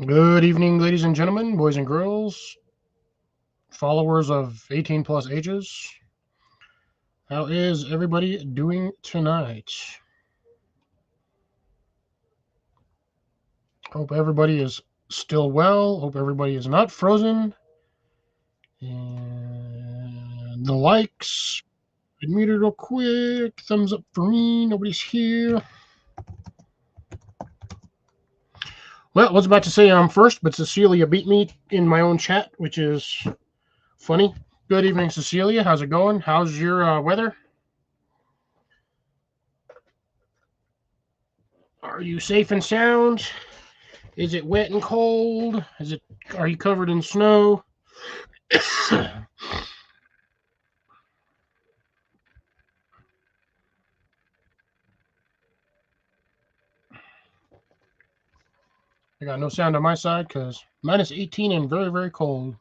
Good evening, ladies and gentlemen, boys and girls, followers of 18 plus ages. How is everybody doing tonight? Hope everybody is still well. Hope everybody is not frozen. And the likes. I mute it real quick. Thumbs up for me. Nobody's here. Well, I was about to say I'm first, but Cecilia beat me in my own chat, which is funny. Good evening, Cecilia. How's it going? How's your weather? Are you safe and sound? Is it wet and cold? Are you covered in snow? I got no sound on my side because minus 18 and very, very cold.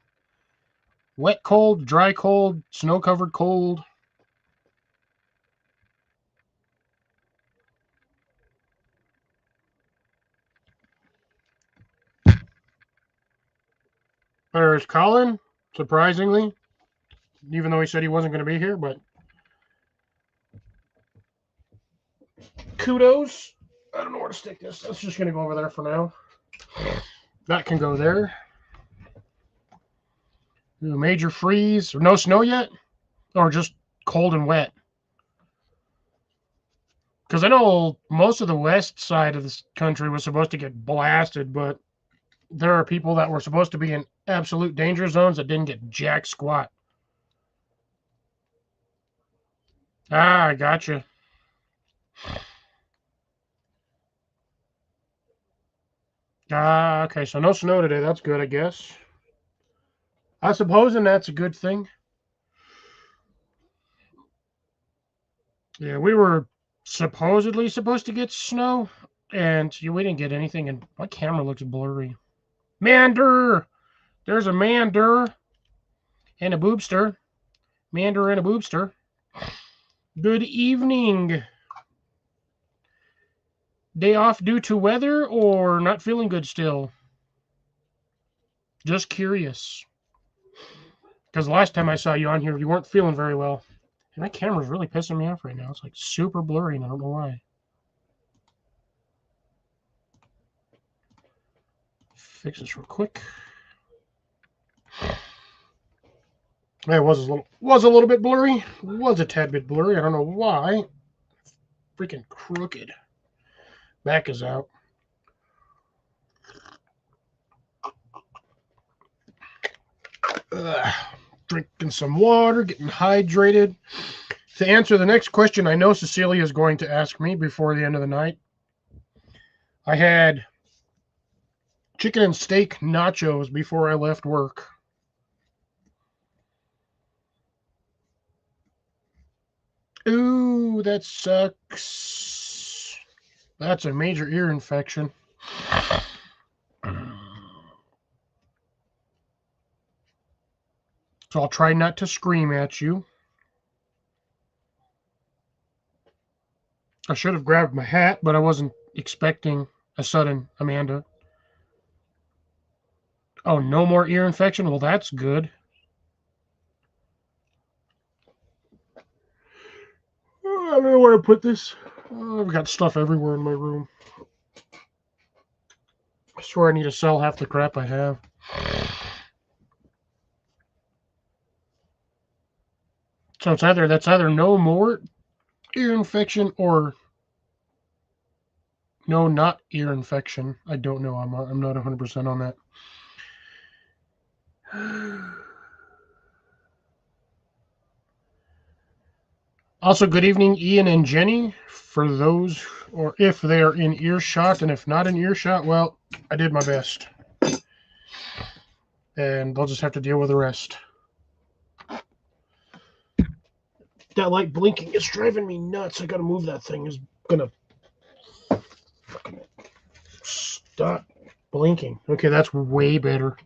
Wet cold, dry cold, snow covered cold. There's Colin, surprisingly, even though he said he wasn't going to be here, but kudos. I don't know where to stick this. That's just going to go over there for now. That can go there. Major freeze. No snow yet? Or just cold and wet? Because I know most of the west side of this country was supposed to get blasted, but there are people that were supposed to be in absolute danger zones that didn't get jack squat. Ah, I gotcha. Ah, okay, so no snow today. That's good, I guess. I suppose, and that's a good thing. Yeah, we were supposedly supposed to get snow, and we didn't get anything, and my camera looks blurry. Mander! There's a mander and a boobster. Mander and a boobster. Good evening. Day off due to weather or not feeling good still? Just curious. Because the last time I saw you on here, you weren't feeling very well. And my camera's really pissing me off right now. It's like super blurry, and I don't know why. Fix this real quick. It was a little bit blurry. Was a tad bit blurry. I don't know why. Freaking crooked. Back is out. Drinking some water, getting hydrated. To answer the next question, I know Cecilia is going to ask me before the end of the night. I had chicken and steak nachos before I left work. Ooh, that sucks. That's a major ear infection. So I'll try not to scream at you. I should have grabbed my hat, but I wasn't expecting a sudden Amanda. Oh, no more ear infection? Well, that's good. I don't know where to put this. I've got stuff everywhere in my room. I swear I need to sell half the crap I have. So that's either no more ear infection or no, not ear infection. I don't know. I'm not 100% on that. Also, good evening, Ian and Jenny. For those, or if they are in earshot, and if not in earshot, well, I did my best. And they'll just have to deal with the rest. That light blinking is driving me nuts. I gotta move that thing. It's gonna stop blinking. Okay, that's way better.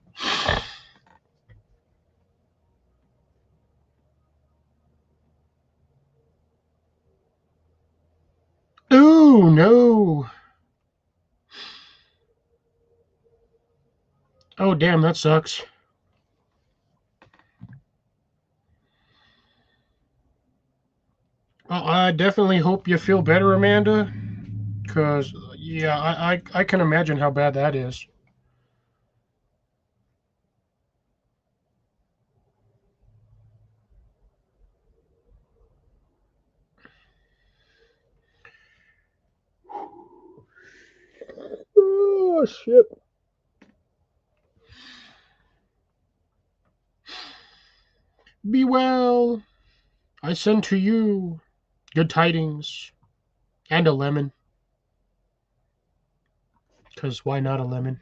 Ooh, no. Oh, damn, that sucks. Well, I definitely hope you feel better, Amanda. Because, yeah, I can imagine how bad that is. Oh, shit. Be well. I send to you good tidings and a lemon. Because why not a lemon?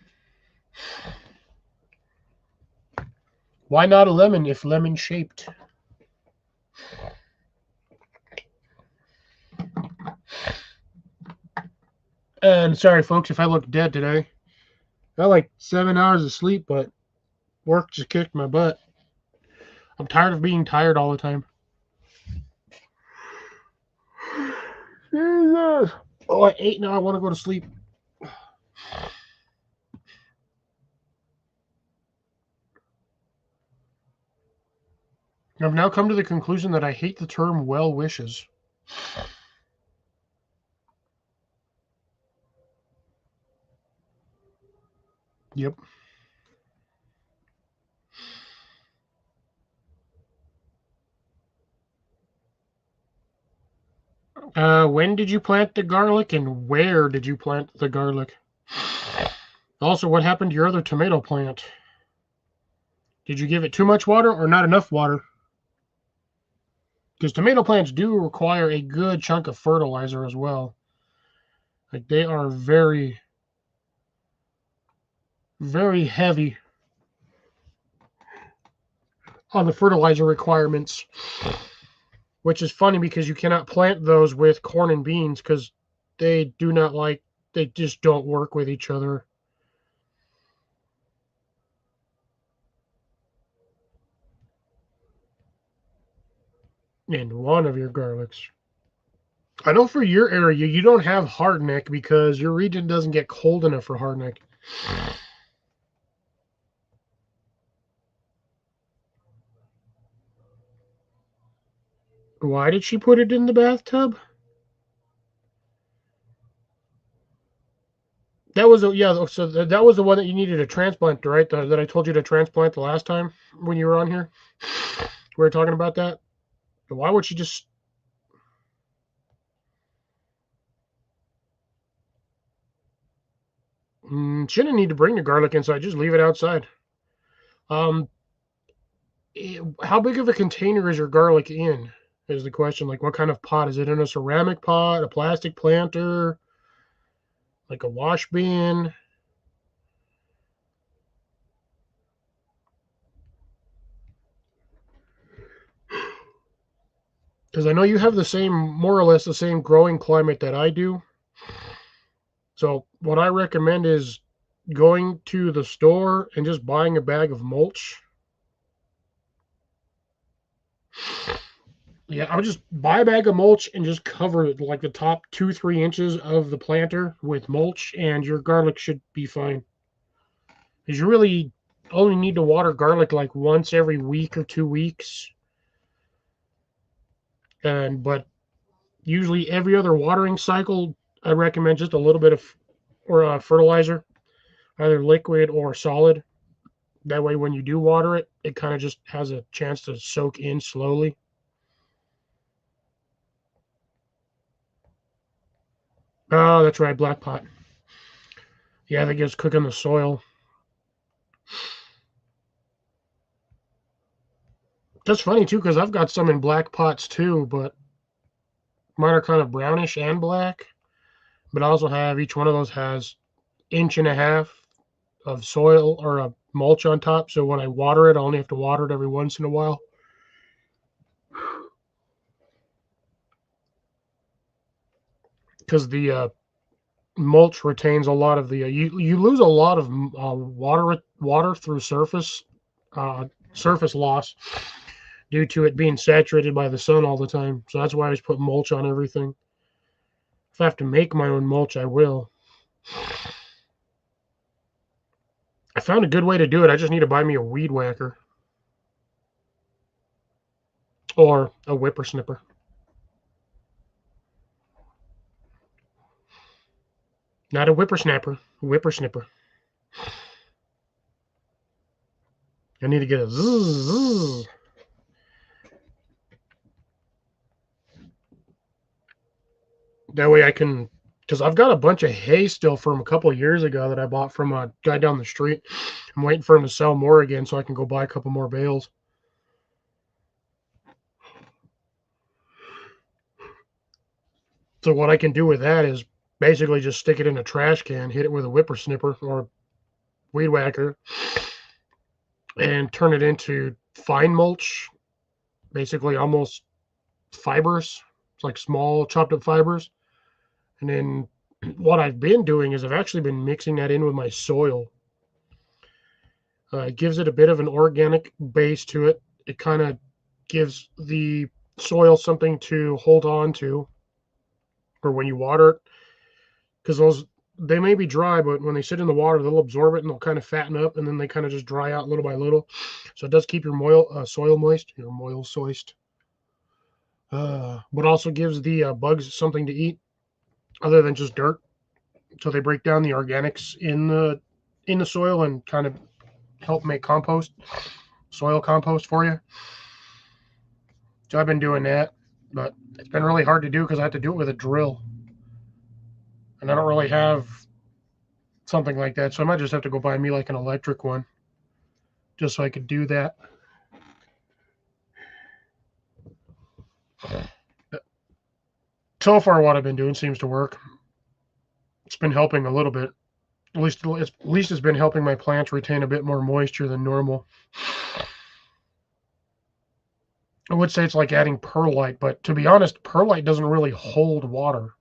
Why not a lemon if lemon shaped? And sorry, folks, if I look dead today. I got like 7 hours of sleep, but work just kicked my butt. I'm tired of being tired all the time. Jesus. Oh, I ate now. I want to go to sleep. I've now come to the conclusion that I hate the term well wishes. Yep. When did you plant the garlic and where did you plant the garlic? Also, what happened to your other tomato plant? Did you give it too much water or not enough water? Because tomato plants do require a good chunk of fertilizer as well. Like they are very, very heavy on the fertilizer requirements, which is funny because you cannot plant those with corn and beans because they do not like, they just don't work with each other. And one of your garlics. I know for your area, you don't have hardneck because your region doesn't get cold enough for hardneck. Why did she put it in the bathtub? That was yeah. So that was the one that you needed a transplant, right? That I told you to transplant the last time when you were on here. We were talking about that. Why would she just? She didn't need to bring the garlic inside. Just leave it outside. Um, how big of a container is your garlic in? Is the question. Like, what kind of pot is it in? A ceramic pot, a plastic planter, like a wash bin? Because I know you have the same, more or less the same growing climate that I do. So what I recommend is going to the store and just buying a bag of mulch. Yeah, I would just buy a bag of mulch and just cover like the top 2-3 inches of the planter with mulch, and your garlic should be fine. Because you really only need to water garlic like once every week or 2 weeks, and but usually every other watering cycle, I recommend just a little bit of or fertilizer, either liquid or solid. That way, when you do water it, it kind of just has a chance to soak in slowly. Oh, that's right, black pot. Yeah, that gets cooking the soil. That's funny too, because I've got some in black pots too, but mine are kind of brownish and black. But I also have each one of those has inch and a half of soil or a mulch on top. So when I water it, I only have to water it every once in a while. Because the mulch retains a lot of the you lose a lot of water through surface loss due to it being saturated by the sun all the time. So that's why I always put mulch on everything. If I have to make my own mulch, I will. I found a good way to do it. I just need to buy me a weed whacker. Or a whippersnipper. Not a whippersnapper. A whippersnipper. I need to get a zzz. That way I can, because I've got a bunch of hay still from a couple of years ago that I bought from a guy down the street. I'm waiting for him to sell more again so I can go buy a couple more bales. So what I can do with that is basically just stick it in a trash can, hit it with a whippersnipper or weed whacker, and turn it into fine mulch, basically almost fibers. It's like small chopped up fibers. And then what I've been doing is I've actually been mixing that in with my soil. It gives it a bit of an organic base to it. It kind of gives the soil something to hold on to for when you water it. Because they may be dry, but when they sit in the water, they'll absorb it and they'll kind of fatten up, and then they kind of just dry out little by little. So it does keep your soil moist, your moil soist, but also gives the bugs something to eat other than just dirt. So they break down the organics in the soil and kind of help make compost, soil compost for you. So I've been doing that, but it's been really hard to do because I have to do it with a drill, and I don't really have something like that. So I might just have to go buy me like an electric one, just so I could do that. But so far, what I've been doing seems to work. It's been helping a little bit. At least it's been helping my plants retain a bit more moisture than normal. I would say it's like adding perlite, but to be honest, perlite doesn't really hold water.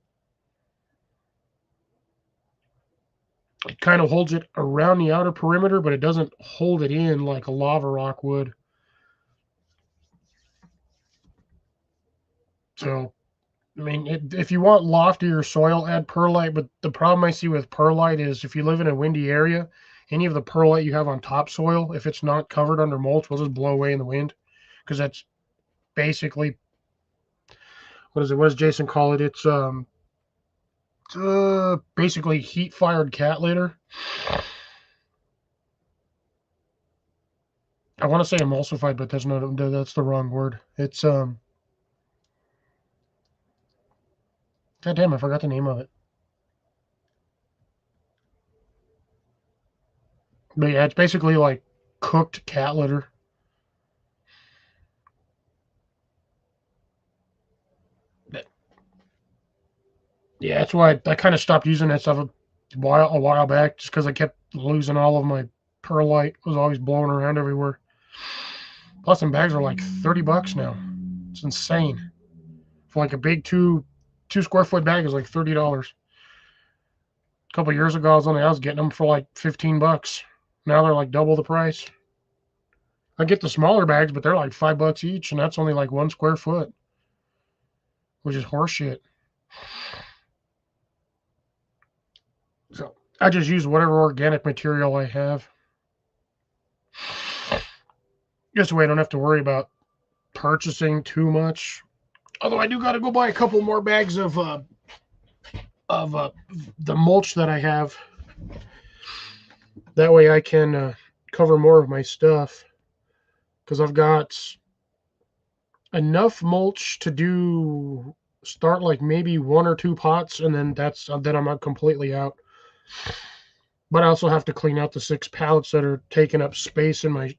It kind of holds it around the outer perimeter, but it doesn't hold it in like a lava rock would. So, I mean, if you want loftier soil, add perlite. But the problem I see with perlite is if you live in a windy area, any of the perlite you have on topsoil, if it's not covered under mulch, will just blow away in the wind. Because that's basically, what is it? What does Jason call it? It's basically heat fired cat litter. I want to say emulsified, but that's the wrong word. It's God damn, I forgot the name of it. But yeah, it's basically like cooked cat litter. Yeah, that's why I kind of stopped using that stuff a while back, just because I kept losing all of my perlite. It was always blowing around everywhere. Plus, some bags are like $30 now. It's insane. For like a big two square foot bag is like $30. A couple of years ago, I was getting them for like $15. Now they're like double the price. I get the smaller bags, but they're like $5 each, and that's only like 1 square foot, which is horseshit. So I just use whatever organic material I have. Just so I don't have to worry about purchasing too much. Although I do got to go buy a couple more bags of the mulch that I have. That way I can cover more of my stuff, because I've got enough mulch to start like maybe 1 or 2 pots, and then I'm completely out. But I also have to clean out the 6 pallets that are taking up space in my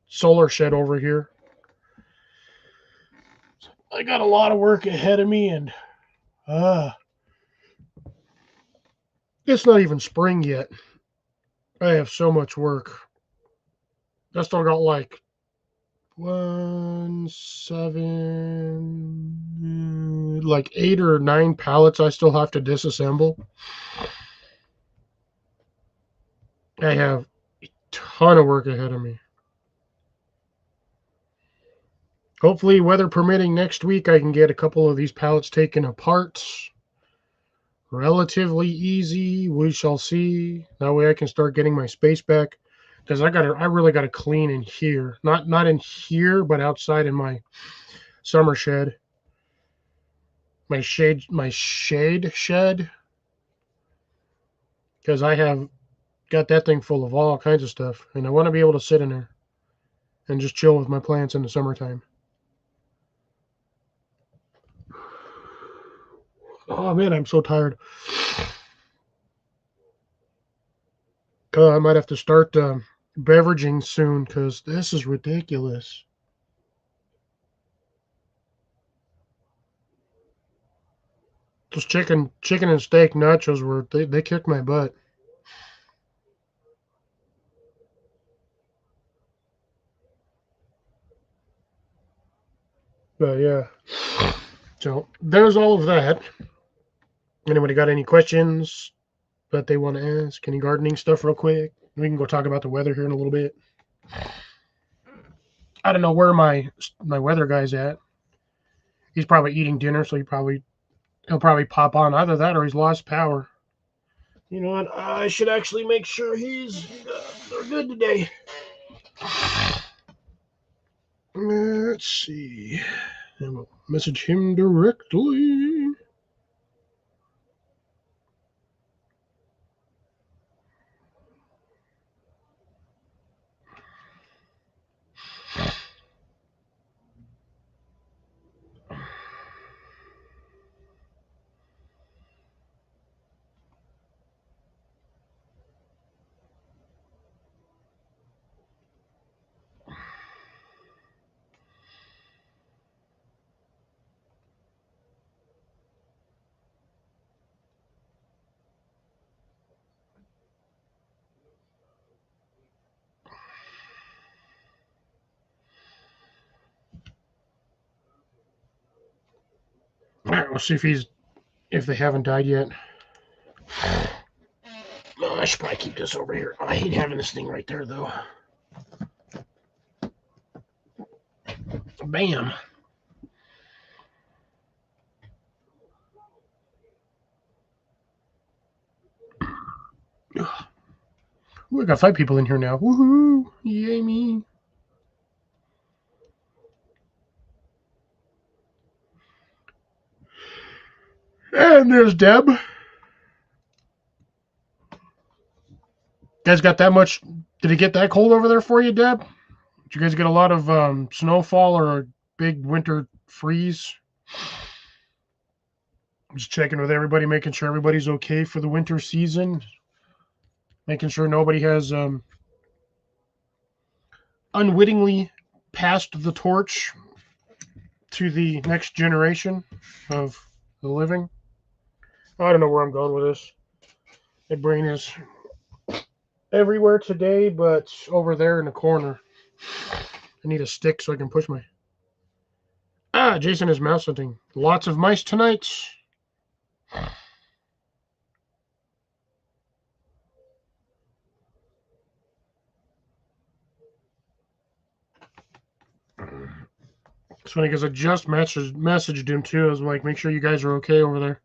solar shed over here. I got a lot of work ahead of me, and it's not even spring yet. I have so much work. I still got like 8 or 9 pallets I still have to disassemble. I have a ton of work ahead of me. Hopefully, weather permitting, next week I can get a couple of these pallets taken apart, relatively easy. We shall see. That way I can start getting my space back. Because I really gotta clean in here. Not in here, but outside in my summer shed. My shade shed. Because I have got that thing full of all kinds of stuff. And I want to be able to sit in there and just chill with my plants in the summertime. Oh man, I'm so tired. I might have to start beveraging soon because this is ridiculous. Those chicken and steak nachos they kicked my butt. But yeah, so there's all of that. Anybody got any questions that they want to ask? Any gardening stuff real quick? We can go talk about the weather here in a little bit. I don't know where my weather guy's at. He's probably eating dinner, so he'll probably pop on. Either that or he's lost power. You know what? I should actually make sure they're good today. Let's see. And we'll message him directly. All right, we'll see if they haven't died yet. Oh, I should probably keep this over here. I hate having this thing right there, though. Bam. We got 5 people in here now. Woohoo! Yay me! And there's Deb. Guys got that much? Did it get that cold over there for you, Deb? Did you guys get a lot of snowfall or a big winter freeze? I'm just checking with everybody, making sure everybody's okay for the winter season. Making sure nobody has unwittingly passed the torch to the next generation of the living. I don't know where I'm going with this. My brain is everywhere today, but over there in the corner. I need a stick so I can push my... Jason is mouse hunting. Lots of mice tonight. It's funny because I just messaged him too. I was like, make sure you guys are okay over there.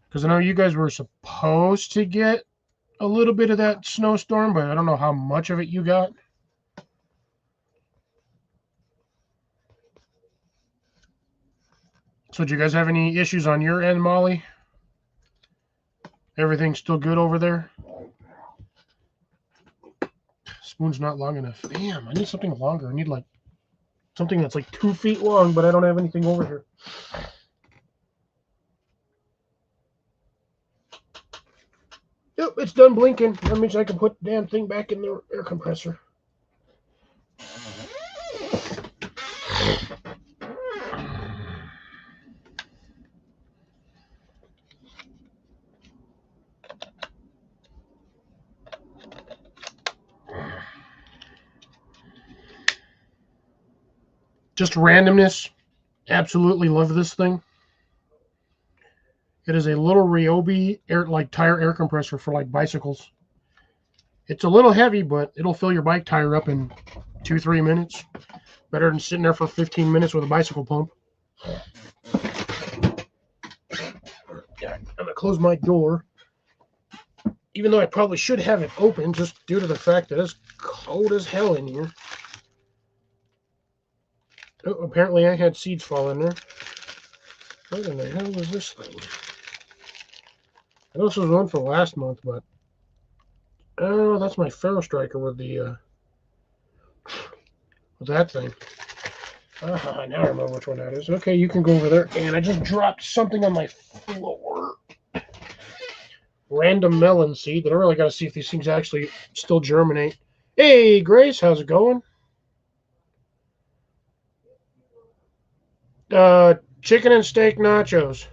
Because I know you guys were supposed to get a little bit of that snowstorm, but I don't know how much of it you got. So did you guys have any issues on your end, Molly? Everything's still good over there? Spoon's not long enough. Damn, I need something longer. I need like something that's like 2 feet long, but I don't have anything over here. Yep, it's done blinking. That means I can put the damn thing back in the air compressor. Just randomness. Absolutely love this thing. It is a little Ryobi tire air compressor for like bicycles. It's a little heavy, but it'll fill your bike tire up in 2-3 minutes. Better than sitting there for 15 minutes with a bicycle pump. I'm going to close my door. Even though I probably should have it open just due to the fact that it's cold as hell in here. Oh, apparently I had seeds fall in there. What in the hell is this thing? I know this was one for last month, but... Oh, that's my Ferro Striker with the... with that thing. Now I remember which one that is. Okay, you can go over there. And I just dropped something on my floor. Random melon seed, but I really got to see if these things actually still germinate. Hey, Grace, how's it going? Chicken and steak nachos.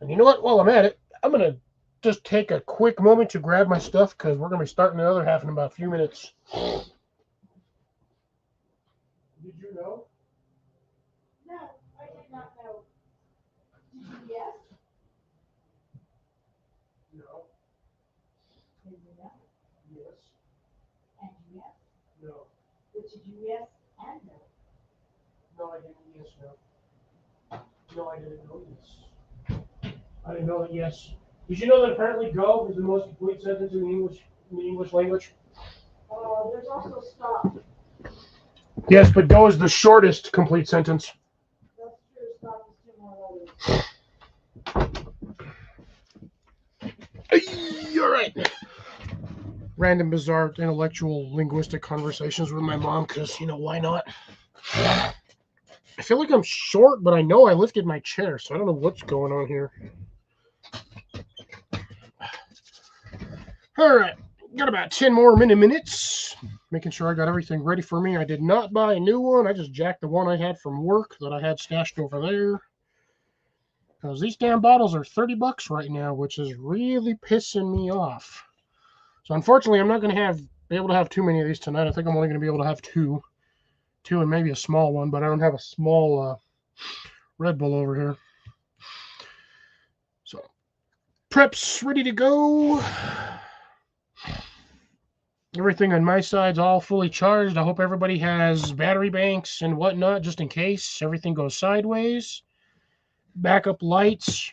And you know what? While I'm at it, I'm going to just take a quick moment to grab my stuff because we're going to be starting the other half in about a few minutes. Did you know? No, I did not know. Did you yes? No. Did you know? Yes. And you yes? No. But did you yes and no? No, I didn't. Yes, no. No, I didn't know yes. I didn't know that yes. Did you know that apparently go is the most complete sentence in the English language? There's also stop. Yes, but go is the shortest complete sentence. That's true. Stop is 2 more letters. You're right. Random, bizarre, intellectual, linguistic conversations with my mom because, you know, why not? I feel like I'm short, but I know I lifted my chair, so I don't know what's going on here. All right, got about 10 more minutes. Making sure I got everything ready for me. I did not buy a new one. I just jacked the one I had from work that I had stashed over there. Because these damn bottles are $30 right now, which is really pissing me off. So unfortunately, I'm not going to be able to have too many of these tonight. I think I'm only going to be able to have two and maybe a small one, but I don't have a small Red Bull over here. So prep's ready to go. Everything on my side's all fully charged. I hope everybody has battery banks and whatnot just in case everything goes sideways. Backup lights.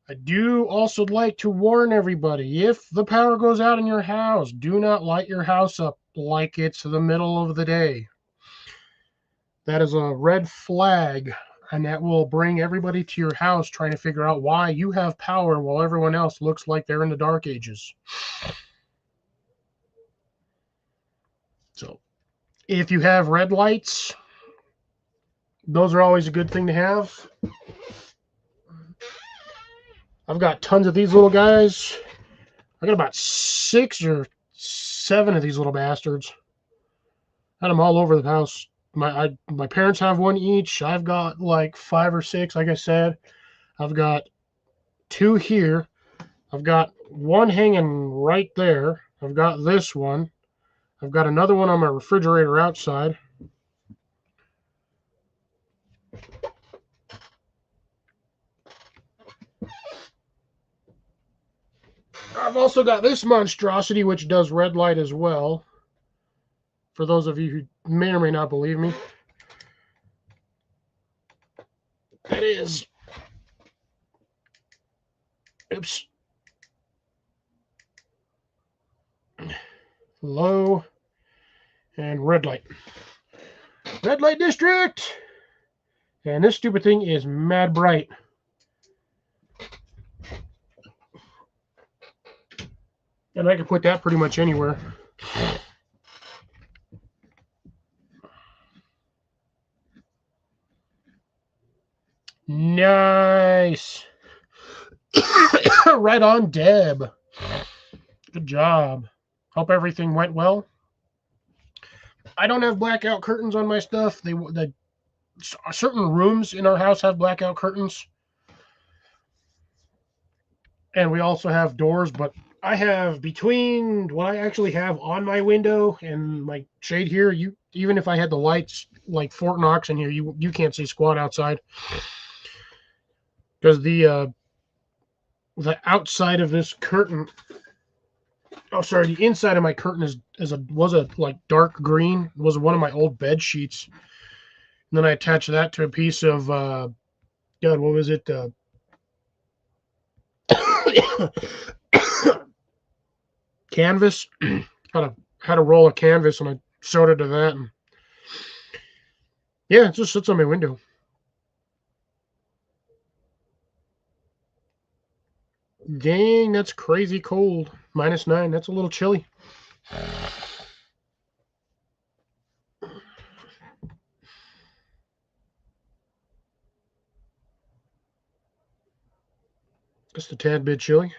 I do also like to warn everybody, if the power goes out in your house, do not light your house up like it's the middle of the day. That is a red flag, and that will bring everybody to your house trying to figure out why you have power while everyone else looks like they're in the dark ages. So, if you have red lights, those are always a good thing to have. I've got tons of these little guys. I got about 6 or 7 of these little bastards. Got them all over the house. My parents have one each. I've got like 5 or 6, like I said. I've got 2 here. I've got one hanging right there. I've got this one. I've got another one on my refrigerator outside. I've also got this monstrosity, which does red light as well. For those of you who may or may not believe me. That is... Oops. Low and red light. Red light district! And this stupid thing is mad bright. And I can put that pretty much anywhere. Nice. Right on, Deb. Good job. Hope everything went well. I don't have blackout curtains on my stuff. Certain rooms in our house have blackout curtains. And we also have doors, but I have between what I actually have on my window and my shade here, even if I had the lights like Fort Knox in here, you can't see squat outside. Because the outside of this curtain Oh, sorry. The inside of my curtain was a like dark green. It was one of my old bed sheets. And then I attached that to a piece of God, what was it? Canvas. had a roll of canvas and I sewed it to that. And yeah, it just sits on my window. Dang, that's crazy cold. -9. That's a little chilly. Just a tad bit chilly.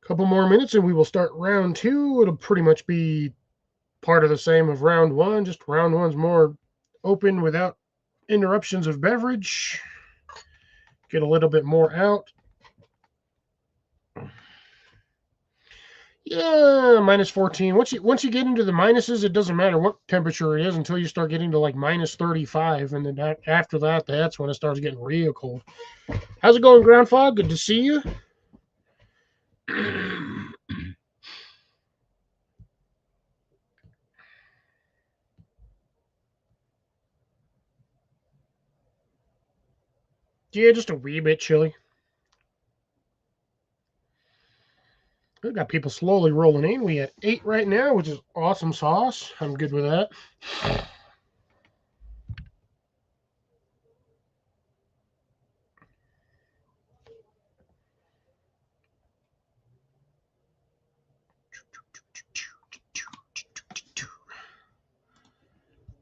Couple more minutes and we will start round 2. It'll pretty much be part of the same of round 1. Just round 1's more open without interruptions of beverage. Get a little bit more out. Yeah, -14. Once you get into the minuses, it doesn't matter what temperature it is until you start getting to like -35, and then after that, that's when it starts getting real cold. How's it going, Ground Fog? Good to see you. Yeah, just a wee bit chilly. We've got people slowly rolling in. We at 8 right now, which is awesome sauce. I'm good with that.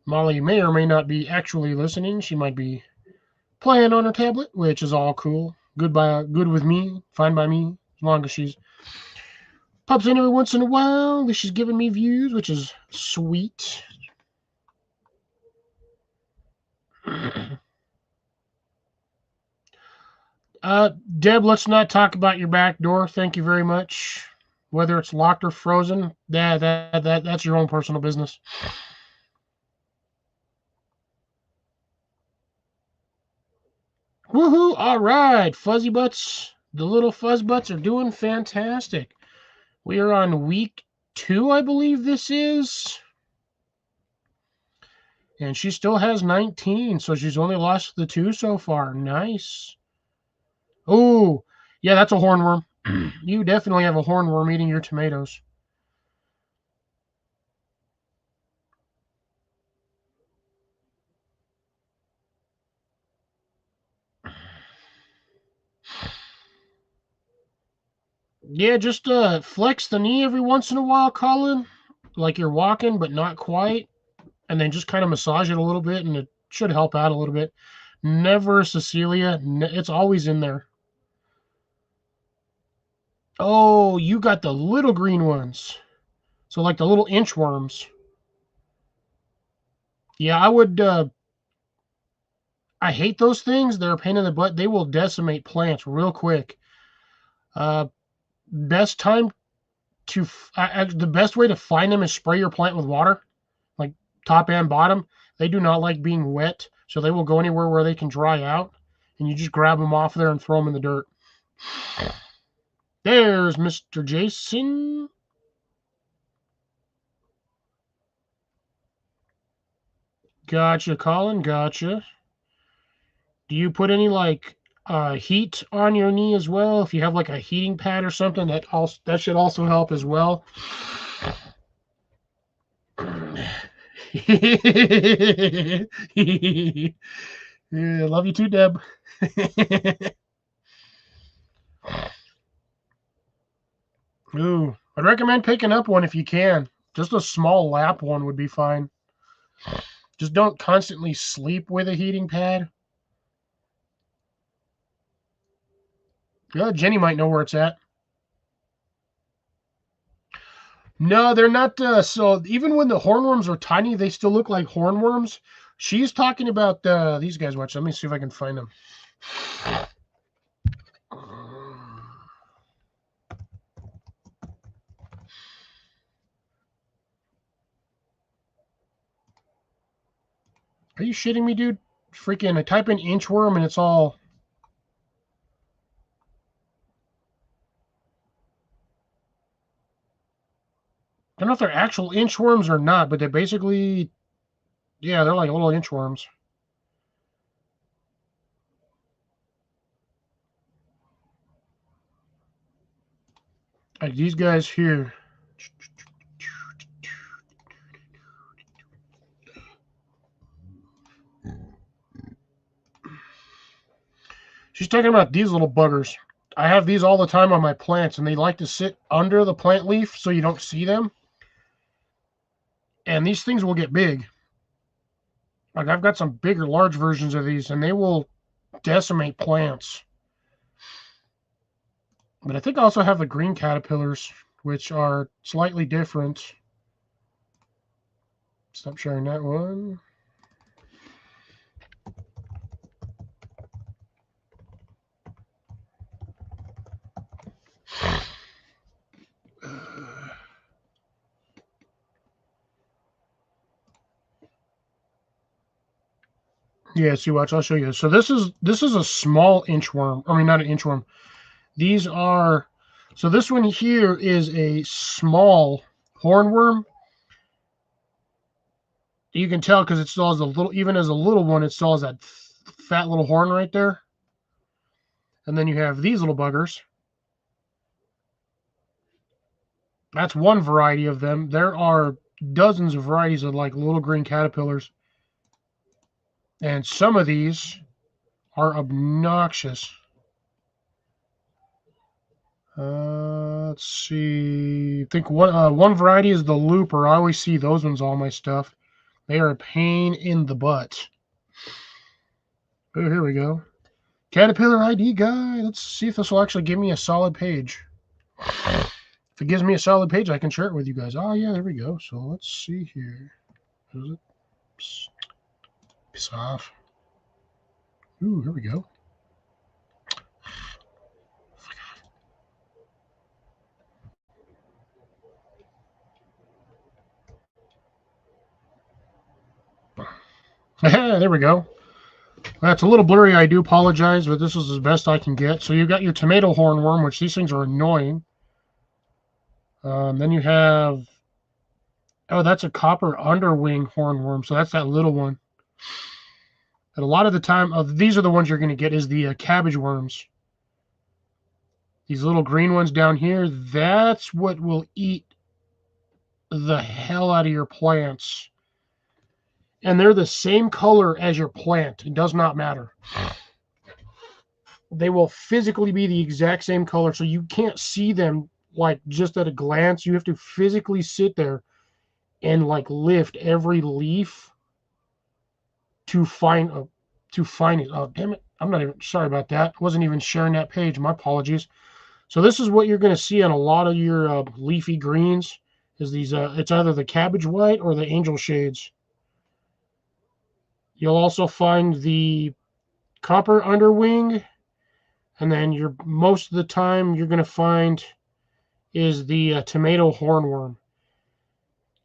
Molly may or may not be actually listening. She might be playing on her tablet, which is all cool. Good with me, fine by me, as long as she's pops in every once in a while. At least she's giving me views, which is sweet. Deb, let's not talk about your back door. Thank you very much. Whether it's locked or frozen, that's your own personal business. Woohoo! All right, fuzzy butts. The little fuzz butts are doing fantastic. We are on week 2, I believe this is. And she still has 19, so she's only lost the 2 so far. Nice. Oh, yeah, that's a hornworm. You definitely have a hornworm eating your tomatoes. Yeah, just flex the knee every once in a while, Colin. Like you're walking, but not quite. And then just kind of massage it a little bit, and it should help out a little bit. Never Cecilia. It's always in there. Oh, you got the little green ones. So like the little inchworms. Yeah, I would. I hate those things. They're a pain in the butt. They will decimate plants real quick. Uh, best time to the best way to find them is spray your plant with water, like top and bottom. They do not like being wet, so they will go anywhere where they can dry out, and you just grab them off there and throw them in the dirt. There's Mr. Jason. Gotcha, Colin. Gotcha. Do you put any like heat on your knee as well? If you have like a heating pad or something, that should also help as well. Yeah, love you too, Deb. Ooh, I'd recommend picking up one if you can. Just a small lap one would be fine. Just don't constantly sleep with a heating pad. Yeah, Jenny might know where it's at. No, they're not. So even when the hornworms are tiny, they still look like hornworms. She's talking about these guys. Watch. Let me see if I can find them. Are you shitting me, dude? Freaking! I type in inchworm and it's all. if they're actual inchworms or not, but they basically, yeah, they're like little inchworms. Like these guys here. She's talking about these little buggers. I have these all the time on my plants, and they like to sit under the plant leaf so you don't see them. And these things will get big. Like I've got some bigger, large versions of these, and they will decimate plants. But I think I also have the green caterpillars, which are slightly different. Stop sharing that one. Yeah, see, watch. I'll show you. So this is a small inchworm. I mean, not an inchworm. These are. So this one here is a small hornworm. You can tell because it still has a little. Even as a little one, it still has that fat little horn right there. And then you have these little buggers. That's one variety of them. There are dozens of varieties of like little green caterpillars. And some of these are obnoxious. Let's see. I think one variety is the looper. I always see those ones on my stuff. They are a pain in the butt. Oh, here we go. Caterpillar ID guide. Let's see if this will actually give me a solid page. If it gives me a solid page, I can share it with you guys. Oh, yeah, there we go. So let's see here. What is it? Piss off. Ooh, here we go. There we go. That's a little blurry. I do apologize, but this is as best I can get. So you've got your tomato hornworm, which these things are annoying. Then you have, oh, that's a copper underwing hornworm. So that's that little one. And a lot of the time, these are the ones you're going to get is the cabbage worms. These little green ones down here, that's what will eat the hell out of your plants. And they're the same color as your plant. It does not matter. They will physically be the exact same color, so you can't see them like just at a glance. You have to physically sit there and like lift every leaf to find it. Oh, damn it. I'm not even sorry about that. I wasn't even sharing that page. My apologies. So this is what you're going to see on a lot of your leafy greens is these it's either the cabbage white or the angel shades. You'll also find the copper underwing, and then most of the time you're going to find is the tomato hornworm.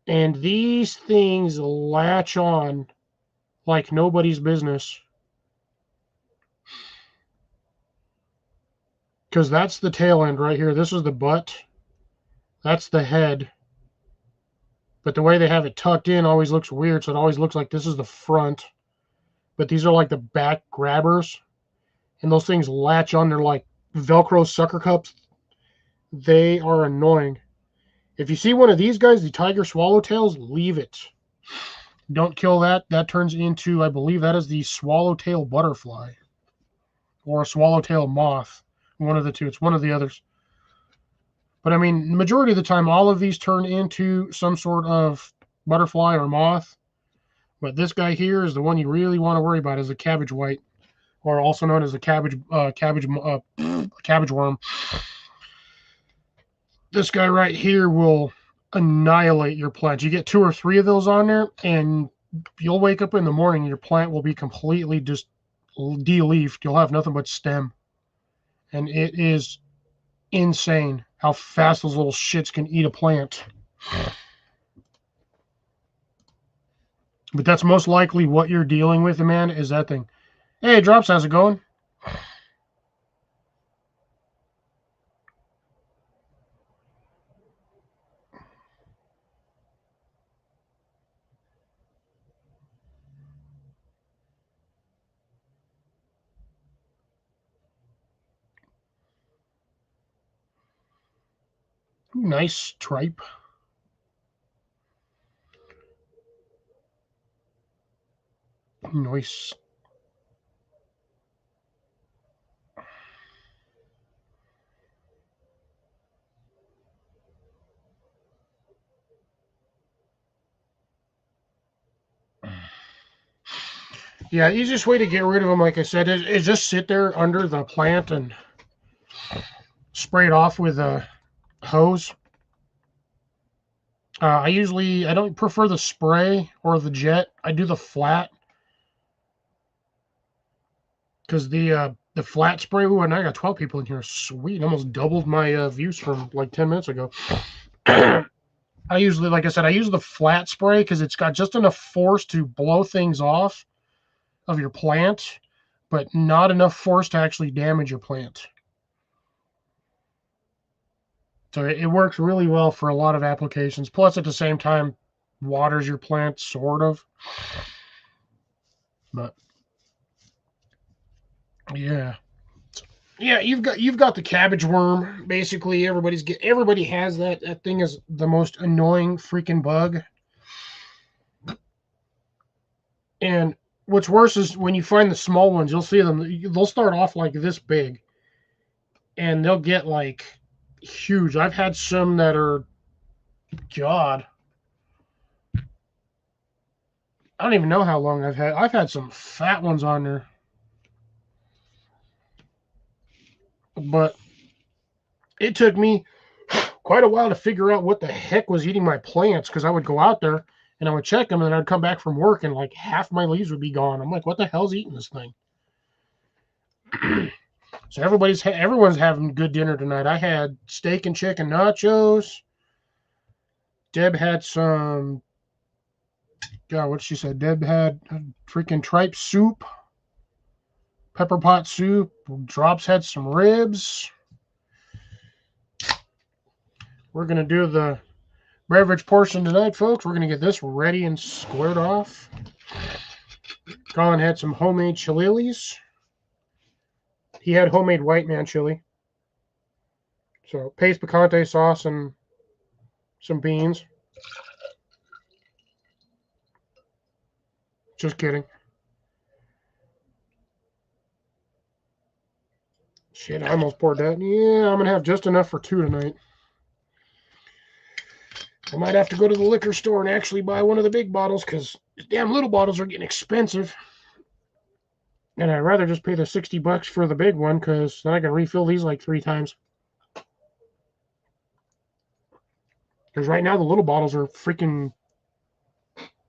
And these things latch on like nobody's business. Because that's the tail end right here. This is the butt. That's the head. But the way they have it tucked in always looks weird, so it always looks like this is the front. But these are like the back grabbers. And those things latch on. They're like Velcro sucker cups. They are annoying. If you see one of these guys, the tiger swallowtails, leave it. Don't kill that. That turns into, I believe that is the swallowtail butterfly. Or a swallowtail moth. One of the two. It's one of the others. But I mean, the majority of the time, all of these turn into some sort of butterfly or moth. But this guy here is the one you really want to worry about, is a cabbage white, or also known as a cabbage worm. This guy right here will annihilate your plant. You get 2 or 3 of those on there, and you'll wake up in the morning, and your plant will be completely just de-leafed. You'll have nothing but stem. And it is insane how fast those little shits can eat a plant. But that's most likely what you're dealing with, Amanda, is that thing. Hey, Drops, how's it going? Nice tripe. Nice. Yeah, easiest way to get rid of them, like I said, is just sit there under the plant and spray it off with a hose. I don't prefer the spray or the jet. I do the flat because the flat spray. Ooh, and I got 12 people in here. Sweet, almost doubled my views from like 10 minutes ago. I usually, like I said, I use the flat spray because it's got just enough force to blow things off of your plant, but not enough force to actually damage your plant. So it works really well for a lot of applications. Plus, at the same time, waters your plant, sort of. But yeah, yeah, you've got the cabbage worm. Basically, everybody has that. That thing is the most annoying freaking bug. And what's worse is when you find the small ones, you'll see them. They'll start off like this big, and they'll get like huge. I've had some that are, God, I don't even know how long I've had. I've had some fat ones on there, but it took me quite a while to figure out what the heck was eating my plants because I would go out there and I would check them and then I'd come back from work and like half my leaves would be gone. I'm like, what the hell's eating this thing? So everyone's having good dinner tonight. I had steak and chicken nachos. Deb had some. God, what she said? Deb had freaking tripe soup, pepper pot soup. Drops had some ribs. We're gonna do the beverage portion tonight, folks. We're gonna get this ready and squared off. Colin had some homemade chilaquiles. He had homemade white man chili. So paste picante sauce and some beans. Just kidding. Shit, I almost poured that. Yeah, I'm gonna have just enough for two tonight. I might have to go to the liquor store and actually buy one of the big bottles because damn little bottles are getting expensive. And I'd rather just pay the $60 for the big one because then I can refill these like 3 times. Because right now the little bottles are freaking.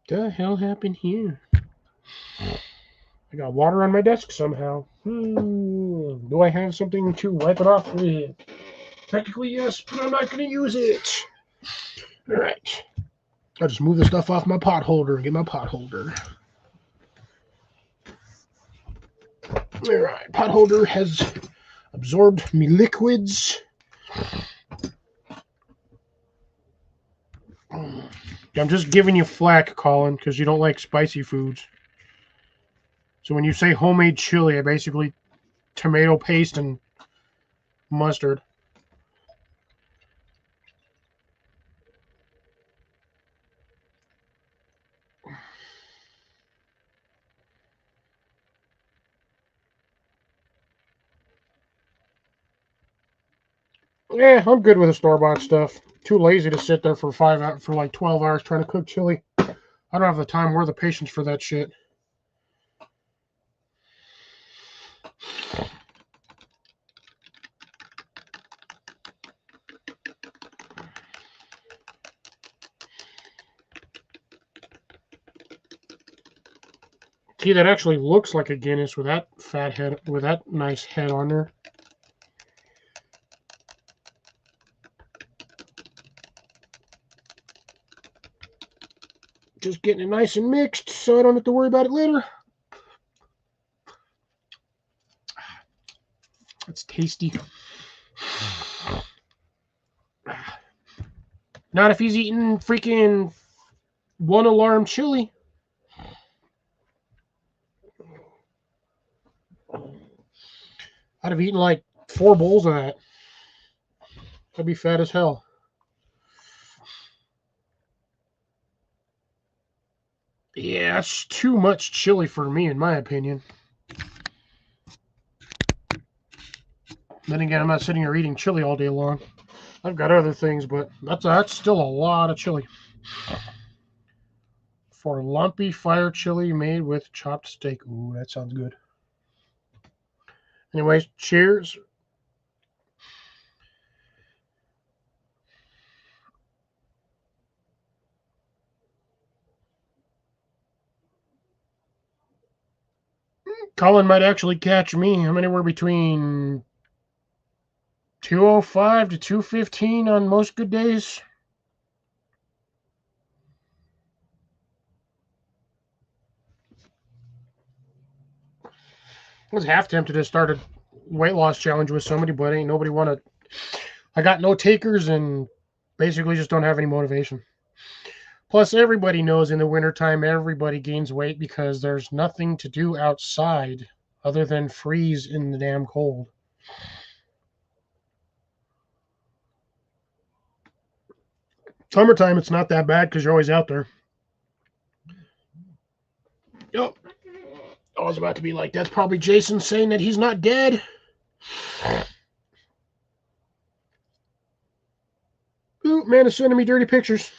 The hell happened here? I got water on my desk somehow. Do I have something to wipe it off with? Technically, yes, but I'm not going to use it. All right. I'll just move the stuff off my pot holder and get my pot holder. All right. Pot holder has absorbed me liquids. I'm just giving you flack, Colin, because you don't like spicy foods. So when you say homemade chili, I basically tomato paste and mustard. Yeah, I'm good with the store-bought stuff. Too lazy to sit there for like 12 hours trying to cook chili. I don't have the time or the patience for that shit. See, that actually looks like a Guinness with that fat head, with that nice head on there. Just getting it nice and mixed so I don't have to worry about it later. That's tasty. Not if he's eating freaking one alarm chili. I'd have eaten like 4 bowls of that. I'd be fat as hell. Yeah, it's too much chili for me, in my opinion. Then again, I'm not sitting here eating chili all day long. I've got other things, but that's still a lot of chili. For lumpy fire chili made with chopped steak. Ooh, that sounds good. Anyways, cheers. Colin might actually catch me. I'm anywhere between 205 to 215 on most good days. I was half tempted to start a weight loss challenge with somebody, but ain't nobody want to. I got no takers and basically just don't have any motivation. Plus, everybody knows in the wintertime everybody gains weight because there's nothing to do outside other than freeze in the damn cold. Summertime, it's not that bad because you're always out there. Oh, I was about to be like, that's probably Jason saying that he's not dead. Ooh, man is sending me dirty pictures.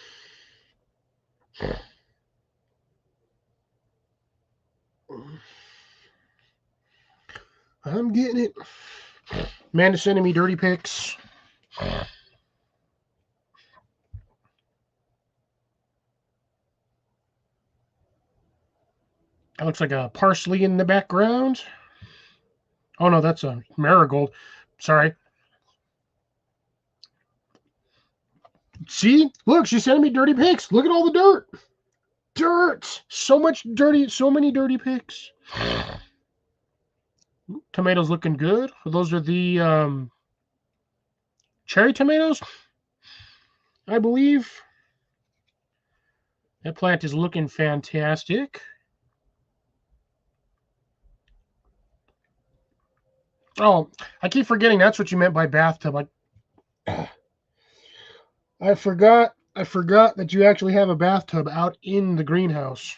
I'm getting it. Man is sending me dirty pics. That looks like a parsley in the background. Oh no, that's a marigold. Sorry. See? Look, she's sending me dirty pics. Look at all the dirt. Dirt. So much dirty, so many dirty pics. Tomatoes looking good. Those are the cherry tomatoes, I believe. That plant is looking fantastic. Oh, I keep forgetting that's what you meant by bathtub. I forgot that you actually have a bathtub out in the greenhouse.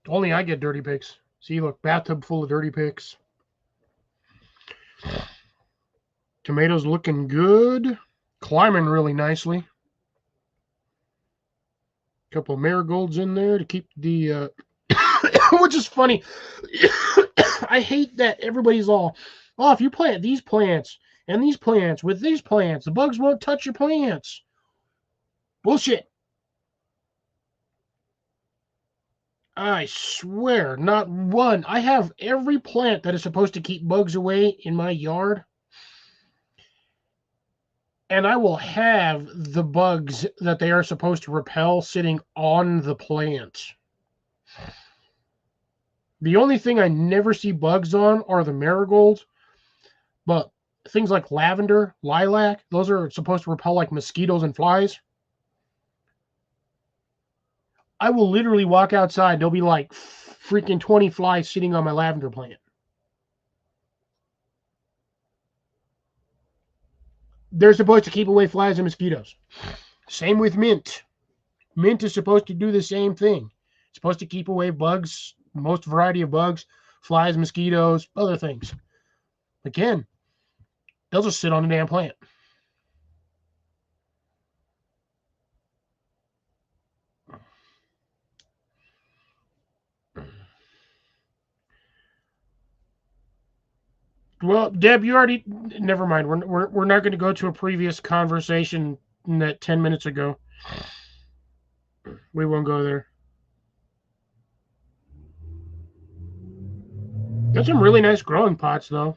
Only I get dirty pics. See, look, bathtub full of dirty pics. Tomatoes looking good. Climbing really nicely. Couple of marigolds in there to keep the which is funny. I hate that everybody's all, oh, if you plant these plants and these plants with these plants, the bugs won't touch your plants. Bullshit. I swear, not one. I have every plant that is supposed to keep bugs away in my yard. And I will have the bugs that they are supposed to repel sitting on the plant. The only thing I never see bugs on are the marigolds, but things like lavender, lilac, those are supposed to repel like mosquitoes and flies. I will literally walk outside, there'll be like freaking 20 flies sitting on my lavender plant. They're supposed to keep away flies and mosquitoes. Same with mint. Mint is supposed to do the same thing. It's supposed to keep away bugs, most variety of bugs, flies, mosquitoes, other things. Again, they'll just sit on the damn plant. Well, Deb, you already. Never mind. We're not going to go to a previous conversation that 10 minutes ago. We won't go there. Got some really nice growing pots, though.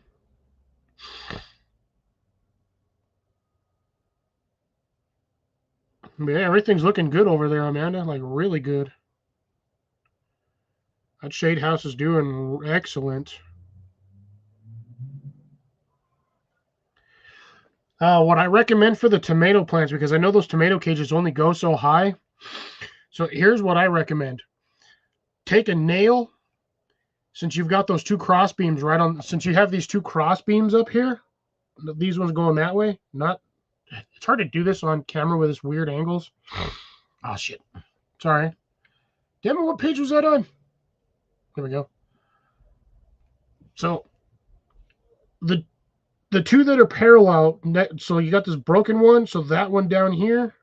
Yeah, everything's looking good over there, Amanda. Like, really good. That shade house is doing excellent. What I recommend for the tomato plants, because I know those tomato cages only go so high. So here's what I recommend. Take a nail, since you've got those two cross beams right on, since you have these two cross beams up here, these ones going that way, not It's hard to do this on camera with this weird angles. Oh, shit. Sorry. Damn it, what page was that on? There we go. So, the two that are parallel, so you got this broken one, so that one down here,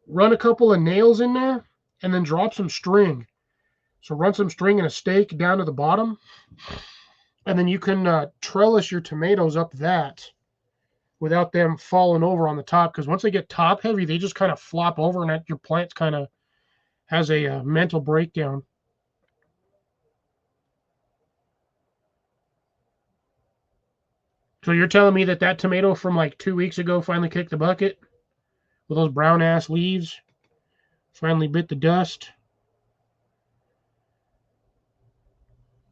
run a couple of nails in there, and then drop some string. So run some string and a stake down to the bottom, and then you can trellis your tomatoes up that without them falling over on the top, because once they get top heavy, they just kind of flop over, and your plant kind of has a mental breakdown. So you're telling me that that tomato from like 2 weeks ago finally kicked the bucket with those brown ass leaves? Finally bit the dust.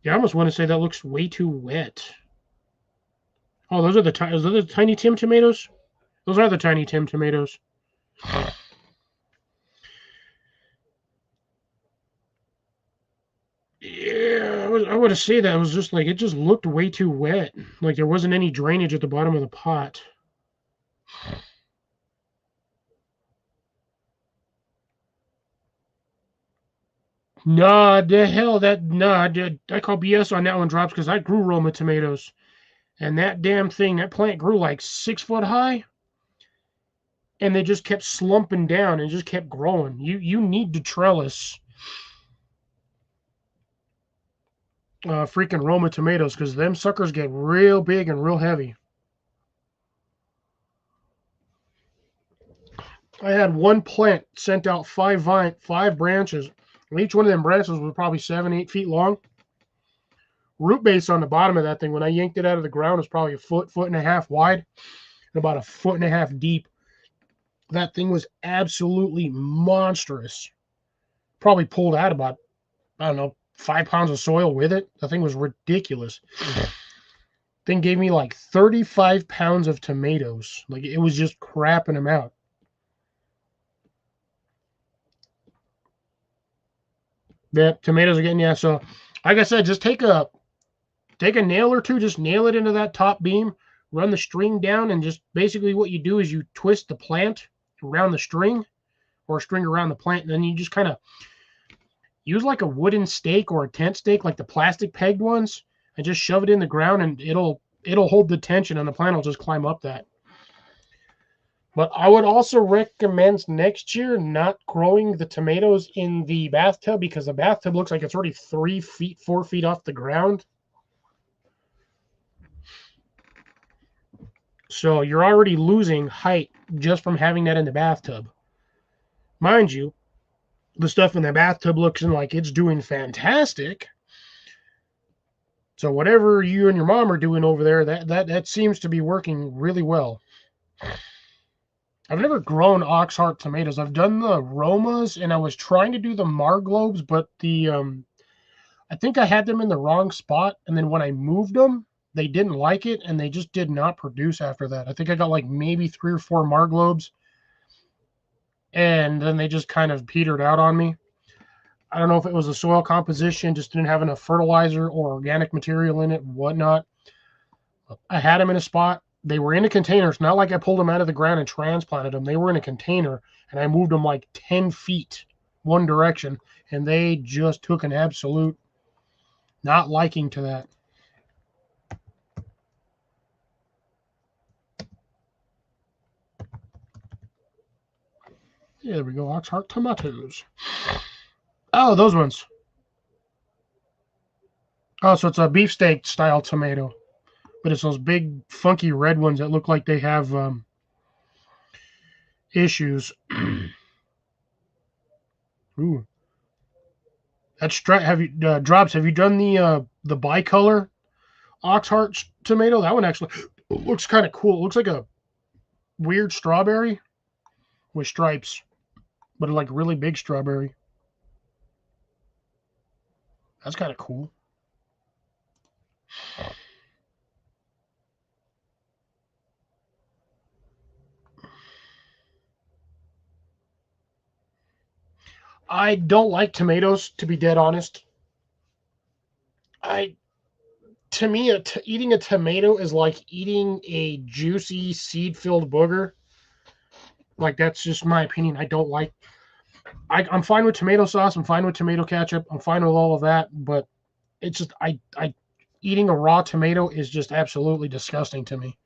Yeah, I almost want to say that looks way too wet. Oh, those are the Tiny Tim tomatoes? Those are the Tiny Tim tomatoes. Yeah, I would say that it was just like, it just looked way too wet. Like there wasn't any drainage at the bottom of the pot. Nah, the hell I call BS on that one, Drops, because I grew Roma tomatoes. And that damn thing, that plant grew like 6 foot high. And they just kept slumping down and just kept growing. You need to trellis freaking Roma tomatoes, because them suckers get real big and real heavy. I had one plant sent out five branches. And each one of them branches was probably 7-8 feet long. Root base on the bottom of that thing, when I yanked it out of the ground, was probably a foot and a half wide, and about a foot and a half deep. That thing was absolutely monstrous. Probably pulled out about, I don't know, 5 pounds of soil with it. The thing was ridiculous. Thing gave me like 35 pounds of tomatoes. Like, it was just crapping them out. The tomatoes are getting, yeah. So, like I said, just take a nail or two, just nail it into that top beam, run the string down, and just basically what you do is you twist the plant around the string, or a string around the plant, and then you just kind of use like a wooden stake or a tent stake, like the plastic pegged ones, and just shove it in the ground, and it'll hold the tension, and the plant will just climb up that. But I would also recommend next year not growing the tomatoes in the bathtub, because the bathtub looks like it's already 3 feet, 4 feet off the ground. So you're already losing height just from having that in the bathtub. Mind you, the stuff in the bathtub looks like it's doing fantastic. So whatever you and your mom are doing over there, that seems to be working really well. I've never grown Oxheart tomatoes. I've done the Romas, and I was trying to do the Marglobes, but I think I had them in the wrong spot, and then when I moved them, they didn't like it, and they just did not produce after that. I think I got like maybe 3 or 4 Marglobes, and then they just kind of petered out on me. I don't know if it was the soil composition, just didn't have enough fertilizer or organic material in it, whatnot. I had them in a spot. They were in a container. It's not like I pulled them out of the ground and transplanted them. They were in a container, and I moved them like 10 feet one direction, and they just took an absolute not liking to that. Yeah, there we go. Oxheart tomatoes. Oh, those ones. Oh, so it's a beefsteak style tomato, but it's those big, funky red ones that look like they have issues. Ooh, that's have you Drops? Have you done the bicolor Oxheart tomato? That one actually looks kind of cool. It looks like a weird strawberry with stripes, but like really big strawberry. That's kind of cool. I don't like tomatoes, to be dead honest. I to me, eating a tomato is like eating a juicy seed-filled booger. Like that's just my opinion. I don't like. I'm fine with tomato sauce. I'm fine with tomato ketchup. I'm fine with all of that. But it's just I eating a raw tomato is just absolutely disgusting to me.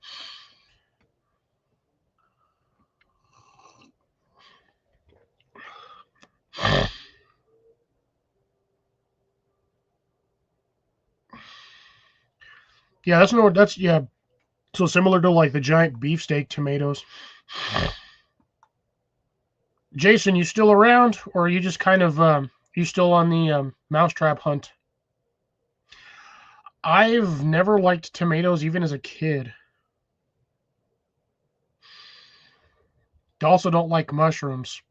Yeah, that's yeah. So similar to like the giant beefsteak tomatoes. Jason, you still around, or are you just kind of you still on the mousetrap hunt? I've never liked tomatoes even as a kid. I also don't like mushrooms.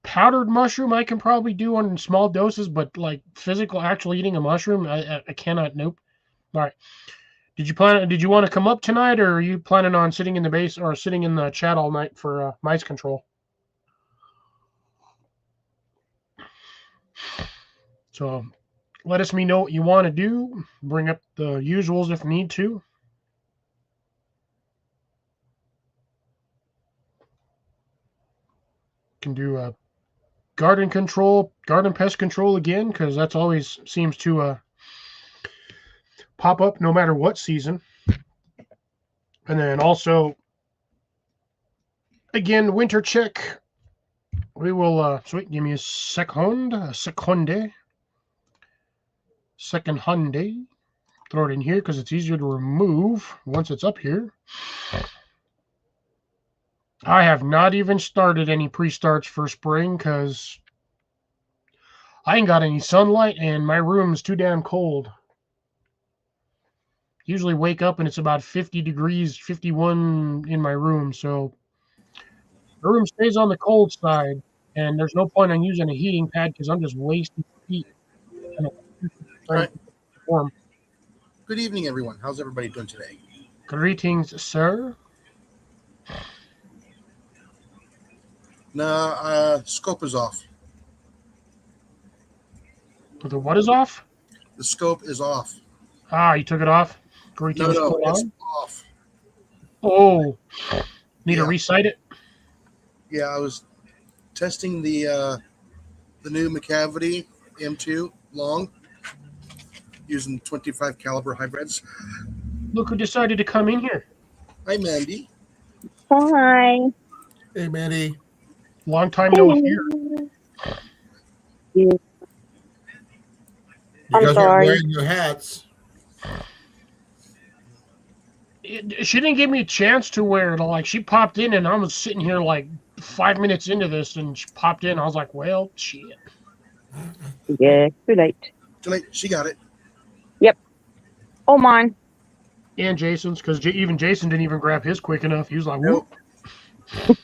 Powdered mushroom I can probably do on small doses, but like physical actual eating a mushroom, I cannot. Nope. All right. Did you want to come up tonight, or are you planning on sitting in the base or sitting in the chat all night for mice control? So let us know what you want to do. Bring up the usuals if need to. Can do garden pest control again, because that's always seems to pop up no matter what season. And then also, again, winter check. We will, sweet, give me a second, second Hyundai. Throw it in here because it's easier to remove once it's up here. I have not even started any pre-starts for spring because I ain't got any sunlight and my room is too damn cold. Usually wake up and it's about 50 degrees, 51 in my room, so the room stays on the cold side, and there's no point in using a heating pad because I'm just wasting heat and trying to Right. keep it warm. Good evening, everyone. How's everybody doing today? Greetings, sir. No, scope is off. The what is off? The scope is off. Ah, you took it off? Greetings, No, it's Colon. off. Oh, need to Yeah. recite it? Yeah, I was testing the new McCavity M2 long using 25 caliber hybrids. Look who decided to come in here. Hi, Mandy. Hi. Hey, Mandy. Long time no hear. Yeah. You I'm guys sorry. aren't wearing your hats. She didn't give me a chance to wear it. Like, she popped in, and I was sitting here like 5 minutes into this, and she popped in. I was like, well, shit. Yeah, too late. Too late. She got it. Oh, mine. And Jason's, because even Jason didn't even grab his quick enough. He was like, Nope. whoop.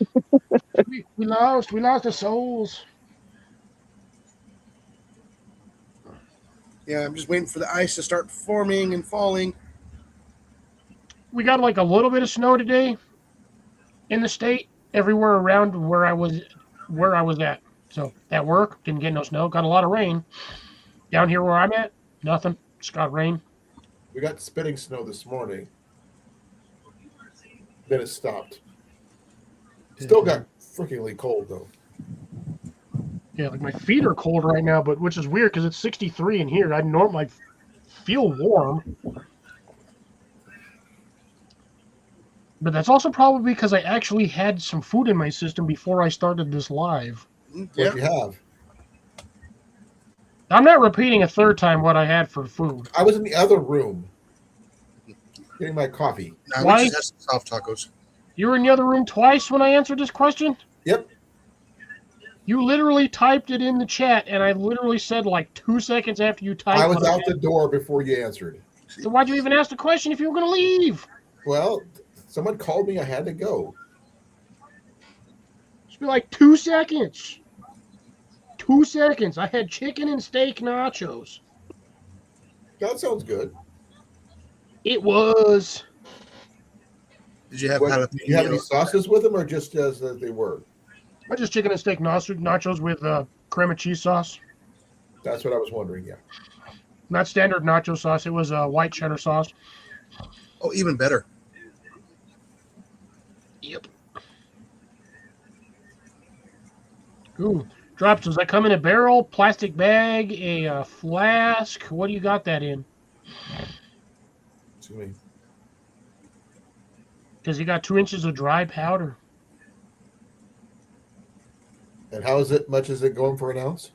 We lost the souls. Yeah, I'm just waiting for the ice to start forming and falling. We got like a little bit of snow today in the state, everywhere around where I was at. So at work, didn't get no snow. Got a lot of rain. Down here where I'm at, nothing. Just got rain. We got spitting snow this morning. Then it stopped. Still got freakingly cold, though. Yeah, like my feet are cold right now, but which is weird because it's 63 in here. I normally feel warm. But that's also probably because I actually had some food in my system before I started this live. Yeah. What you have? I'm not repeating a third time what I had for food. I was in the other room getting my coffee. Nah, Why? we just had some soft tacos. You were in the other room twice when I answered this question? Yep. You literally typed it in the chat, and I literally said like 2 seconds after you typed I was what out had. the door before you answered. So why'd you even ask the question if you were going to leave? Well, someone called me. I had to go. Just be like 2 seconds. 2 seconds. I had chicken and steak nachos. That sounds good. It was. Did you have What, did you have any jalapeno? sauces with them or just as they were? I just chicken and steak nachos with cream and cheese sauce. That's what I was wondering, yeah. Not standard nacho sauce. It was white cheddar sauce. Oh, even better. Yep. Ooh. Drops, does that come in a barrel, plastic bag, a flask? What do you got that in? To me. Because you got 2 inches of dry powder. And how is it? Much is it going for an ounce?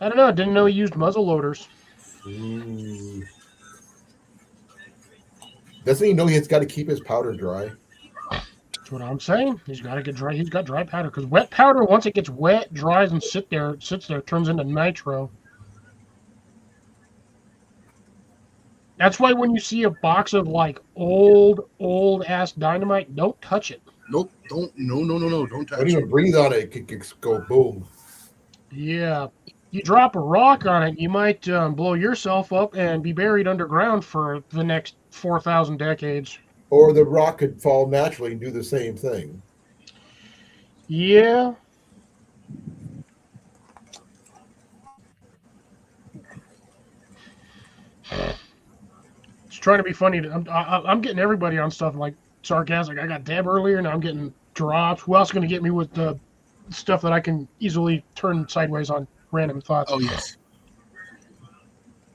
I don't know. I didn't know he used muzzle loaders. Ooh. Doesn't he know he's got to keep his powder dry? That's what I'm saying. He's got to get dry. He's got dry powder because wet powder, once it gets wet, dries, and sits there, turns into nitro. That's why when you see a box of like old ass dynamite, don't touch it. Nope. Don't. No. Don't touch Don't it. even breathe on it. It could go boom. Yeah. You drop a rock on it, you might blow yourself up and be buried underground for the next 4,000 decades. Or the rock could fall naturally and do the same thing. Yeah. It's trying to be funny. I'm getting everybody on stuff like sarcastic. I got Deb earlier, now I'm getting drops. Who else is going to get me with the stuff that I can easily turn sideways on random thoughts? Oh yes.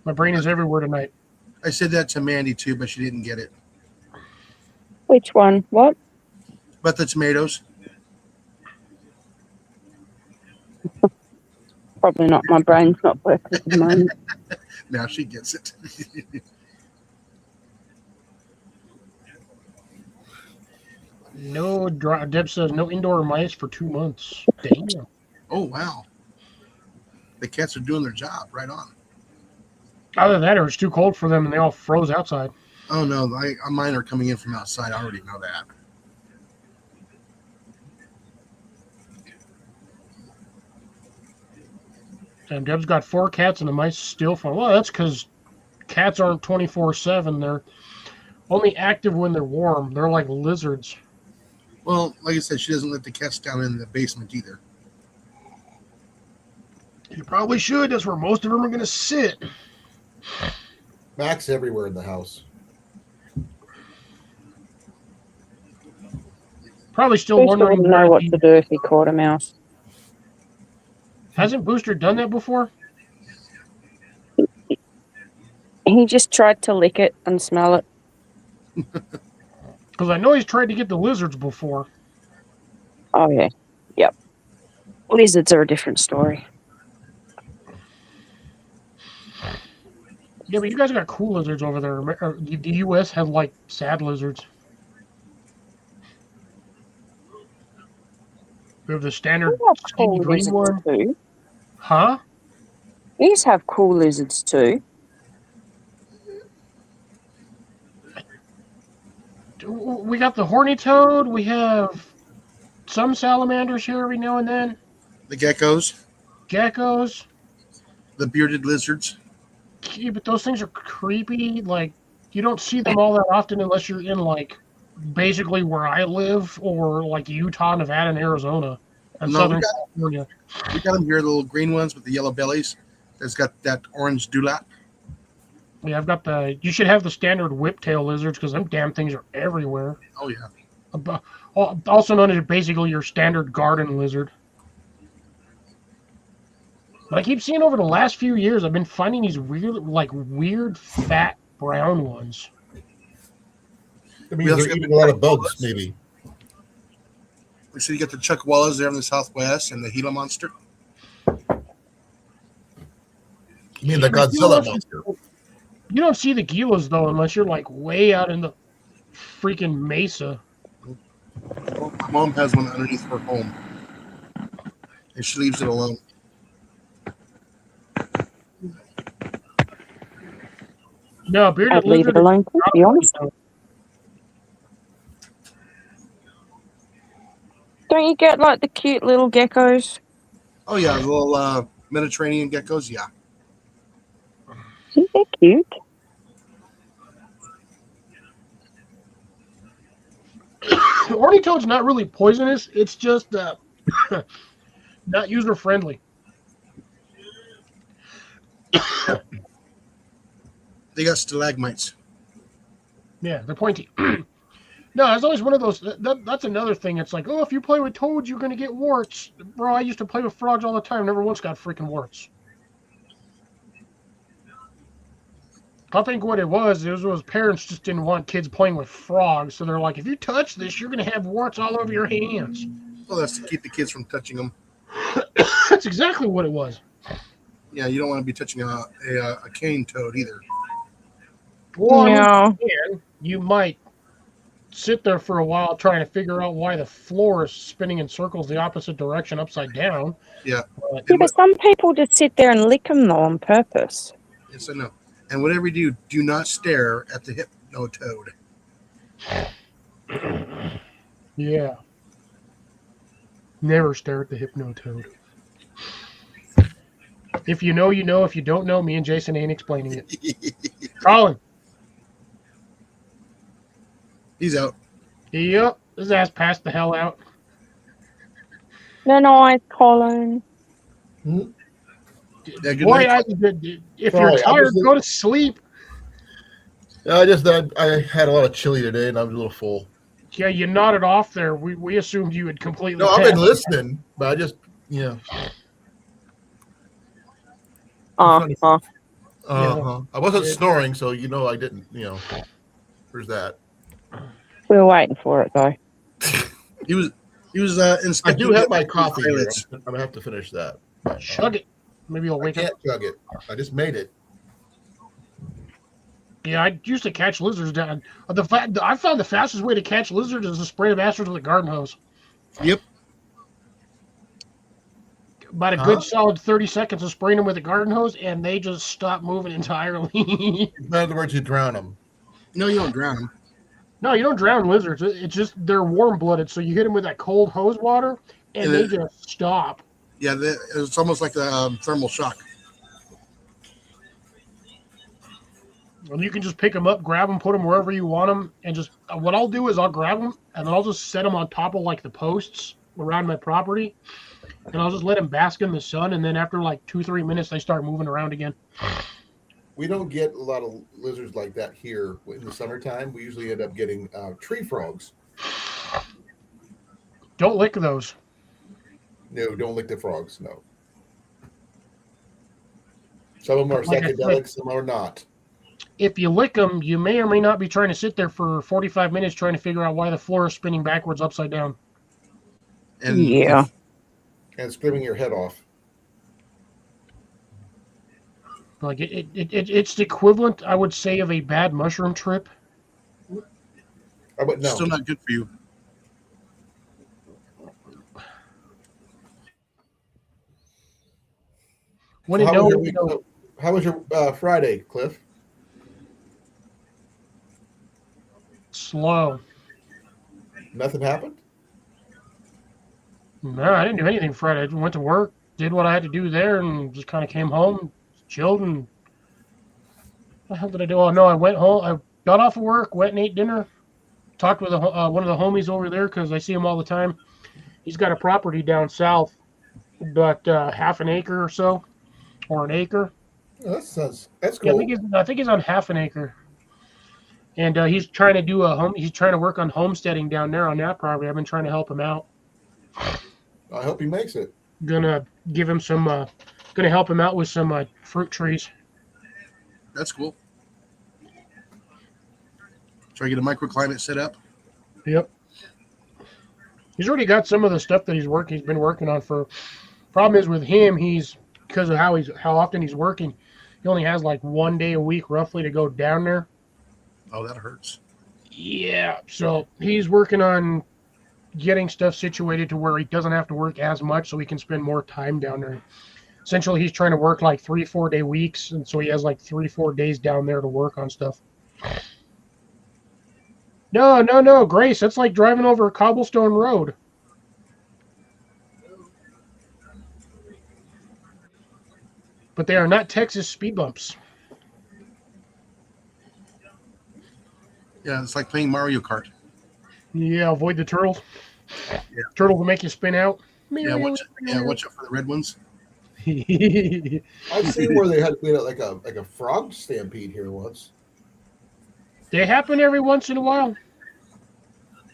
My brain is everywhere tonight. I said that to Mandy too, but she didn't get it. Which one? What? But the tomatoes. Probably not. My brain's not working at the moment. Now she gets it. No, Deb says no indoor mice for 2 months. Damn. Oh wow. The cats are doing their job. Right on. Either that or it's too cold for them and they all froze outside. Oh no, mine are coming in from outside. I already know that. And Deb's got 4 cats and the mice still fun. Well, that's because cats aren't 24/7. They're only active when they're warm. They're like lizards. Well, like I said, she doesn't let the cats down in the basement either. You probably should. That's where most of them are going to sit. Mac's everywhere in the house. Probably still Booster wondering. wouldn't know what to do if he caught a mouse. Hasn't Booster done that before? He just tried to lick it and smell it. Because I know he's tried to get the lizards before. Oh, yeah. Yep. Lizards are a different story. Yeah, but you guys got cool lizards over there. The U.S. have like sad lizards. We have the standard We have skinny cool green lizards one. too. Huh? These have cool lizards too. We got the horny toad. We have some salamanders here every now and then. The geckos, Geckos. the bearded lizards. Yeah, but those things are creepy. Like, you don't see them all that often unless you're in, like, basically where I live or, like, Utah, Nevada, and Arizona. And No, Southern California. We got them here, the little green ones with the yellow bellies. That's got that orange dewlap. Yeah, I've got the... You should have the standard whiptail lizards because them damn things are everywhere. Oh yeah. Also known as basically your standard garden lizard. But I keep seeing over the last few years, I've been finding these weird, fat, brown ones. That means they're eating a lot of bugs, maybe. We see you got the chuckwallas there in the southwest and the Gila monster. You mean the Godzilla monster? You don't see the Gilas, though, unless you're, like, way out in the freaking mesa. Well, my mom has one underneath her home. And she leaves it alone. No, bearded I'd leave lizard. it alone, to be honest. Don't you get like the cute little geckos? Oh yeah, the little Mediterranean geckos, yeah. Isn't they cute? Horny toad's not really poisonous. It's just not user friendly. They got stalagmites. Yeah, they're pointy. No, it's always one of those. That's another thing. It's like, oh, if you play with toads, you're going to get warts. Bro, I used to play with frogs all the time. Never once got freaking warts. I think what it was parents just didn't want kids playing with frogs. So they're like, if you touch this, you're going to have warts all over your hands. Well, that's to keep the kids from touching them. That's exactly what it was. Yeah, you don't want to be touching a cane toad either. Well, No. you might sit there for a while trying to figure out why the floor is spinning in circles the opposite direction upside down. Yeah. Yeah, but some people just sit there and lick them, though, on purpose. Yes, I know. And whatever you do not stare at the hypnotoad. Yeah. Never stare at the hypnotoad. If you know, you know. If you don't know, me and Jason ain't explaining it. Colin. He's out. Yep. His ass passed the hell out. No, night, Colin. Yeah, good Boy, night. if Sorry, you're tired, just- go to sleep. I had a lot of chili today, and I was a little full. Yeah, you nodded off there. We assumed you had completely. No, I've been passed. listening, but I just Uh-huh. I wasn't snoring, so I didn't. There's that. We were waiting for it, though. He was I inspecting. do have my coffee here. eyelids. I'm gonna have to finish that. Chug it. Maybe you'll I wake up. can't chug it. I just made it. Yeah, I used to catch lizards down. I found the fastest way to catch lizards is to spray the bastards with a garden hose. Yep. About a good solid 30 seconds of spraying them with a garden hose, and they just stop moving entirely. In other words, you drown them. No, you don't drown them. No, you don't drown lizards. It's just they're warm-blooded, so you hit them with that cold hose water, and they just stop. Yeah, it's almost like a thermal shock. And you can just pick them up, grab them, put them wherever you want them, and just what I'll do is I'll grab them and then I'll just set them on top of like the posts around my property, and I'll just let them bask in the sun. And then after like 2-3 minutes, they start moving around again. We don't get a lot of lizards like that here in the summertime. We usually end up getting tree frogs. Don't lick those. No, don't lick the frogs. No. Some of them are Like I psychedelic, said, some are not. if you lick them, you may or may not be trying to sit there for 45 minutes trying to figure out why the floor is spinning backwards upside down. And Yeah. And screaming your head off. Like it's the equivalent, I would say, of a bad mushroom trip. But no. still not good for you. When So it how was knows, your how was your Friday, Cliff? slow. Nothing happened? No, I didn't do anything Friday. I just went to work, did what I had to do there, and just kind of came home, chilled, and what the hell did I do? Oh no, I went home. I got off of work, went and ate dinner, talked with one of the homies over there because I see him all the time. He's got a property down south, about half an acre or so, or an acre. Oh, that's Yeah, cool. I think he's on half an acre, and he's trying to do He's trying to work on homesteading down there on that property. I've been trying to help him out. I hope he makes it. Gonna give him some. Gonna help him out with some fruit trees. That's cool. Try to get a microclimate set up. Yep. He's already got some of the stuff that he's been working on for. Problem is with him, he's because of how often he's working. He only has like 1 day a week roughly to go down there. Oh, that hurts. Yeah. So he's working on getting stuff situated to where he doesn't have to work as much, so he can spend more time down there. Essentially, he's trying to work like 3-4 day weeks, and so he has like 3-4 days down there to work on stuff. No, Grace, that's like driving over a cobblestone road. But they are not Texas speed bumps. Yeah, it's like playing Mario Kart. Yeah, avoid the turtles. Yeah. Turtles will make you spin out. Yeah, watch out for the red ones. I've seen where they had to clean up like a frog stampede here once. They happen every once in a while.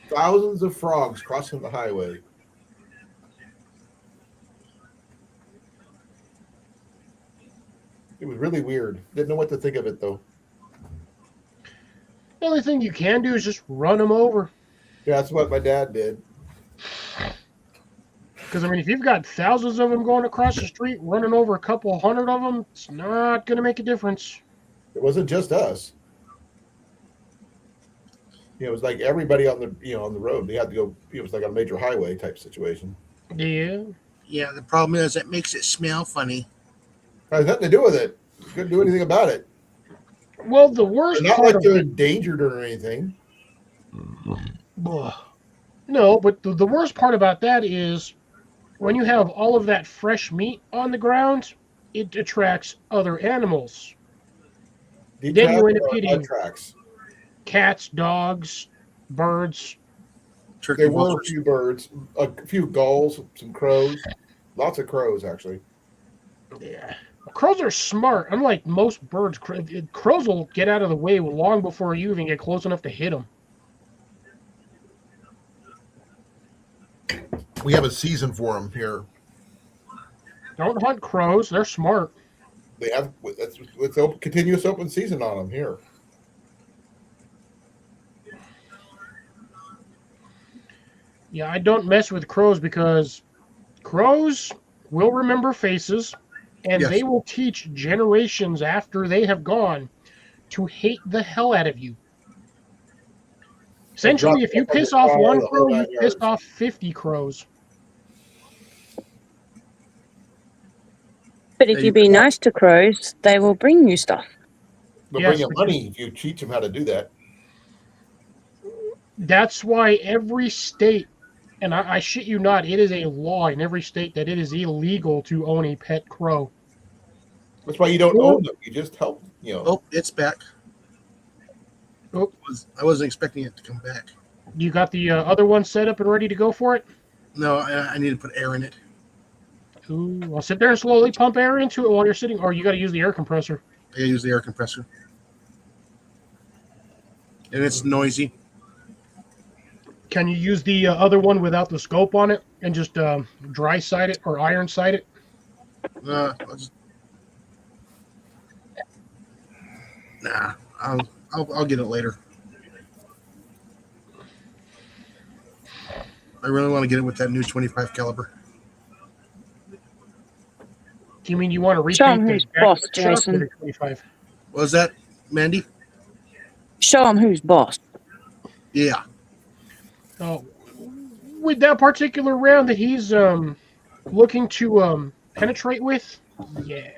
Thousands of frogs crossing the highway. It was really weird. Didn't know what to think of it though. The only thing you can do is just run them over. Yeah, that's what my dad did. Because, I mean, if you've got thousands of them going across the street, running over a couple hundred of them, it's not going to make a difference. It wasn't just us. It was like everybody on the on the road. They had to go. It was like a major highway type situation. Yeah. Yeah, the problem is it makes it smell funny. It has nothing to do with it. You couldn't do anything about it. Well, the worst Not part like of they're it, endangered or anything. no, but the worst part about that is when you have all of that fresh meat on the ground, it attracts other animals. Then you end up hitting tracks. cats, dogs, birds. Turkey There were a vultures. few birds, a few gulls, some crows, lots of crows actually. Yeah. Crows are smart. Unlike most birds, crows will get out of the way long before you even get close enough to hit them. We have a season for them here. Don't hunt crows. They're smart. They have it's open, continuous open season on them here. Yeah, I don't mess with crows because crows will remember faces, and Yes. they will teach generations after they have gone to hate the hell out of you. Essentially, if you piss off one crow, you pissed off 50 crows. But if There you you be go. nice to crows, they will bring you stuff. They'll Yes, bring you but money if you teach them how to do that. that's why every state, and I shit you not, it is a law in every state that it is illegal to own a pet crow. That's why you don't Well- own them. You just help. Oh, it's back. Oh. I wasn't expecting it to come back. You got the other one set up and ready to go for it? No, I need to put air in it. Ooh, I'll sit there and slowly pump air into it while you're sitting, or you got to use the air compressor. I use the air compressor. And it's noisy. Can you use the other one without the scope on it and just dry side it or iron side it? Nah, I'll get it later. I really want to get it with that new 25 caliber. Do you mean you want to repaint Show 'em the who's back boss, of the truck Jason. with a 25? What was that, Mandy? Show them who's boss. Yeah. Oh, with that particular round that he's looking to penetrate with, yeah,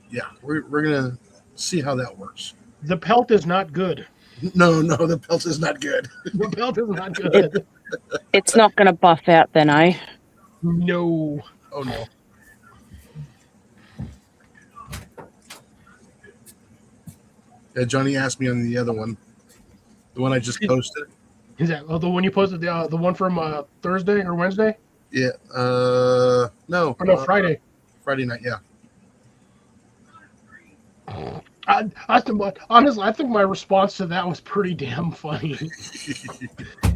Yeah, we're gonna see how that works. the pelt is not good. No, the pelt is not good. The pelt is not good. It's not going to buff out then, eh? No. Oh no. Yeah, Johnny asked me on the other one, the one I just posted. Is that the one you posted? The one from Thursday or Wednesday? Yeah. No. Or no, Friday. Friday night. Yeah. Honestly, I think my response to that was pretty damn funny.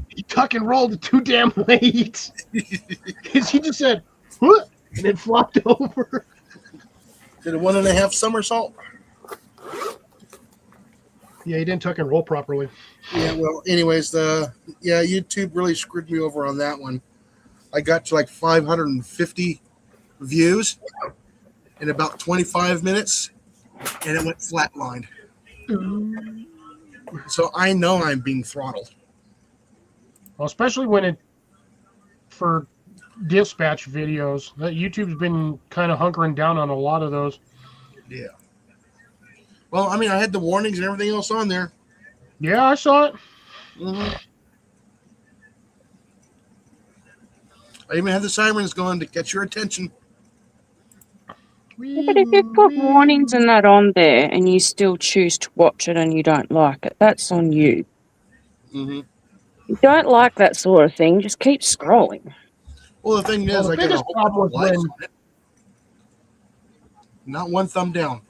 He tuck and rolled too damn late. Because he just said, "What?" and it flopped over. Did a 1.5 somersault. Yeah, he didn't tuck and roll properly. Yeah. Well, anyways, YouTube really screwed me over on that one. I got to like 550 views in about 25 minutes, and it went flatlined. So I know I'm being throttled. Well, especially when for dispatch videos, that YouTube's been kind of hunkering down on a lot of those. Yeah. Well, I mean, I had the warnings and everything else on there. Yeah, I saw it. Mm-hmm. I even had the sirens going to get your attention. But if you put warnings and that on there and you still choose to watch it and you don't like it, that's on you. Mm-hmm. You don't like that sort of thing, just keep scrolling. Well, the thing is, Well, the I got a biggest whole problem bunch of was likes when- on it. Not one thumb down.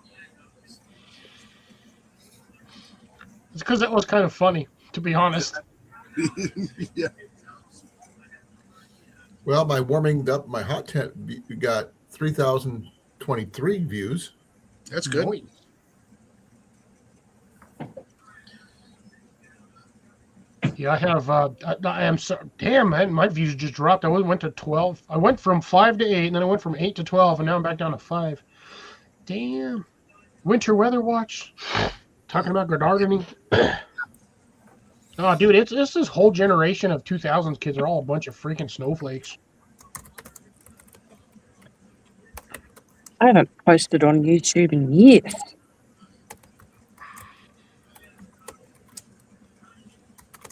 It's because that was kind of funny, to be honest. Yeah, Well, my warming up my hot tent got 3,023 views. that's good. Noise. Yeah, I have. I am so damn, man. My views just dropped. I went to 12. I went from 5 to 8, and then I went from 8 to 12, and now I'm back down to 5. Damn. Winter weather watch. Talking about gardening. Oh, dude, it's this whole generation of 2000s kids are all a bunch of freaking snowflakes. I haven't posted on YouTube in years.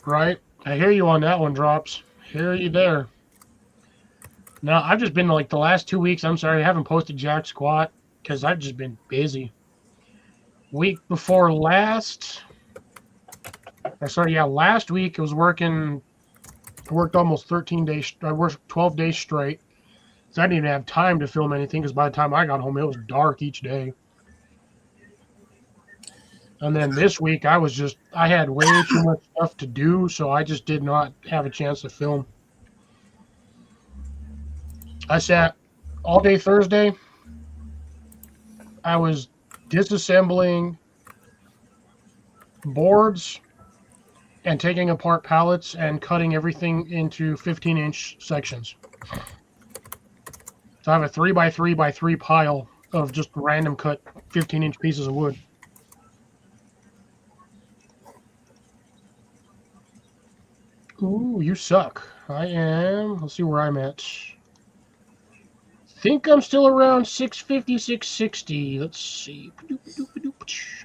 Right? I hear you on that one, Drops. Hear you there. No, I've just been like the last 2 weeks. I'm sorry, I haven't posted jack squat because I've just been busy. Week before last, last week I was working. I worked almost 13 days. I worked 12 days straight. So I didn't even have time to film anything because by the time I got home, it was dark each day. And then this week, I had way too much stuff to do, so I just did not have a chance to film. I sat all day Thursday. I was disassembling boards and taking apart pallets and cutting everything into 15-inch sections. So I have a 3x3x3 pile of just random cut 15-inch pieces of wood. Ooh, you suck. I am. Let's see where I'm at. Think I'm still around 650, 660. Let's see. I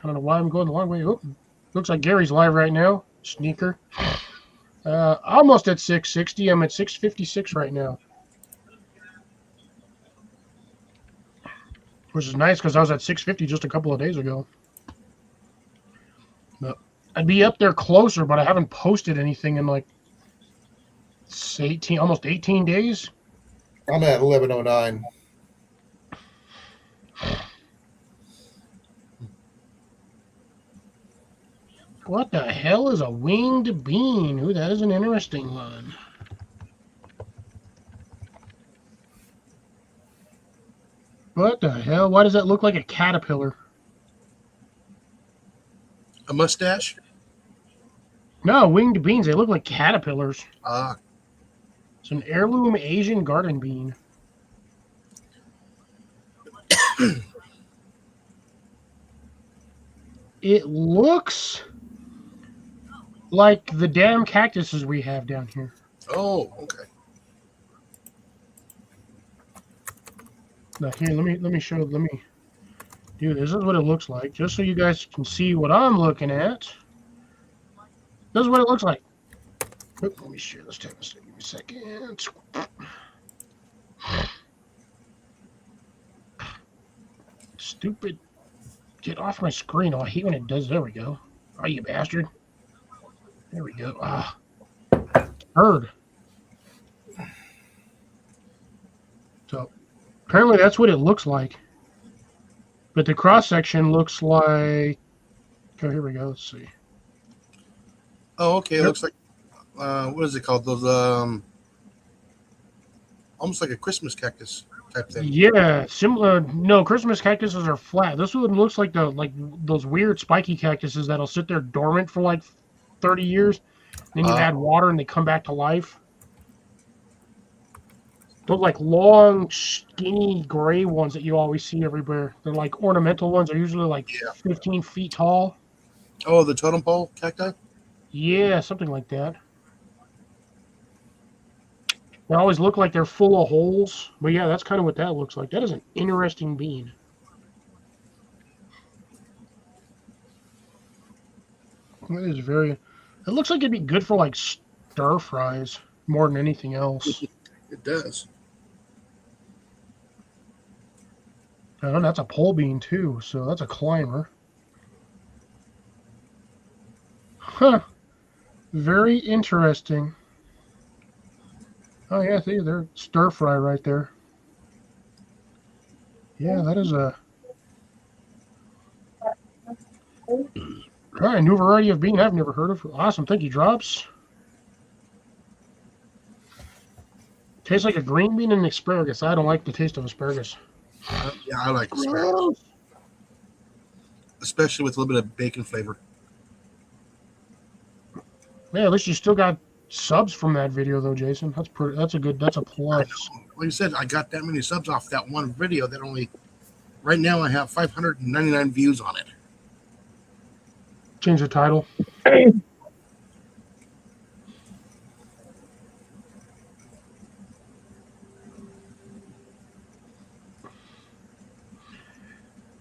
don't know why I'm going the long way. Oh, looks like Gary's live right now. Sneaker. Almost at 660. I'm at 656 right now. Which is nice because I was at 650 just a couple of days ago. But I'd be up there closer, but I haven't posted anything in like almost 18 days. I'm at 1109. What the hell is a winged bean? Ooh, that is an interesting one. What the hell? Why does that look like a caterpillar? A mustache? No, winged beans. They look like caterpillars. Ah, It's an heirloom Asian garden bean. It looks like the damn cactuses we have down here. oh, okay. Now here, let me do this. This is what it looks like, just so you guys can see what I'm looking at. This is what it looks like. Oop, let me share this tab. Give me a second. Stupid. Get off my screen. Oh, I hate when it does. There we go. Oh, you bastard. There we go. Ah. Heard. So, apparently that's what it looks like. But the cross section looks like. Oh, here we go. Let's see. Oh, okay. It looks like, what is it called? Those, almost like a Christmas cactus type thing. Yeah, similar. No, Christmas cactuses are flat. This one looks like those weird spiky cactuses that'll sit there dormant for like 30 years. Then you add water and they come back to life. Those like long, skinny gray ones that you always see everywhere. They're like ornamental ones. They're usually like 15 feet tall. Oh, the totem pole cacti? Yeah, something like that. They always look like they're full of holes. But yeah, that's kind of what that looks like. That is an interesting bean. That is very... It looks like it'd be good for like stir fries more than anything else. It does. And that's a pole bean too, so that's a climber. Huh. Very interesting. Oh yeah, see, they're stir fry right there. Yeah, that is a Try a new variety of bean I've never heard of. Awesome, thank you, Drops. Tastes like a green bean and asparagus. I don't like the taste of asparagus. Yeah, I like asparagus, especially with a little bit of bacon flavor. Yeah, at least you still got subs from that video, though, Jason. That's pretty. That's a good. That's a plus. Like I said, I got that many subs off that one video that only. Right now, I have 599 views on it. Change the title.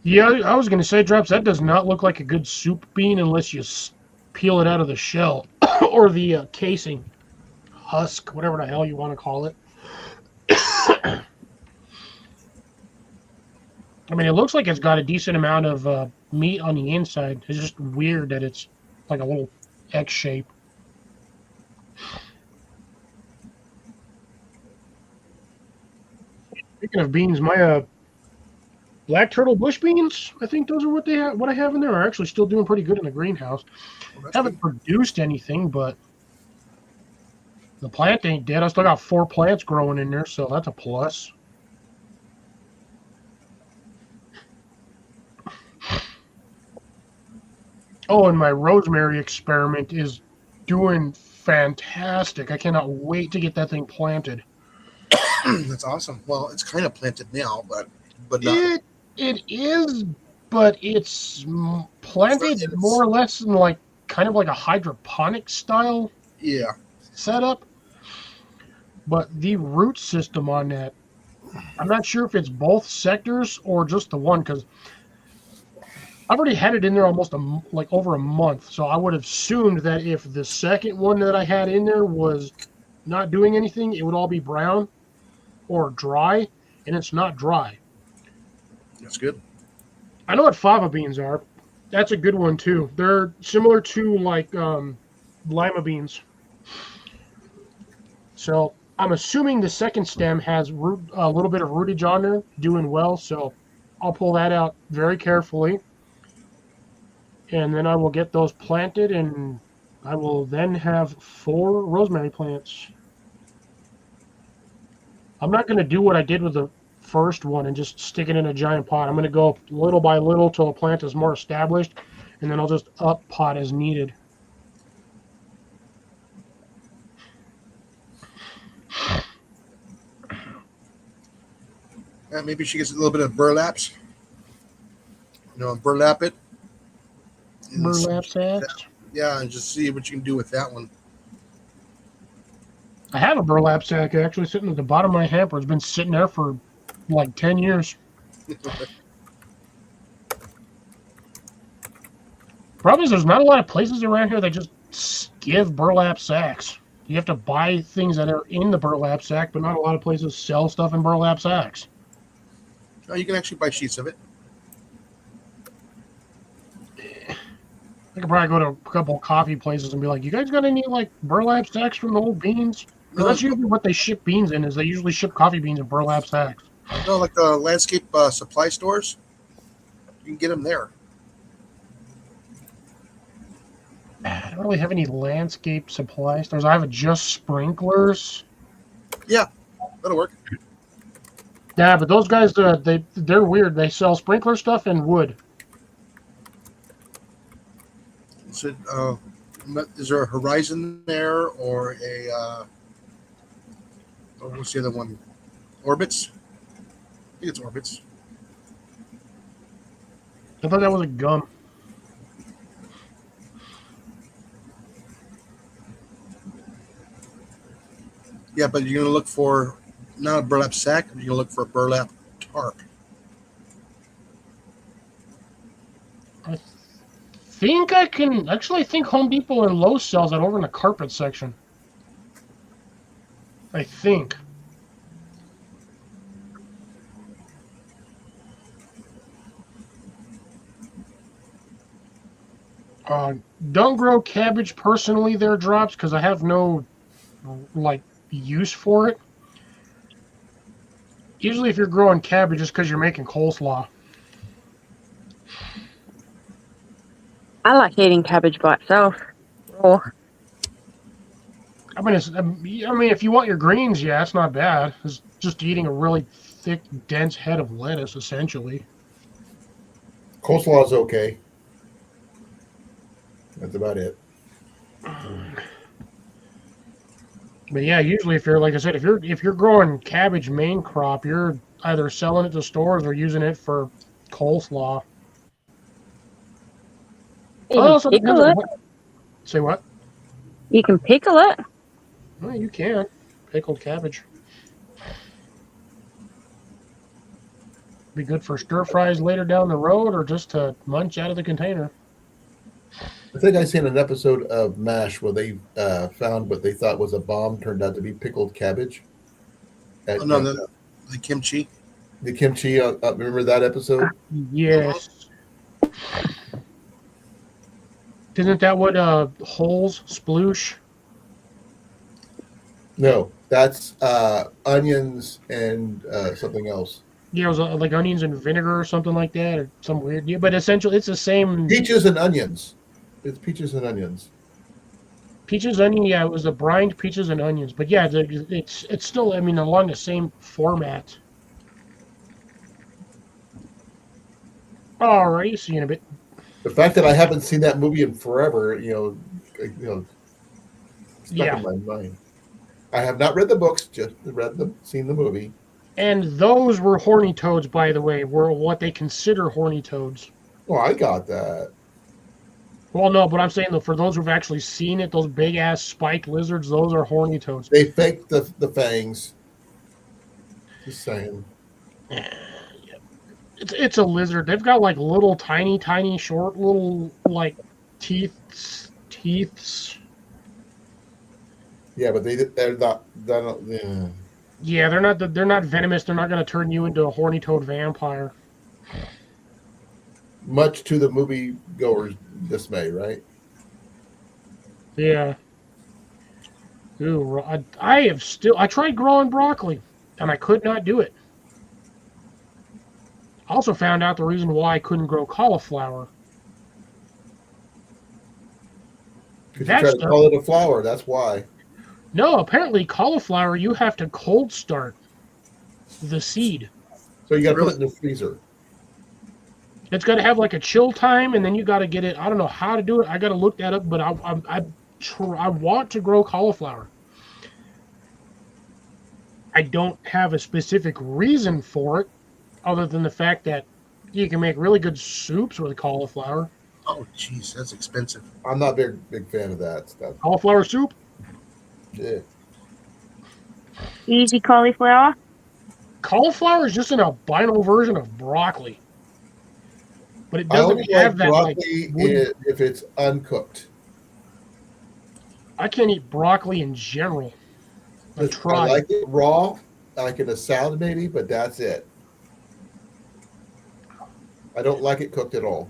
Yeah, I was going to say, Drops, that does not look like a good soup bean unless you peel it out of the shell or the casing, husk, whatever the hell you want to call it. I mean, it looks like it's got a decent amount of meat on the inside. It's just weird that it's like a little X shape. Speaking of beans, my black turtle bush beans, I think those are what I have in there, are actually still doing pretty good in the greenhouse. Well, Haven't produced anything, but the plant ain't dead. I still got 4 plants growing in there, so that's a plus. Oh, and my rosemary experiment is doing fantastic. I cannot wait to get that thing planted. That's awesome. Well, it's kind of planted now, but not. It is, but it's planted more or less in like kind of like a hydroponic style setup. But the root system on that, I'm not sure if it's both sectors or just the one, because I've already had it in there almost like over a month. So I would have assumed that if the second one that I had in there was not doing anything, it would all be brown or dry, and it's not dry. That's good. I know what fava beans are. That's a good one too. They're similar to like lima beans. So I'm assuming the second stem has a little bit of rootage on there, doing well. So I'll pull that out very carefully, and then I will get those planted, and I will then have 4 rosemary plants. I'm not going to do what I did with the first one and just stick it in a giant pot. I'm going to go little by little till a plant is more established, and then I'll just up pot as needed. Maybe she gets a little bit of burlaps. Burlap it. Burlap sacks? Yeah, and just see what you can do with that one. I have a burlap sack actually sitting at the bottom of my hamper. It's been sitting there for like 10 years. Problem is, there's not a lot of places around here that just give burlap sacks. You have to buy things that are in the burlap sack, but not a lot of places sell stuff in burlap sacks. No, you can actually buy sheets of it. I could probably go to a couple of coffee places and be like, "You guys got any like burlap sacks from the old beans?" Because that's usually what they ship beans in. Is they usually ship coffee beans in burlap sacks. No, like the landscape supply stores. You can get them there. I don't really have any landscape supply stores. I have just sprinklers. Yeah, that'll work. Yeah, but those guys, they're weird. They sell sprinkler stuff and wood. Is there a Horizon there or a what's the other one? Orbits? I think it's Orbits. I thought that was a gum. Yeah, but you're gonna look for not a burlap sack. You're gonna look for a burlap tarp. I think I can actually. I think Home Depot and Lowe's sells that over in the carpet section. I think. Don't grow cabbage personally there, Drops, because I have no like use for it. Usually if you're growing cabbage, it's because you're making coleslaw. I like eating cabbage by itself. Raw. I mean, if you want your greens, yeah, it's not bad. It's just eating a really thick, dense head of lettuce, essentially. Coleslaw is okay. That's about it. But yeah, usually if you're like I said, if you're growing cabbage main crop, you're either selling it to stores or using it for coleslaw. You Oh, can also depends pickle on it. what. Say what? You can pickle it. Well, you can pickled cabbage. Be good for stir fries later down the road, or just to munch out of the container. I think I seen an episode of MASH where they found what they thought was a bomb turned out to be pickled cabbage. Oh, no, the kimchi. The kimchi. Remember that episode? Yes. Isn't that what holes sploosh? No, that's onions and something else. Yeah, it was like onions and vinegar or something like that, or some weird. Yeah, but essentially, it's the same. Peaches and onions. It's peaches and onions. Peaches, onion. Yeah, it was the brined peaches and onions. But yeah, it's still. I mean, along the same format. Alrighty, see you in a bit. The fact that I haven't seen that movie in forever, stuck Yeah. in my mind. I have not read the books, just seen the movie. And those were horny toads, by the way, were what they consider horny toads. Oh, I got that. Well, no, but I'm saying though, for those who've actually seen it, those big ass spiked lizards, those are horny toads. They faked the fangs. Just saying. It's a lizard. They've got like little tiny short little like teeths. Yeah, but they're not. Yeah. Yeah, they're not venomous. They're not going to turn you into a horny toad vampire. Much to the movie goer's dismay, right? Yeah. Ooh, I tried growing broccoli and I could not do it. I also found out the reason why I couldn't grow cauliflower. Because you try to call it a flower, that's why. No, apparently cauliflower you have to cold start the seed. So you got to put it in the freezer. It's got to have like a chill time, and then you got to get it. I don't know how to do it. I got to look that up, but I want to grow cauliflower. I don't have a specific reason for it, other than the fact that you can make really good soups with cauliflower. Oh, jeez, that's expensive. I'm not a big fan of that stuff. Cauliflower soup? Yeah. Easy cauliflower. Cauliflower is just an albino version of broccoli. But it doesn't have that broccoli like if it's uncooked. I can't eat broccoli in general. I like it raw. I like it in a salad maybe, but that's it. I don't like it cooked at all.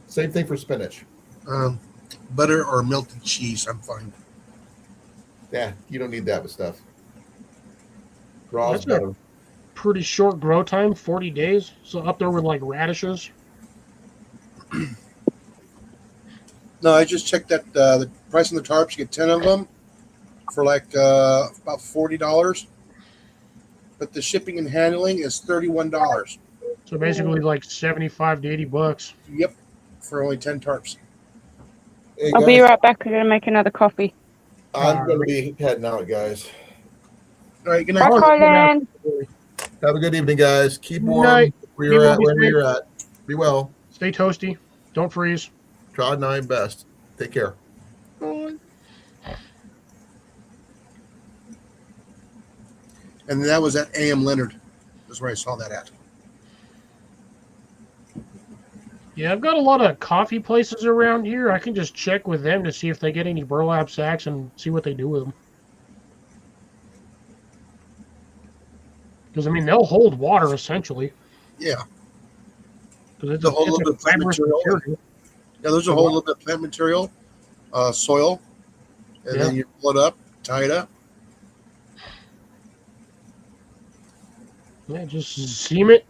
Same thing for spinach. Butter or melted cheese, I'm fine. Yeah, you don't need that with stuff. Raw is That's better. pretty short grow time, 40 days. So up there with like radishes. No, I just checked that the price on the tarps. You get 10 of them for like about $40, but the shipping and handling is $31. So basically like 75 to 80 bucks. Yep, for only 10 tarps. Hey, I'll be guys, right back. I'm going to make another coffee. I'm going to be heading out, guys. All right, good Bye, night. Colin. Have a good evening, guys. Keep warm night. where you're at, wherever you're at. Be well. Stay toasty. Don't freeze. Try 9 best. Take care. And that was at AM Leonard. That's where I saw that at. Yeah, I've got a lot of coffee places around here. I can just check with them to see if they get any burlap sacks and see what they do with them. Because, I mean, they'll hold water, essentially. Yeah. Because The whole little bit of plant fibrous material. material. Yeah, there's a whole little bit of plant material, soil, and then you pull it up, tie it up. Yeah, just seam it,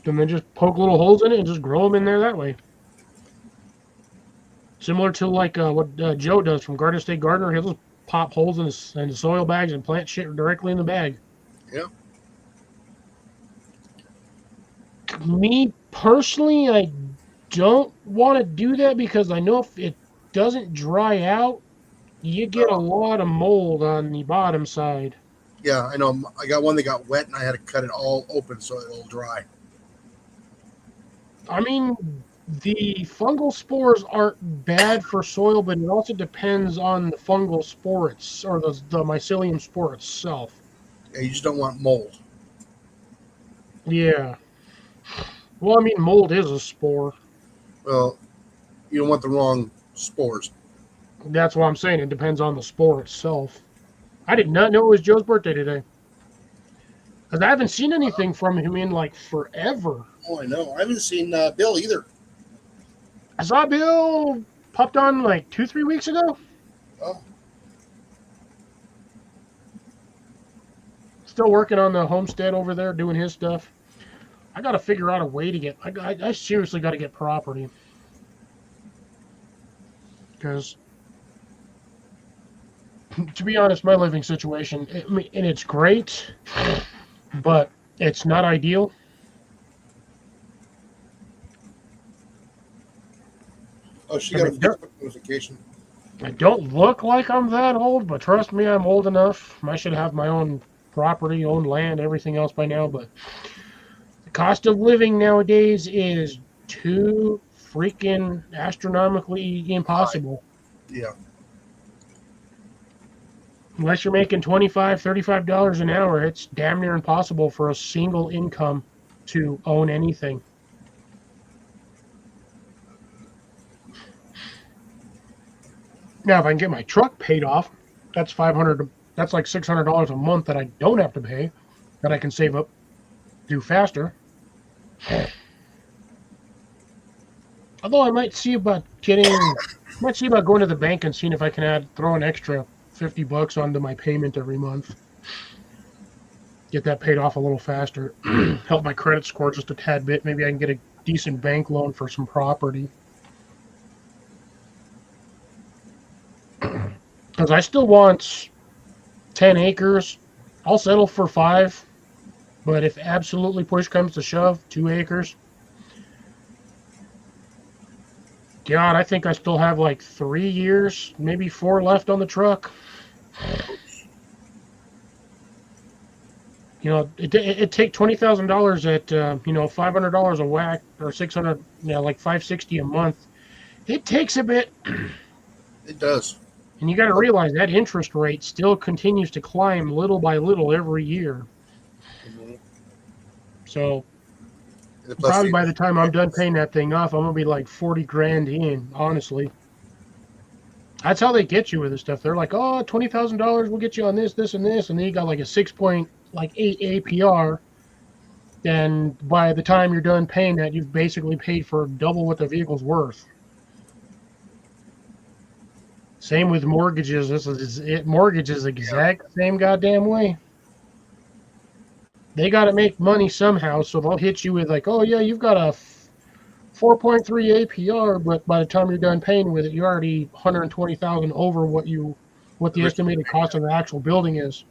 and then just poke little holes in it and just grow them in there that way. Similar to like what Joe does from Garden State Gardener. He'll just pop holes in the soil bags and plant shit directly in the bag. Yeah. Me personally, I don't want to do that because I know if it doesn't dry out, you get a lot of mold on the bottom side. Yeah, I know. I got one that got wet, and I had to cut it all open so it'll dry. I mean, the fungal spores aren't bad for soil, but it also depends on the fungal spore or the mycelium spore itself. Yeah, you just don't want mold. Yeah. Well, I mean, mold is a spore. Well, you don't want the wrong spores. That's what I'm saying. It depends on the spore itself. I did not know it was Joe's birthday today. Because I haven't seen anything from him in like forever. Oh, I know. I haven't seen Bill either. I saw Bill popped on like 2-3 weeks ago. Oh, Still working on the homestead over there, doing his stuff. I got to figure out a way to get. I seriously got to get property. Because, to be honest, my living situation, and it's great, but it's not ideal. oh, she got a Facebook notification. I don't look like I'm that old, but trust me, I'm old enough. I should have my own property, own land, everything else by now, but the cost of living nowadays is too freaking astronomically impossible. Yeah. Unless you're making $25, $35 an hour, it's damn near impossible for a single income to own anything. Now, if I can get my truck paid off, that's $500. That's like $600 a month that I don't have to pay, that I can save up, do faster. Although I might see about going to the bank and seeing if I can throw an extra $50 onto my payment every month. Get that paid off a little faster. Help my credit score just a tad bit. Maybe I can get a decent bank loan for some property. Because I still want 10 acres. I'll settle for 5. But if absolutely push comes to shove, 2 acres. God, I think I still have like 3 years, maybe 4 left on the truck. You know, it take $20,000 at $500 a whack, or 600, like $560 a month. It takes a bit. It does. And you got to realize that interest rate still continues to climb little by little every year. Mm-hmm. So probably by the time I'm done paying that thing off, I'm gonna be like 40 grand in. Honestly, that's how they get you with this stuff. They're like, oh, $20,000 will get you on this, this, and this, and then you got like a 6.8 APR. And by the time you're done paying that, you've basically paid for double what the vehicle's worth. Same with mortgages. Mortgages exact same goddamn way. They got to make money somehow, so they'll hit you with like, oh yeah, you've got a 4.3 APR, but by the time you're done paying with it, you're already 120,000 over what the estimated cost of the actual building is.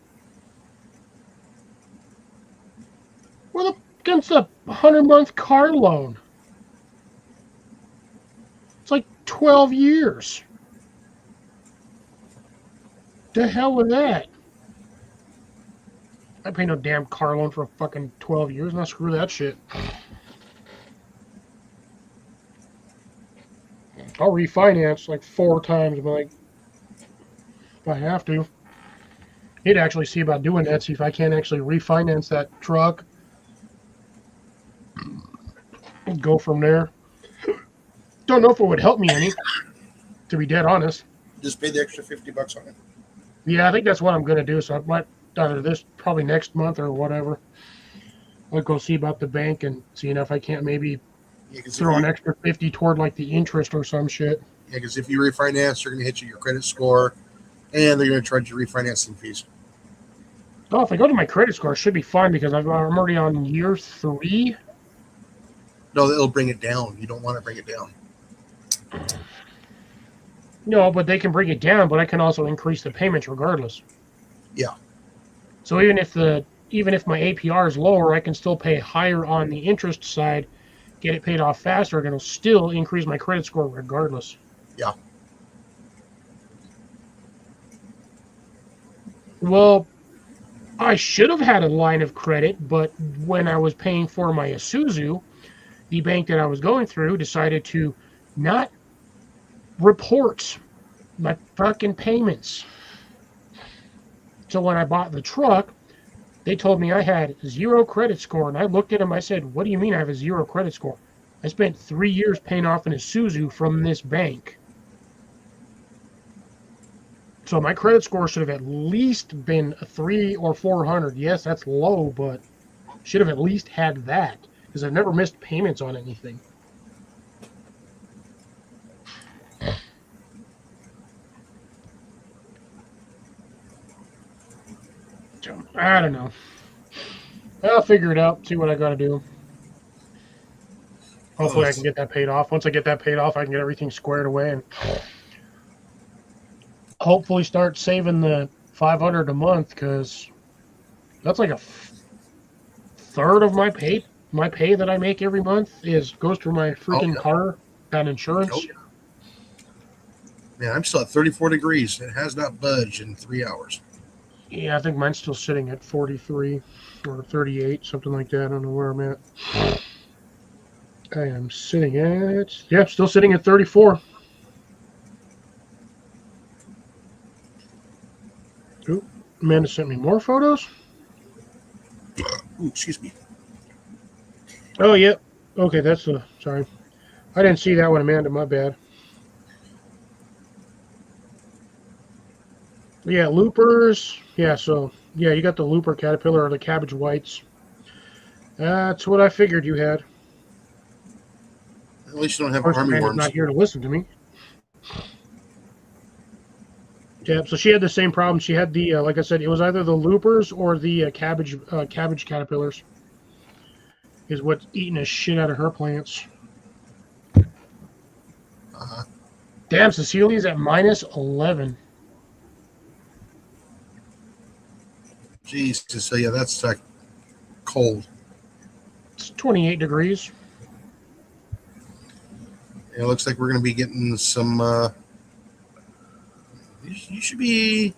Well, against a 100-month car loan, it's like 12 years. The hell with that? I pay no damn car loan for fucking 12 years. Now screw that shit. I'll refinance like 4 times, but like, if I have to. Need to actually see about doing that. See if I can actually refinance that truck. Go from there. Don't know if it would help me any. To be dead honest. Just pay the extra $50 on it. Yeah, I think that's what I'm gonna do. So I might either this probably next month or whatever. I'll go see about the bank and seeing if I can't maybe throw an extra 50 toward like the interest or some shit. Yeah, because if you refinance, they're going to hit you your credit score, and they're going to charge you refinancing fees. Oh, if I go to my credit score, it should be fine because I'm already on year 3. No, it'll bring it down. You don't want to bring it down. No, but they can bring it down, but I can also increase the payments regardless. Yeah. So even if my APR is lower, I can still pay higher on the interest side, get it paid off faster, and it'll still increase my credit score regardless. Yeah. Well, I should have had a line of credit, but when I was paying for my Isuzu, the bank that I was going through decided to not report my fucking payments. So when I bought the truck, they told me I had 0 credit score, and I looked at them. I said, "What do you mean I have a 0 credit score? I spent 3 years paying off an Isuzu from this bank." So my credit score should have at least been a 3 or 400. Yes, that's low, but should have at least had that because I've never missed payments on anything. So, I don't know. I'll figure it out, see what I got to do. Hopefully I can get that paid off. Once I get that paid off, I can get everything squared away and hopefully start saving the $500 a month, because that's like a third of my pay. My pay that I make every month goes through my freaking car and insurance. Oh, yeah. Man, I'm still at 34 degrees. It has not budged in 3 hours. Yeah, I think mine's still sitting at 43 or 38, something like that. I don't know where I'm at. I am sitting at, still sitting at 34. Ooh, Amanda sent me more photos. Ooh, excuse me. Oh, yeah. Okay, that's sorry. I didn't see that one, Amanda. My bad. Yeah, loopers. Yeah, so, yeah, you got the looper caterpillar or the cabbage whites. That's what I figured you had. At least you don't have Of course, army Amanda's worms. not here to listen to me. Yeah, so she had the same problem. She had the, like I said, it was either the loopers or the cabbage caterpillars is what's eating the shit out of her plants. Damn, Cecilia's at minus 11. Jeez, Cecilia, that's cold. It's 28 degrees. It looks like we're going to be getting some. You should be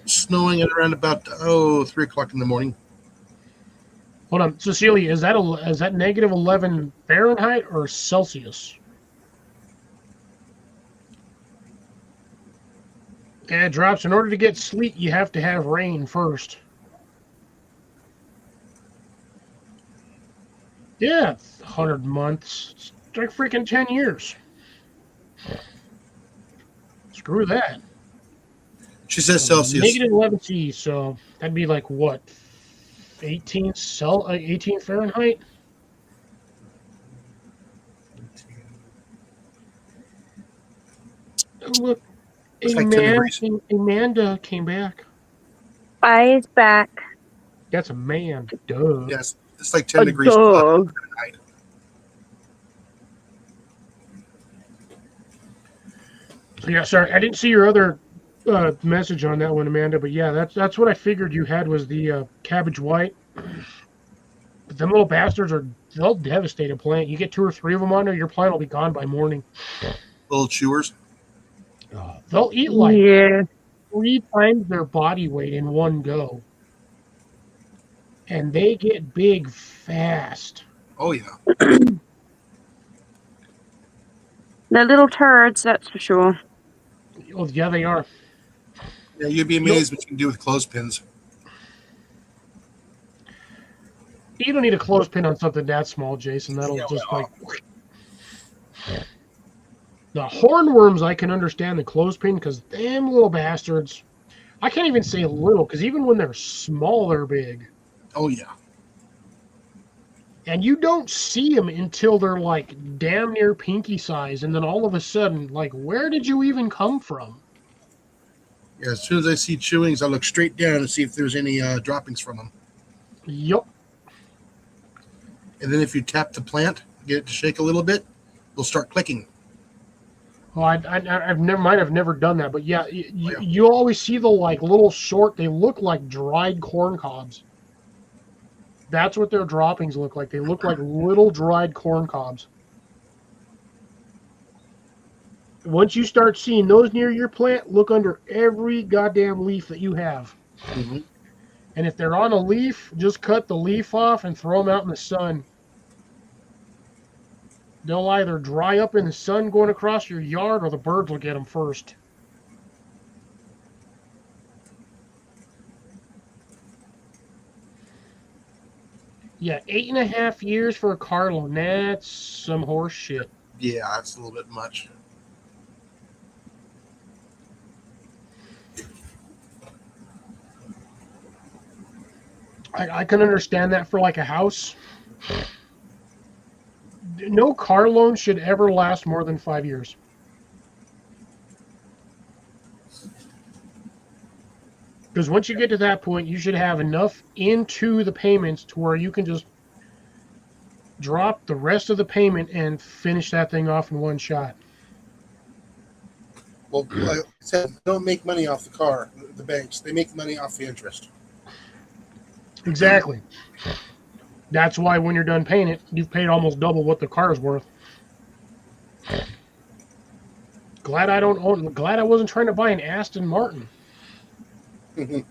snowing at around about 3 o'clock in the morning. Hold on, Cecilia, is that negative 11 Fahrenheit or Celsius? Yeah, it drops. In order to get sleet, you have to have rain first. Yeah, 100 months. It's like freaking 10 years. Screw that. She says Celsius. Negative 11 C, so that'd be like what? 18 Fahrenheit? Oh, look. It's like 10 degrees. Amanda came back. I is back. That's a man. Duh. Yes, it's like 10 degrees. Dog. So yeah, sorry, I didn't see your other message on that one, Amanda. But yeah, that's what I figured you had was the cabbage white. But them little bastards they'll devastate a plant. You get 2 or 3 of them on there, your plant will be gone by morning. Little chewers. They'll eat like 3 times their body weight in one go. And they get big fast. Oh, yeah. They're little turds, that's for sure. Oh, yeah, they are. Yeah, you'd be amazed what you can do with clothespins. You don't need a clothespin on something that small, Jason. That'll like... The hornworms, I can understand the clothespin because them little bastards... I can't even say little, because even when they're small, they're big. Oh, yeah. And you don't see them until they're like damn near pinky size, and then all of a sudden, like, where did you even come from? Yeah, as soon as I see chewings, I look straight down to see if there's any droppings from them. Yup. And then if you tap the plant, get it to shake a little bit, it'll start clicking. Well, I've never might have never done that, but yeah, you always see the like little short. They look like dried corn cobs. That's what their droppings look like. They look like little dried corn cobs. Once you start seeing those near your plant, look under every goddamn leaf that you have. Mm-hmm. And if they're on a leaf, just cut the leaf off and throw them out in the sun. They'll either dry up in the sun going across your yard or the birds will get them first. Yeah, 8.5 years for a car loan. That's some horse shit. Yeah, that's a little bit much. I can understand that for like a house. No car loan should ever last more than 5 years. Because once you get to that point, you should have enough into the payments to where you can just drop the rest of the payment and finish that thing off in one shot. Well, like I said, they don't make money off the car, the banks. They make money off the interest. Exactly. That's why when you're done paying it, you've paid almost double what the car is worth. Glad I wasn't trying to buy an Aston Martin. Because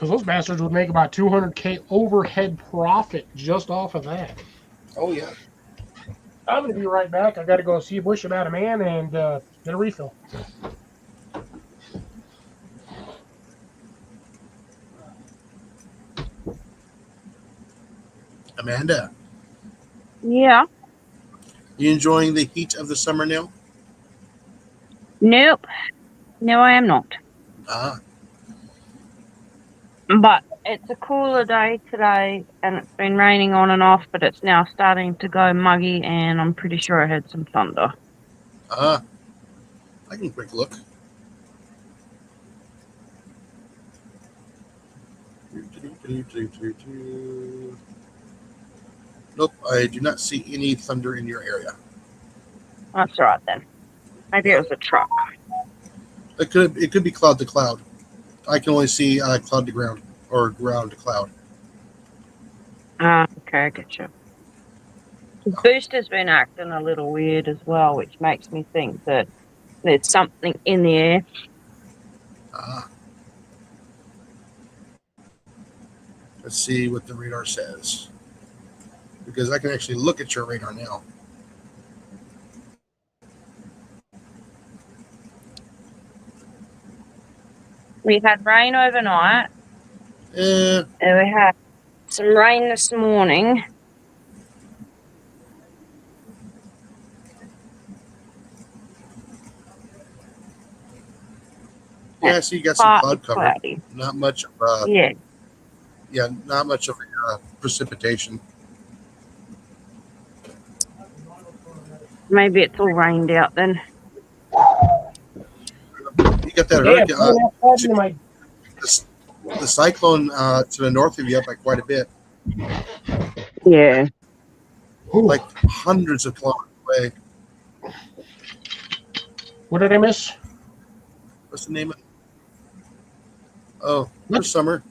those bastards would make about $200K overhead profit just off of that. Oh, yeah. I'm going to be right back. I got to go see a bush about a man and get a refill. Amanda, Yeah. you enjoying the heat of the summer now? Nope. No, I am not. Ah, But it's a cooler day today, and it's been raining on and off, but it's now starting to go muggy, and I'm pretty sure I had some thunder. I can quick look. Nope, I do not see any thunder in your area. That's all right then. Maybe it was a truck. It could be cloud to cloud. I can only see cloud to ground or ground to cloud. Okay, I get you. The booster's been acting a little weird as well, which makes me think that there's something in the air. Let's see what the radar says. Because I can actually look at your radar now. We had rain overnight, Eh, and we had some rain this morning. yeah, so you got some cloud cover. Cloudy. Not much of Yeah. not much of precipitation. Maybe it's all rained out then. You got that hurricane. The cyclone to the north of you up by quite a bit, Yeah. like hundreds of kilometers away. What did I miss? What's the name of it? Oh, for summer.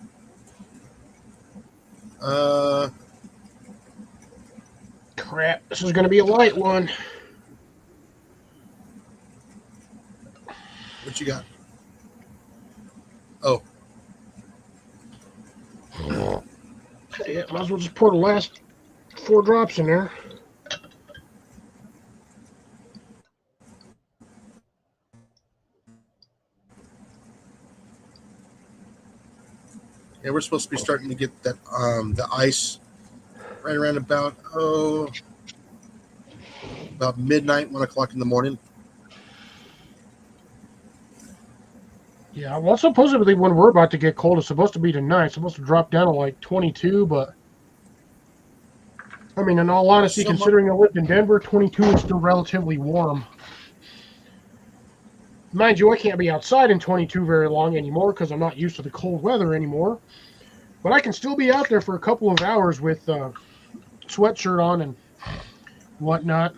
Crap, this is going to be a light one. What you got? Oh, Yeah, might as well just pour the last 4 drops in there. yeah, we're supposed to be starting to get that the ice right around about midnight, 1 o'clock in the morning. Yeah, well, supposedly when we're about to get cold, it's supposed to be tonight. It's supposed to drop down to like 22, but I mean, in all honesty, considering I lived in Denver, 22 is still relatively warm. Mind you, I can't be outside in 22 very long anymore because I'm not used to the cold weather anymore. But I can still be out there for a couple of hours with sweatshirt on and whatnot.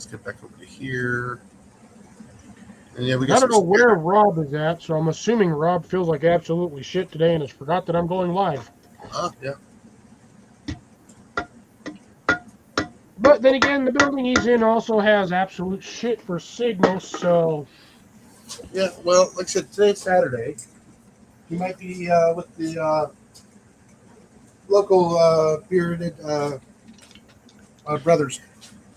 Let's get back over to here. And yeah, we I got don't know some. where Rob is at, so I'm assuming Rob feels like absolutely shit today and has forgot that I'm going live. Yeah. But then again, the building he's in also has absolute shit for signal, so Yeah, well, like I said, today's Saturday. He might be with the local bearded brothers.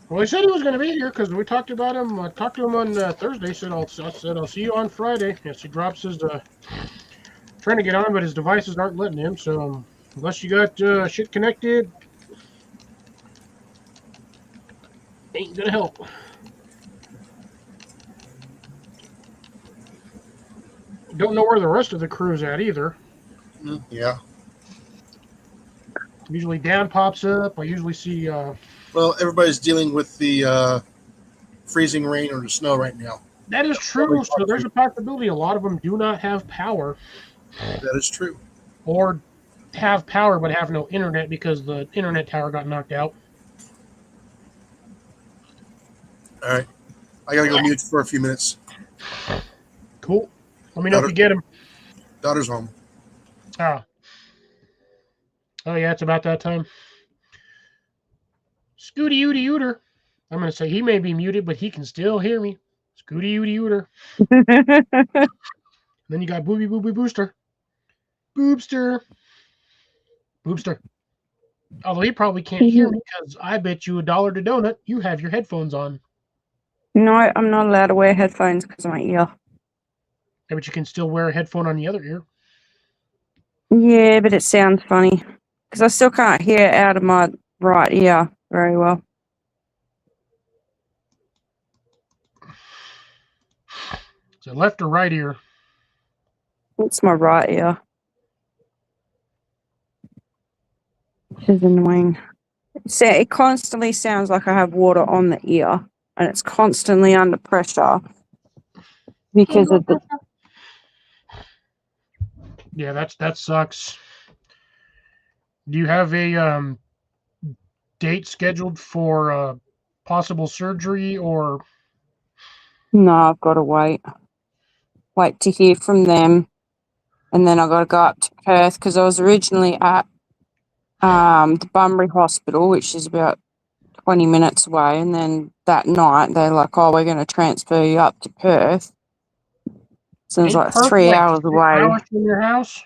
well, he said he was going to be here because we talked about him. I talked to him on Thursday. Said I'll see you on Friday. Yes, he drops his trying to get on, but his devices aren't letting him. So unless you got shit connected, ain't gonna help. Don't know where the rest of the crew's at either. Yeah. Usually Dan pops up. I usually see. Well, everybody's dealing with the freezing rain or the snow right now. That is true. So there's a possibility a lot of them do not have power, That is true. or have power but have no internet because the internet tower got knocked out. All right. I got to go mute for a few minutes. Cool. Let me know if you get him. Daughter's home. Ah. Oh yeah, it's about that time. Scooty Ooty Ooter. I'm gonna say he may be muted, but he can still hear me. Scooty Ooty Ooter. Then you got Booby Booby Booster. Boobster. Boobster. Although he probably can't hear me because I bet you $1 to donut you have your headphones on. No, I'm not allowed to wear headphones because of my ear. Yeah, but you can still wear a headphone on the other ear. Yeah, but it sounds funny because I still can't hear out of my right ear very well. So left or right ear? It's my right ear. Which is annoying. So it constantly sounds like I have water on the ear and it's constantly under pressure because of the... Yeah, that sucks. Do you have a date scheduled for possible surgery or? No, I've got to wait to hear from them, and then I got to go up to Perth because I was originally at the Bunbury Hospital, which is about 20 minutes away, and then that night they're like, "Oh, we're going to transfer you up to Perth." So it's Ain't like Perth 3 like hours 6 away. hours from your house?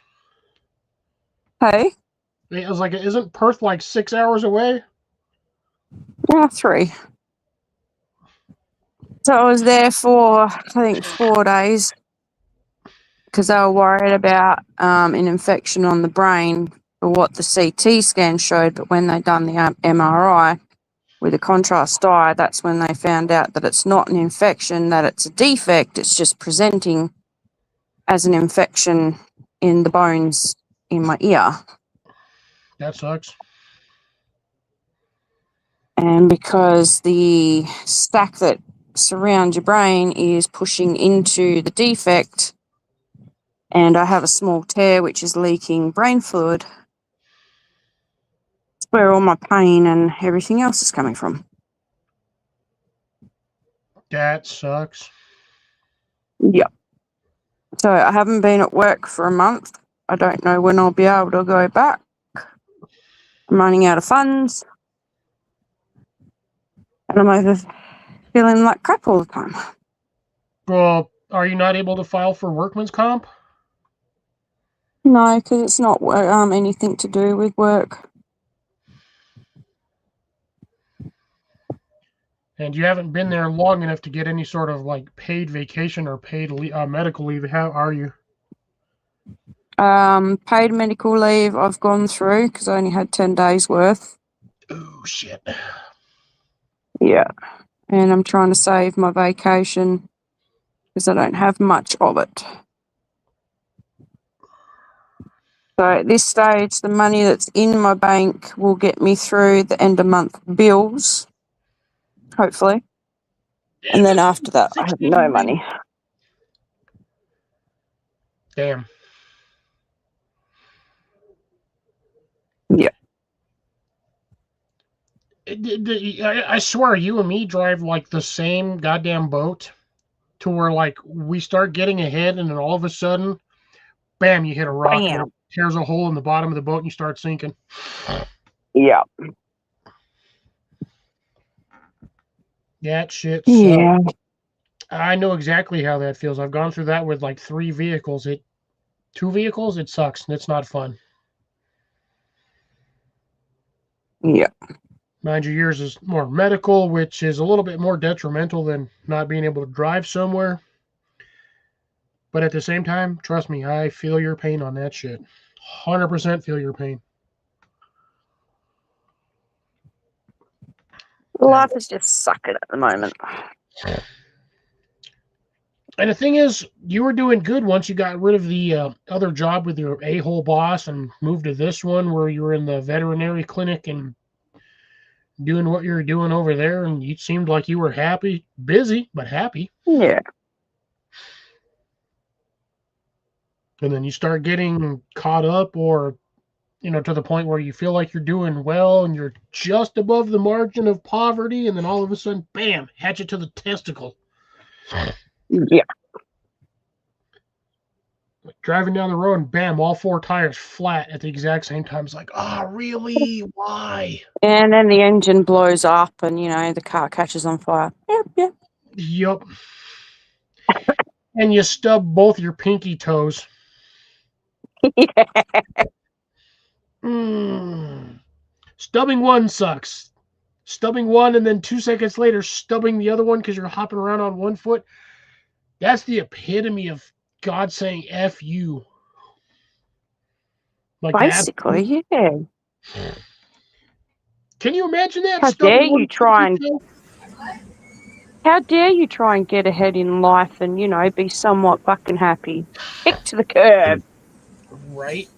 Hey, I was like, isn't Perth like 6 hours away? yeah, 3. So I was there for, I think, 4 days because they were worried about an infection on the brain for what the CT scan showed. But when they done the MRI with a contrast dye, that's when they found out that it's not an infection, that it's a defect. It's just presenting as an infection in the bones in my ear. That sucks. And because the stack that surrounds your brain is pushing into the defect, and I have a small tear which is leaking brain fluid, it's where all my pain and everything else is coming from. That sucks. Yep. So I haven't been at work for a month. I don't know when I'll be able to go back. I'm running out of funds. And I'm over feeling like crap all the time. Well, are you not able to file for workman's comp? No, because it's not anything to do with work. And you haven't been there long enough to get any sort of like paid vacation or paid medical leave. How are you? Paid medical leave I've gone through because I only had 10 days worth. Oh, shit. Yeah. And I'm trying to save my vacation because I don't have much of it. So at this stage, the money that's in my bank will get me through the end of month bills, hopefully. And then after that, I have no money. Damn. Yeah. I swear, you and me drive like the same goddamn boat to where like we start getting ahead and then all of a sudden, bam, you hit a rock and Bam. it tears a hole in the bottom of the boat and you start sinking. Yeah. That shit sucks. Yeah. I know exactly how that feels. I've gone through that with like 3 vehicles. 2 vehicles, it sucks. It's not fun. Yeah. Mind you, yours is more medical, which is a little bit more detrimental than not being able to drive somewhere. But at the same time, trust me, I feel your pain on that shit. 100% feel your pain. Life is just sucking at the moment. And the thing is, you were doing good once you got rid of the other job with your a-hole boss and moved to this one where you were in the veterinary clinic and doing what you were doing over there. And you seemed like you were happy, busy, but happy. Yeah. And then you start getting caught up or, to the point where you feel like you're doing well and you're just above the margin of poverty. And then all of a sudden, bam, hatchet to the testicle. Yeah. Driving down the road and bam, all 4 tires flat at the exact same time. It's like, really? Why? And then the engine blows up and, the car catches on fire. Yep. Yup. And you stub both your pinky toes. Stubbing one sucks. Stubbing one and then 2 seconds later stubbing the other one because you're hopping around on one foot. That's the epitome of God saying F you. Like Basically, yeah. Can you imagine that? How dare you try and get ahead in life and, be somewhat fucking happy? Kick to the curb. Right?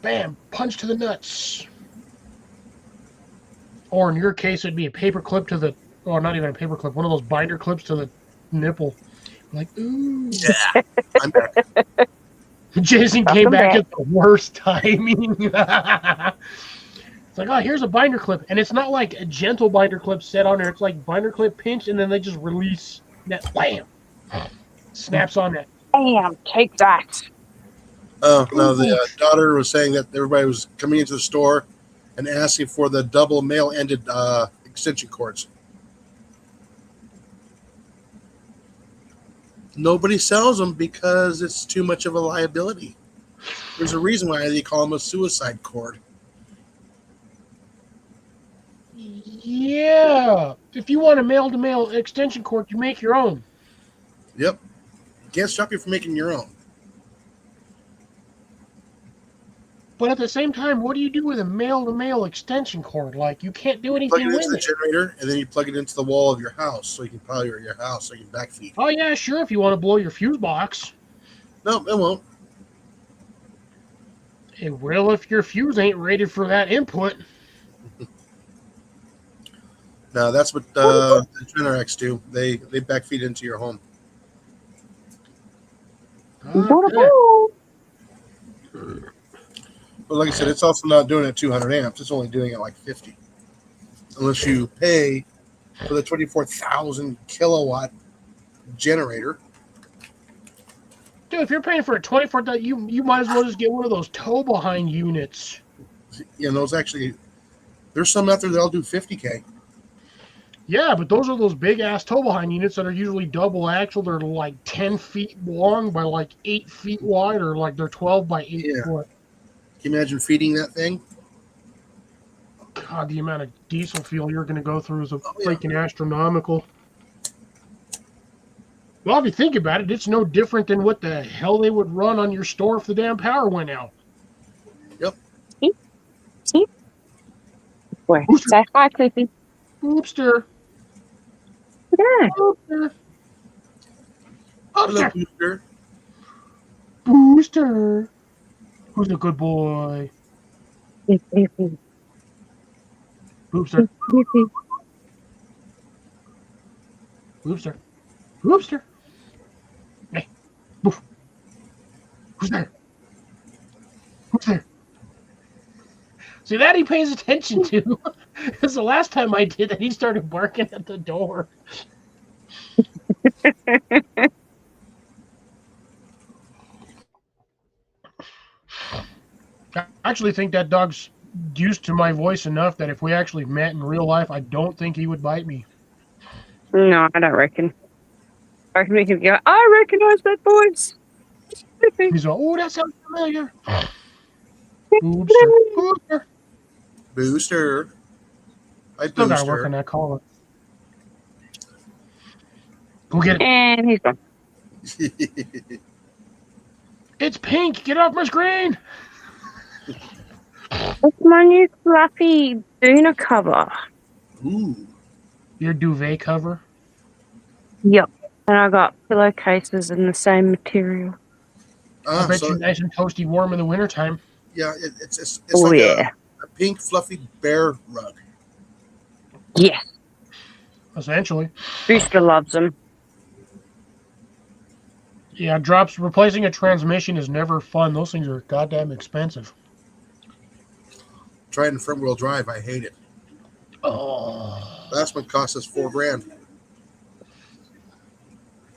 Bam, punch to the nuts. Or in your case, it'd be a paper clip to the, or not even a paper clip, one of those binder clips to the nipple. Like, ooh. Yeah, I'm back. Jason came back at the worst timing. It's like, oh, here's a binder clip. And it's not like a gentle binder clip set on there. It's like binder clip pinch, and then they just release that. Wham! Snaps on that. Bam, take that. Oh, no, the daughter was saying that everybody was coming into the store and asking for the double male-ended extension cords. Nobody sells them because it's too much of a liability. There's a reason why they call them a suicide cord. Yeah. If you want a male-to-male extension cord, you make your own. Yep. Can't stop you from making your own. But at the same time, what do you do with a male-to-male extension cord? Like, you can't do Plug anything it with into the it. generator, and then you plug it into the wall of your house so you can power your house so you can backfeed. Oh, yeah, sure, if you want to blow your fuse box. No, it won't. It will if your fuse ain't rated for that input. No, that's what the Generacs do. They backfeed into your home. Okay. But like I said, it's also not doing it at 200 amps. It's only doing it like 50. Unless you pay for the 24,000 kilowatt generator. Dude, if you're paying for a 24, you might as well just get one of those tow-behind units. You know, there's some out there that'll do 50K. Yeah, but those are those big-ass tow-behind units that are usually double axle. They're like 10 feet long by like 8 feet wide, or like they're 12 by 8 foot. Can you imagine feeding that thing? God, the amount of diesel fuel you're going to go through is freaking astronomical. Well, if you think about it, it's no different than what the hell they would run on your store if the damn power went out. Yep. See? Where? Say hi, Cliffy. Boopster. Yeah. Boopster. Hello, Booster. Booster. Who's a good boy? Cliffy. Boopster. Boopster. Boopster. Hey. Boof. Who's there? Who's there? See, that he pays attention to. Because the last time I did that, he started barking at the door. I actually think that dog's used to my voice enough that if we actually met in real life, I don't think he would bite me. No, I don't reckon. I reckon we could go, I recognise that voice. He's like, oh, that sounds familiar. Boobster. Booster. Booster. I Still got to work on booster. that collar. Go get it. And he's gone. It's pink. Get off my screen. That's my new fluffy Duna cover. Ooh. Your duvet cover. Yep. And I got pillowcases in the same material. I bet So, you nice and toasty warm in the wintertime. yeah, it's Oh, like yeah. a pink fluffy bear rug. Yes. Essentially. Booster loves them. Yeah, drops. Replacing a transmission is never fun. Those things are goddamn expensive. Try it in front wheel drive. I hate it. Oh. Last one cost us $4,000.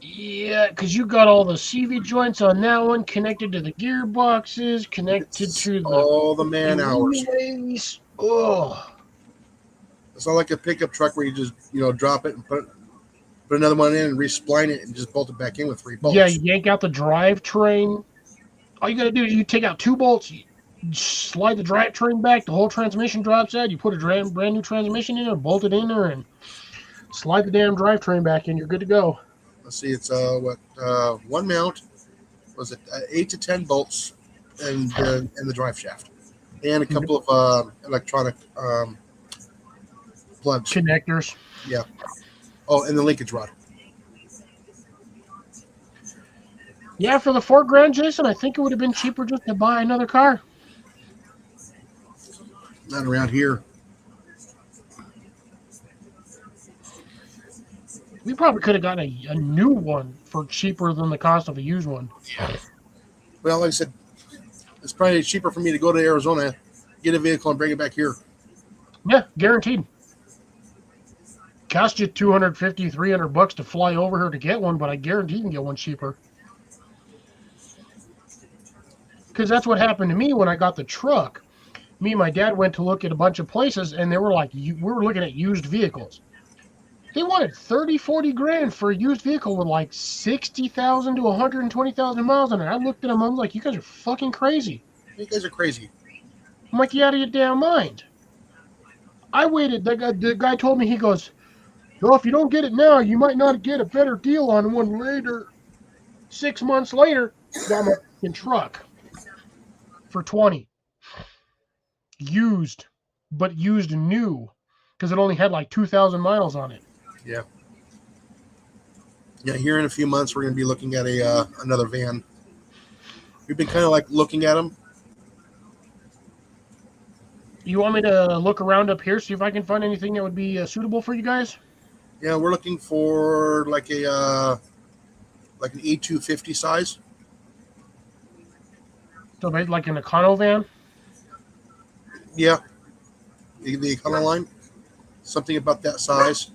Yeah, because you got all the CV joints on that one connected to the gearboxes, connected to the all the man hours. relays. Oh. It's not like a pickup truck where you just drop it and put another one in and respline it and just bolt it back in with 3 bolts. Yeah, you yank out the drivetrain. All you got to do is you take out 2 bolts, you slide the drivetrain back, the whole transmission drops out, you put a brand new transmission in there, bolt it in there, and slide the damn drivetrain back in. You're good to go. Let's see, it's one mount. Was it 8 to 10 bolts in the drive shaft, and a couple of electronic plugs. Connectors. Yeah. Oh, and the linkage rod. Yeah, for the $4,000, Jason, I think it would have been cheaper just to buy another car. Not around here. We probably could have gotten a new one for cheaper than the cost of a used one. Well, like I said, it's probably cheaper for me to go to Arizona, get a vehicle, and bring it back here. Yeah, guaranteed. Cost you $250, $300 to fly over here to get one, but I guarantee you can get one cheaper. Because that's what happened to me when I got the truck. Me and my dad went to look at a bunch of places, and they were like, we were looking at used vehicles. They wanted 30, 40 grand for a used vehicle with like 60,000 to 120,000 miles on it. I looked at them, I'm like, you guys are fucking crazy. You guys are crazy. I'm like, you out of your damn mind. I waited. The guy told me, he goes, well, if you don't get it now, you might not get a better deal on one later. 6 months later, got my fucking truck for 20. Used, but used new, because it only had like 2,000 miles on it. Yeah. Yeah, here in a few months, we're going to be looking at another van. We've been kind of like looking at them. You want me to look around up here, see if I can find anything that would be suitable for you guys? Yeah, we're looking for like an E250 size. So like an Econo van? Yeah, the Econoline, something about that size.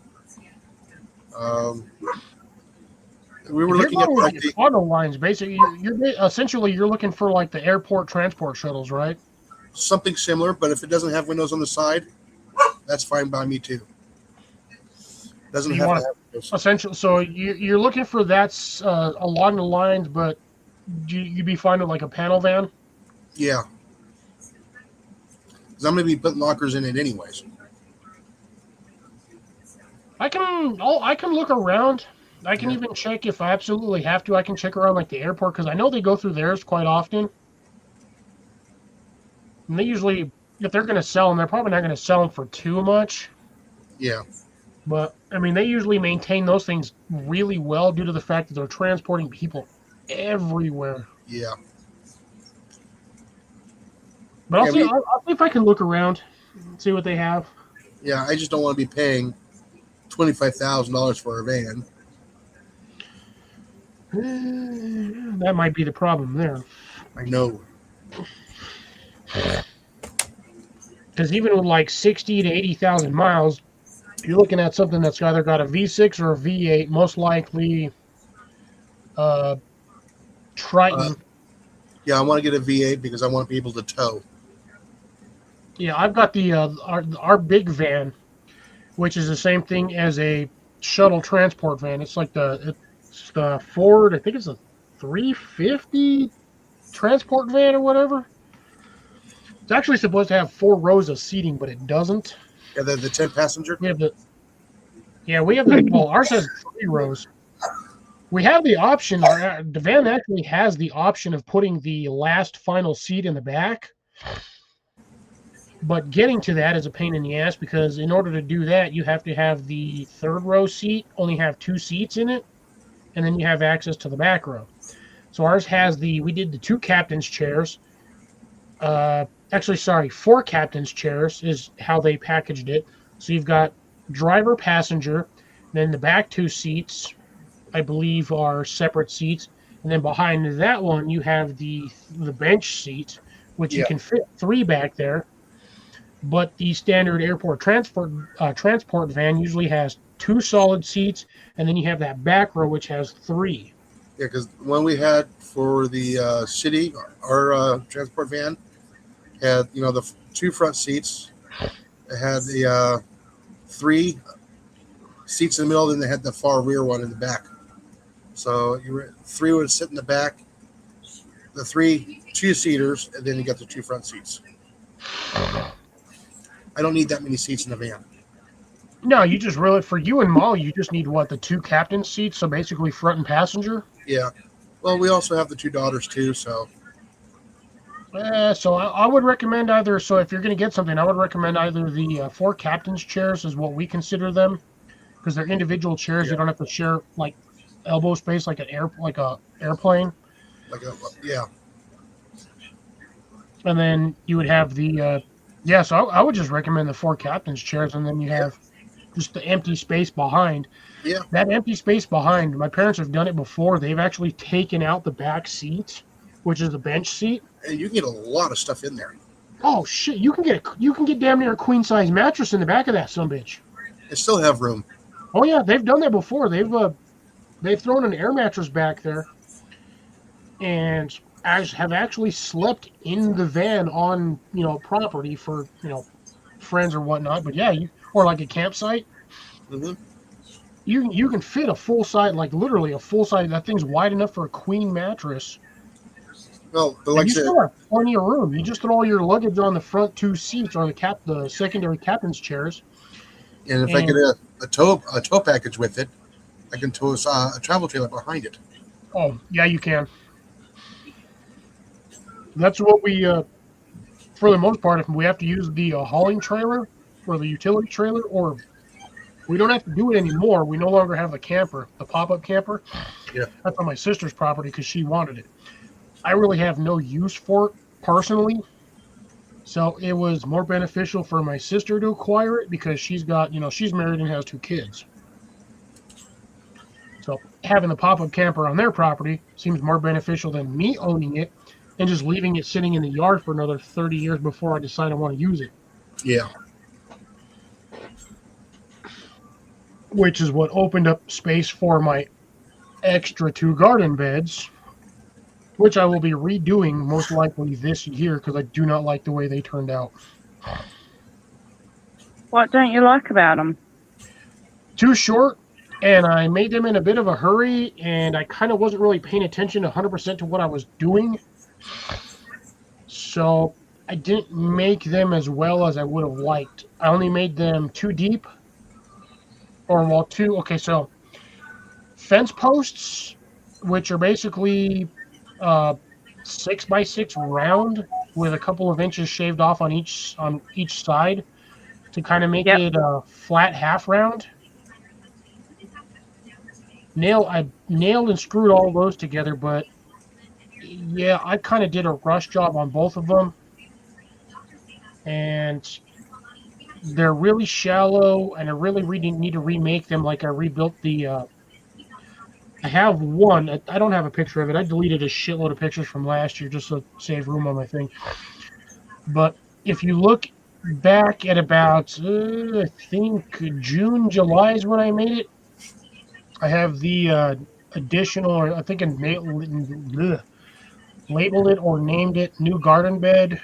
We were looking at like the Econo lines. Basically, you're looking for like the airport transport shuttles, right? something similar, but if it doesn't have windows on the side, that's fine by me too. Doesn't have to have windows. Essentially, so you're looking for that's along the lines, but you'd be fine with like a panel van? Yeah. Because I'm going to be putting lockers in it anyways. I can look around. I can even check if I absolutely have to. I can check around like the airport because I know they go through theirs quite often. And they usually, if they're going to sell them, they're probably not going to sell them for too much. Yeah. But, I mean, they usually maintain those things really well due to the fact that they're transporting people everywhere. Yeah. But I'll see if I can look around and see what they have. Yeah, I just don't want to be paying $25,000 for a van. That might be the problem there. I know. Because even with like 60 to 80,000 miles, you're looking at something that's either got a V6 or a V8, most likely Triton. Yeah, I want to get a V8 because I want to be able to tow. Yeah, I've got the our big van, which is the same thing as a shuttle transport van. It's like it's the Ford. I think it's a 350 transport van or whatever. It's actually supposed to have 4 rows of seating, but it doesn't. Yeah, the 10 passenger. We have the well, ours has 3 rows. We have the option. The van actually has the option of putting the last final seat in the back. But getting to that is a pain in the ass because in order to do that, you have to have the 3rd row seat only have 2 seats in it, and then you have access to the back row. So ours has we did the 2 captain's chairs. Actually, sorry, 4 captain's chairs is how they packaged it. So you've got driver, passenger, then the back 2 seats, I believe, are separate seats, and then behind that one you have the bench seat, which you can fit 3 back there. But the standard airport transport van usually has 2 solid seats, and then you have that back row which has 3. Yeah, because one we had for the city, our transport van had the 2 front seats. It had the 3 seats in the middle, then they had the far rear one in the back. So 3 would sit in the back, the 3 2-seaters, and then you got the 2 front seats. I don't need that many seats in the van. No, you just really, for you and Molly, you just need the 2 captain seats, so basically front and passenger. Yeah. Well, we also have the 2 daughters too, so. So I would recommend either. So if you're going to get something, I would recommend either the 4 captain's chairs is what we consider them, because they're individual chairs. You don't have to share like elbow space like a airplane. Yeah. And then you would have the. So I would just recommend the 4 captain's chairs, and then you have just the empty space behind. Yeah. That empty space behind, my parents have done it before. They've actually taken out the back seat, which is the bench seat. And you can get a lot of stuff in there. Oh shit! You can get damn near a queen size mattress in the back of that sumbitch. They still have room. Oh yeah, they've done that before. They've thrown an air mattress back there, and have actually slept in the van on property for friends or whatnot. But yeah, or like a campsite. Mm-hmm. You can fit a full size, like literally a full size. That thing's wide enough for a queen mattress. Well, like you still have plenty of room. You just throw all your luggage on the front 2 seats or the secondary captain's chairs. And if I get a tow package with it, I can tow a travel trailer behind it. Oh yeah, you can. That's what we, for the most part, if we have to use the hauling trailer or the utility trailer, or we don't have to do it anymore. We no longer have the camper, the pop-up camper. Yeah. That's on my sister's property because she wanted it. I really have no use for it personally. So it was more beneficial for my sister to acquire it because she's got, she's married and has 2 kids. So having the pop-up camper on their property seems more beneficial than me owning it and just leaving it sitting in the yard for another 30 years before I decide I want to use it. Yeah. Which is what opened up space for my extra 2 garden beds, which I will be redoing most likely this year because I do not like the way they turned out. What don't you like about them? Too short, and I made them in a bit of a hurry, and I kind of wasn't really paying attention 100% to what I was doing. So I didn't make them as well as I would have liked. I only made them 2 deep, or 2. Okay, so fence posts, which are basically 6x6 round with a couple of inches shaved off on each side to kind of make it a flat half round. I nailed and screwed all those together, but yeah, I kind of did a rush job on both of them, and they're really shallow, and I really need to remake them. Like I rebuilt the. I have one. I don't have a picture of it. I deleted a shitload of pictures from last year just to save room on my thing. But if you look back at about, I think June, July is when I made it. I have the additional, or I think I labeled it or named it New Garden Bed,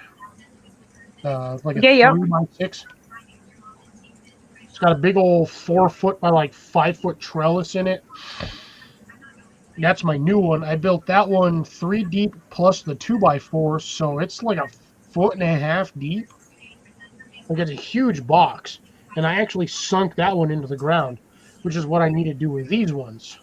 like a Yeah, yeah. 3x6. It's got a big old 4 foot by like 5 foot trellis in it. That's my new one. I built that one 3 deep plus the 2x4, so it's like a 1.5 foot deep. Like it's a huge box. And I actually sunk that one into the ground, which is what I need to do with these ones.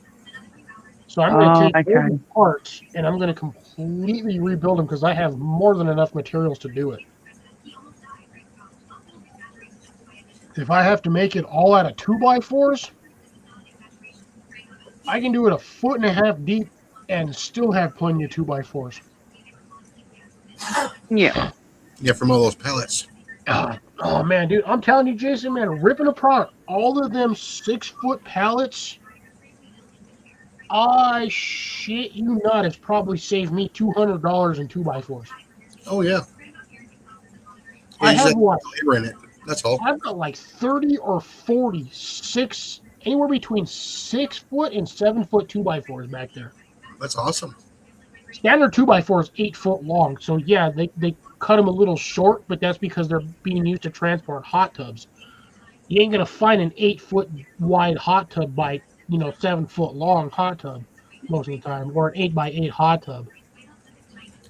So I'm going to take all Okay. the parts and I'm going to completely rebuild them because I have more than enough materials to do it. If I have to make it all out of 2x4s, I can do it a 1.5 foot deep and still have plenty of 2x4s. Yeah. Yeah, from all those pellets. Oh man, dude, I'm telling you, Jason, man, ripping apart all of them 6-foot pallets, I shit you not, it's probably saved me $200 in 2x4s. Oh yeah. I You just have what? labor in it. That's all. I've got like 30 or 46, anywhere between 6-foot and 7-foot 2x4s back there. That's awesome. Standard 2x4 is 8 foot long, so yeah, they cut them a little short, but that's because they're being used to transport hot tubs. You ain't gonna find an 8 foot wide hot tub by 7 foot long hot tub most of the time, or an 8x8 hot tub.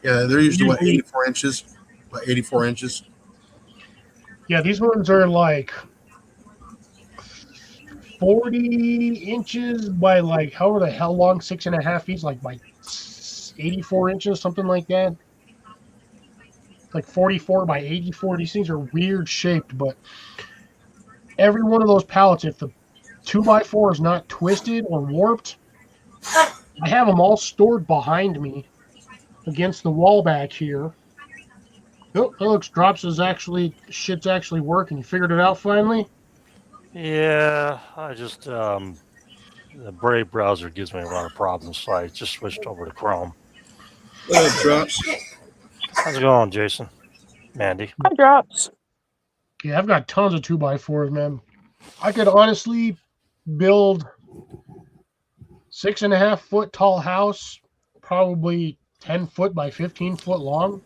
Yeah, they're usually what, Usually- 84 inches? What, 84 inches? Yeah, these ones are like 40 inches by like however the hell long, 6.5 feet, like by 84 inches, something like that. Like 44 by 84. These things are weird shaped, but every one of those pallets, if the 2x4 is not twisted or warped, I have them all stored behind me against the wall back here. Oh, that looks shit's actually working. You figured it out finally? Yeah, I just the Brave browser gives me a lot of problems, so I just switched over to Chrome. Drops. How's it going, Jason? Mandy? Hi, Drops. Yeah, I've got tons of 2x4s, man. I could honestly build 6.5 foot tall house, probably 10 foot by 15 foot long,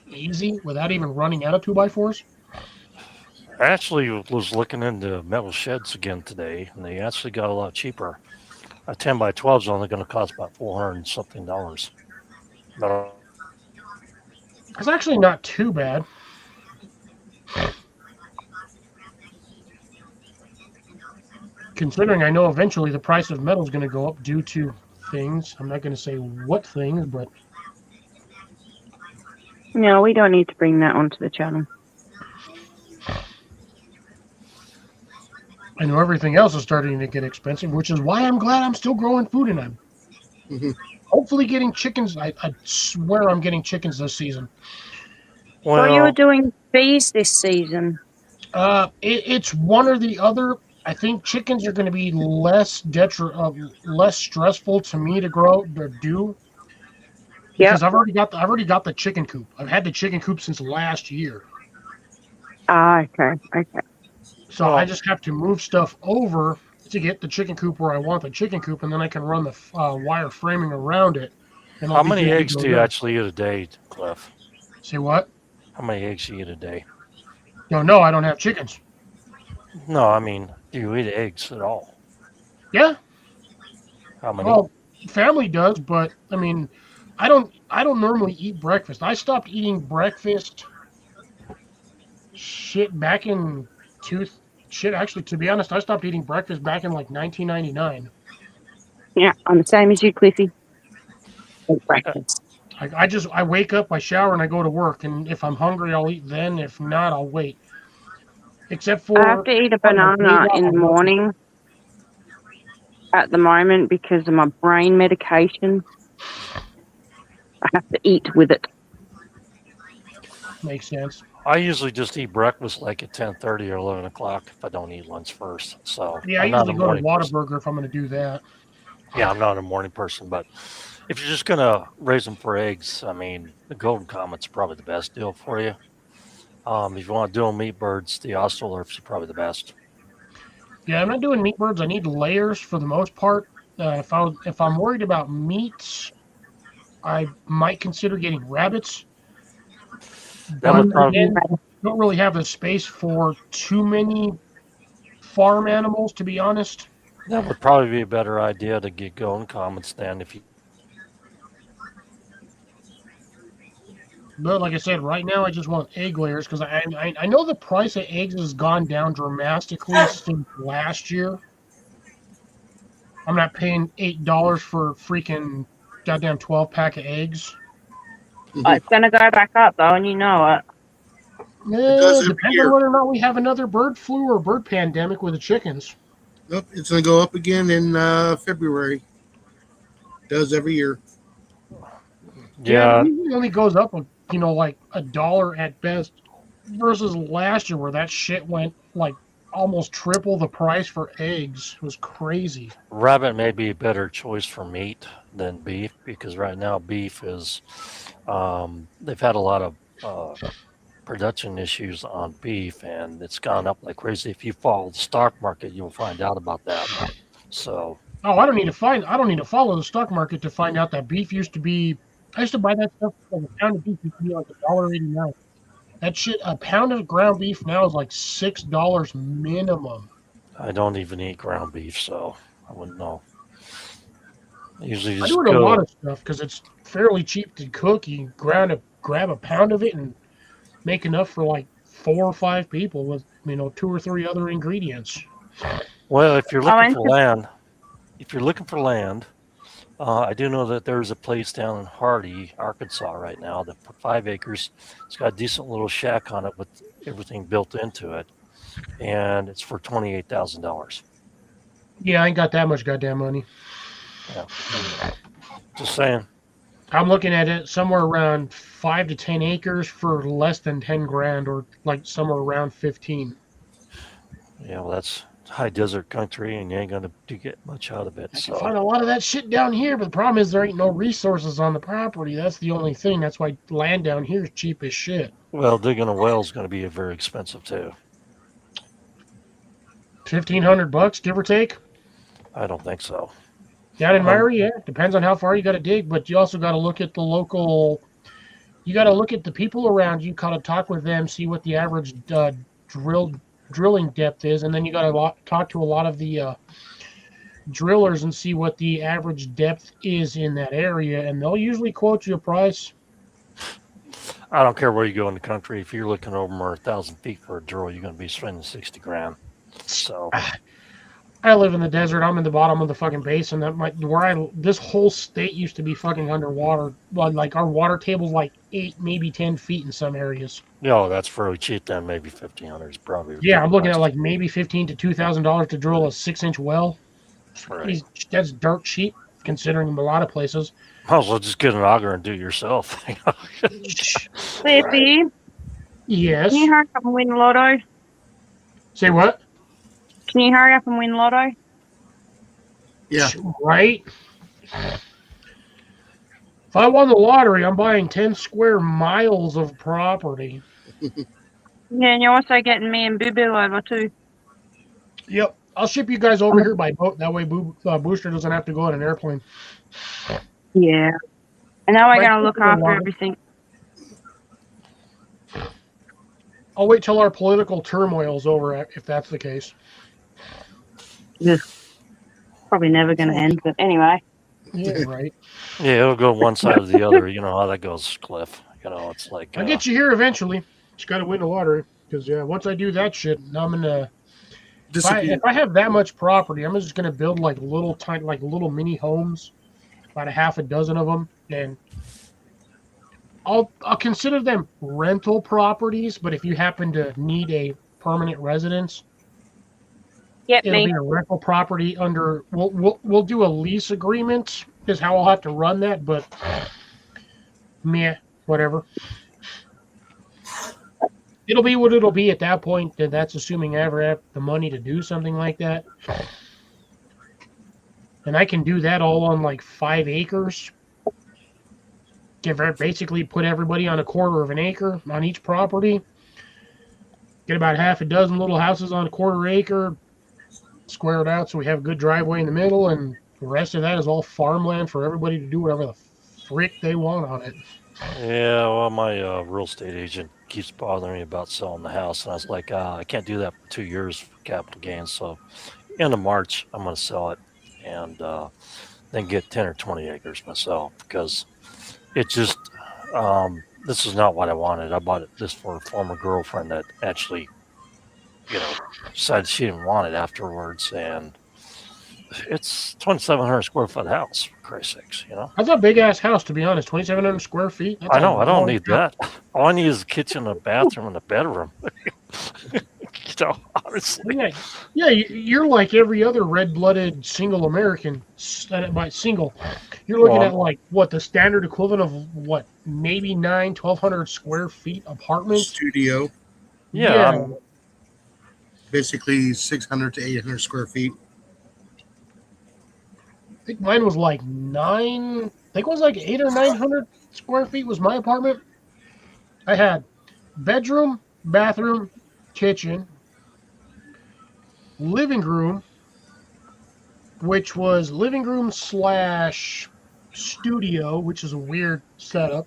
easy, without even running out of 2x4s. I actually was looking into metal sheds again today, and they actually got a lot cheaper. A 10x12 is only going to cost about $400 and something. But It's actually not too bad. Considering I know eventually the price of metal is going to go up due to things. I'm not going to say what things, but No, we don't need to bring that onto the channel. I know everything else is starting to get expensive, which is why I'm glad I'm still growing food in them. Mhm. Hopefully getting chickens. I swear I'm getting chickens this season. So you were well, doing bees this season. It's one or the other. I think chickens are going to be less stressful to me to grow or do because I've already got the chicken coop. I've had the chicken coop since last year, Ah, okay. so Well- I just have to move stuff over to get the chicken coop where I want the chicken coop, and then I can run the wire framing around it. And how I'll be many good to eggs go do you there. actually eat a day, Cliff? Say what? How many eggs do you eat a day? No, I don't have chickens. No, I mean, do you eat eggs at all? Yeah, How many? well, family does, but I mean, I don't normally eat breakfast. I stopped eating breakfast back in actually, to be honest, I stopped eating breakfast back in like 1999. Yeah, I'm the same as you, Cliffy. Eat breakfast. I wake up, I shower, and I go to work, and if I'm hungry, I'll eat then. If not, I'll wait. Except for I have to eat a banana in the morning at the moment because of my brain medication. I have to eat with it. Makes sense. I usually just eat breakfast like at 10:30 or 11 o'clock if I don't eat lunch first. So Yeah, I I'm not usually a go to morning person. Whataburger if I'm going to do that. Yeah, I'm not a morning person, but if you're just gonna raise them for eggs, I mean, the Golden Comet's probably the best deal for you. If you want to do them meat birds, the Australorps are probably the best. Yeah, I'm not doing meat birds. I need layers for the most part. If I'm worried about meats, I might consider getting rabbits. That But would probably again, don't really have the space for too many farm animals, to be honest. be a better idea to get going common stand if you. But like I said, right now I just want egg layers because I know the price of eggs has gone down dramatically since last year. I'm not paying $8 for freaking goddamn 12-pack of eggs. It's going to go back up, though, and you know it. does every Depends on year. whether or not we have another bird flu or bird pandemic with the chickens. Nope, it's going to go up again in February. Does every year. Yeah, It usually only goes up, like $1 at best, versus last year where that shit went like almost triple the price for eggs. It was crazy. rabbit may be a better choice for meat than beef because right now beef is. They've had a lot of production issues on beef, and it's gone up like crazy. If you follow the stock market, you'll find out about that. So. Oh, I don't need to follow the stock market to find out that beef used to be. I used to buy that stuff. Like a pound of beef used to be like $1.89. That shit, a pound of ground beef now is like $6 minimum. I don't even eat ground beef, so I wouldn't know. I usually I just do it a go. lot of stuff because it's fairly cheap to cook. You grab a pound of it and make enough for like 4 or 5 people with 2 or 3 other ingredients. Well, if you're I looking went for to- land, I do know that there's a place down in Hardy, Arkansas, right now that for 5 acres, it's got a decent little shack on it with everything built into it, and it's for $28,000. Yeah, I ain't got that much goddamn money. Yeah, just saying. I'm looking at it somewhere around 5 to 10 acres for less than 10 grand, or like somewhere around 15. Yeah, well, that's high desert country, and you ain't gonna get much out of it. I can So. find a lot of that shit down here, but the problem is there ain't no resources on the property. That's the only thing. That's why land down here is cheap as shit. Well, digging a well is going to be very expensive too. $1,500, give or take. I don't think so. Down in Myrie, yeah, depends on how far you got to dig, but you also got to look at the local. You got to look at the people around you, kind of talk with them, see what the average drilling depth is, and then you got to talk to a lot of the drillers and see what the average depth is in that area, and they'll usually quote you a price. I don't care where you go in the country. If you're looking over 1,000 feet for a drill, you're going to be spending 60 grand. So. I live in the desert. I'm in the bottom of the fucking basin. This whole state used to be fucking underwater. Like our water table's like 8, maybe 10 feet in some areas. No, that's fairly cheap then. Maybe 1,500 is probably. Yeah, I'm looking at like maybe $1,500 to $2,000 to drill a 6-inch well. Right. That's dirt cheap considering a lot of places. Might as well just get an auger and do it yourself. Saftey, Yes. can you hurry up and win Lotto? Say what? Can you hurry up and win Lotto? Yeah. Right? If I won the lottery, I'm buying 10 square miles of property. Yeah, and you're also getting me and Boo Boo over too. Yep. I'll ship you guys over here by boat. That way Booster doesn't have to go on an airplane. Yeah. And now we're Like, going to look after Lotto. everything. I'll wait till our political turmoil's over if that's the case. Probably never going to end, but anyway. Yeah, right. Yeah, it'll go one side or the other. You know how that goes, Cliff. It's like. I'll get you here eventually. Just got to win the lottery. Because, once I do that shit, I'm going to... If I have that much property, I'm just going to build like little mini homes, about a half a dozen of them, and I'll consider them rental properties. But if you happen to need a permanent residence, Get it'll me. be a rental property under. We'll do a lease agreement. Is how I'll have to run that, but meh, whatever. It'll be what it'll be at that point. That's assuming I ever have the money to do something like that. And I can do that all on like 5 acres. Basically put everybody on a quarter of an acre on each property. Get about half a dozen little houses on a quarter acre, square it out so we have a good driveway in the middle, and the rest of that is all farmland for everybody to do whatever the frick they want on it. Yeah, well, my real estate agent keeps bothering me about selling the house, and I was like, I can't do that for 2 years for capital gains. So, end of March, I'm going to sell it, and then get 10 or 20 acres myself, because it just this is not what I wanted. I bought this for a former girlfriend that actually, decided she didn't want it afterwards, and it's 2,700 square foot house, for Christ's sakes, That's a big ass house, to be honest. 2,700 square feet. That's I know. I don't long need house. that. All I need is a kitchen, a bathroom, and a bedroom. Honestly. Yeah, you're like every other red-blooded single American. By single, you're looking at like what the standard equivalent of what, maybe 1,200 square feet apartment. Studio, Yeah. basically 600 to 800 square feet. I think mine was like 8 or 900 square feet was my apartment. I had bedroom, bathroom, kitchen, living room, which was living room / studio, which is a weird setup.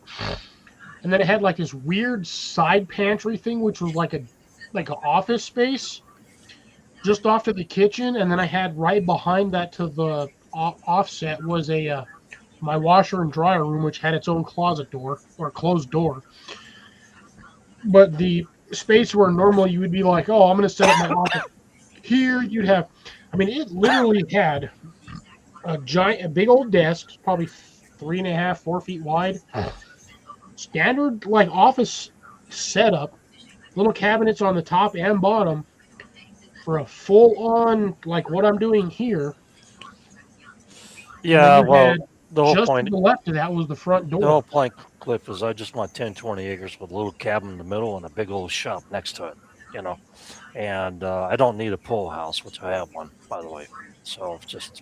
And then it had like this weird side pantry thing, which was like an office space just off to the kitchen. And then I had right behind that to the offset was my washer and dryer room, which had its own closet door or closed door. But the space where normally you would be like, oh, I'm going to set up my office here, you'd have, it literally had a big old desk, probably 3.5, 4 feet wide, standard like office setup, little cabinets on the top and bottom for a full on like what I'm doing here. Yeah, well, the whole just point. to the left of that was the front door. The whole point, Cliff, is I just want 10, 20 acres with a little cabin in the middle and a big old shop next to it, And I don't need a pool house, which I have one, by the way. So just,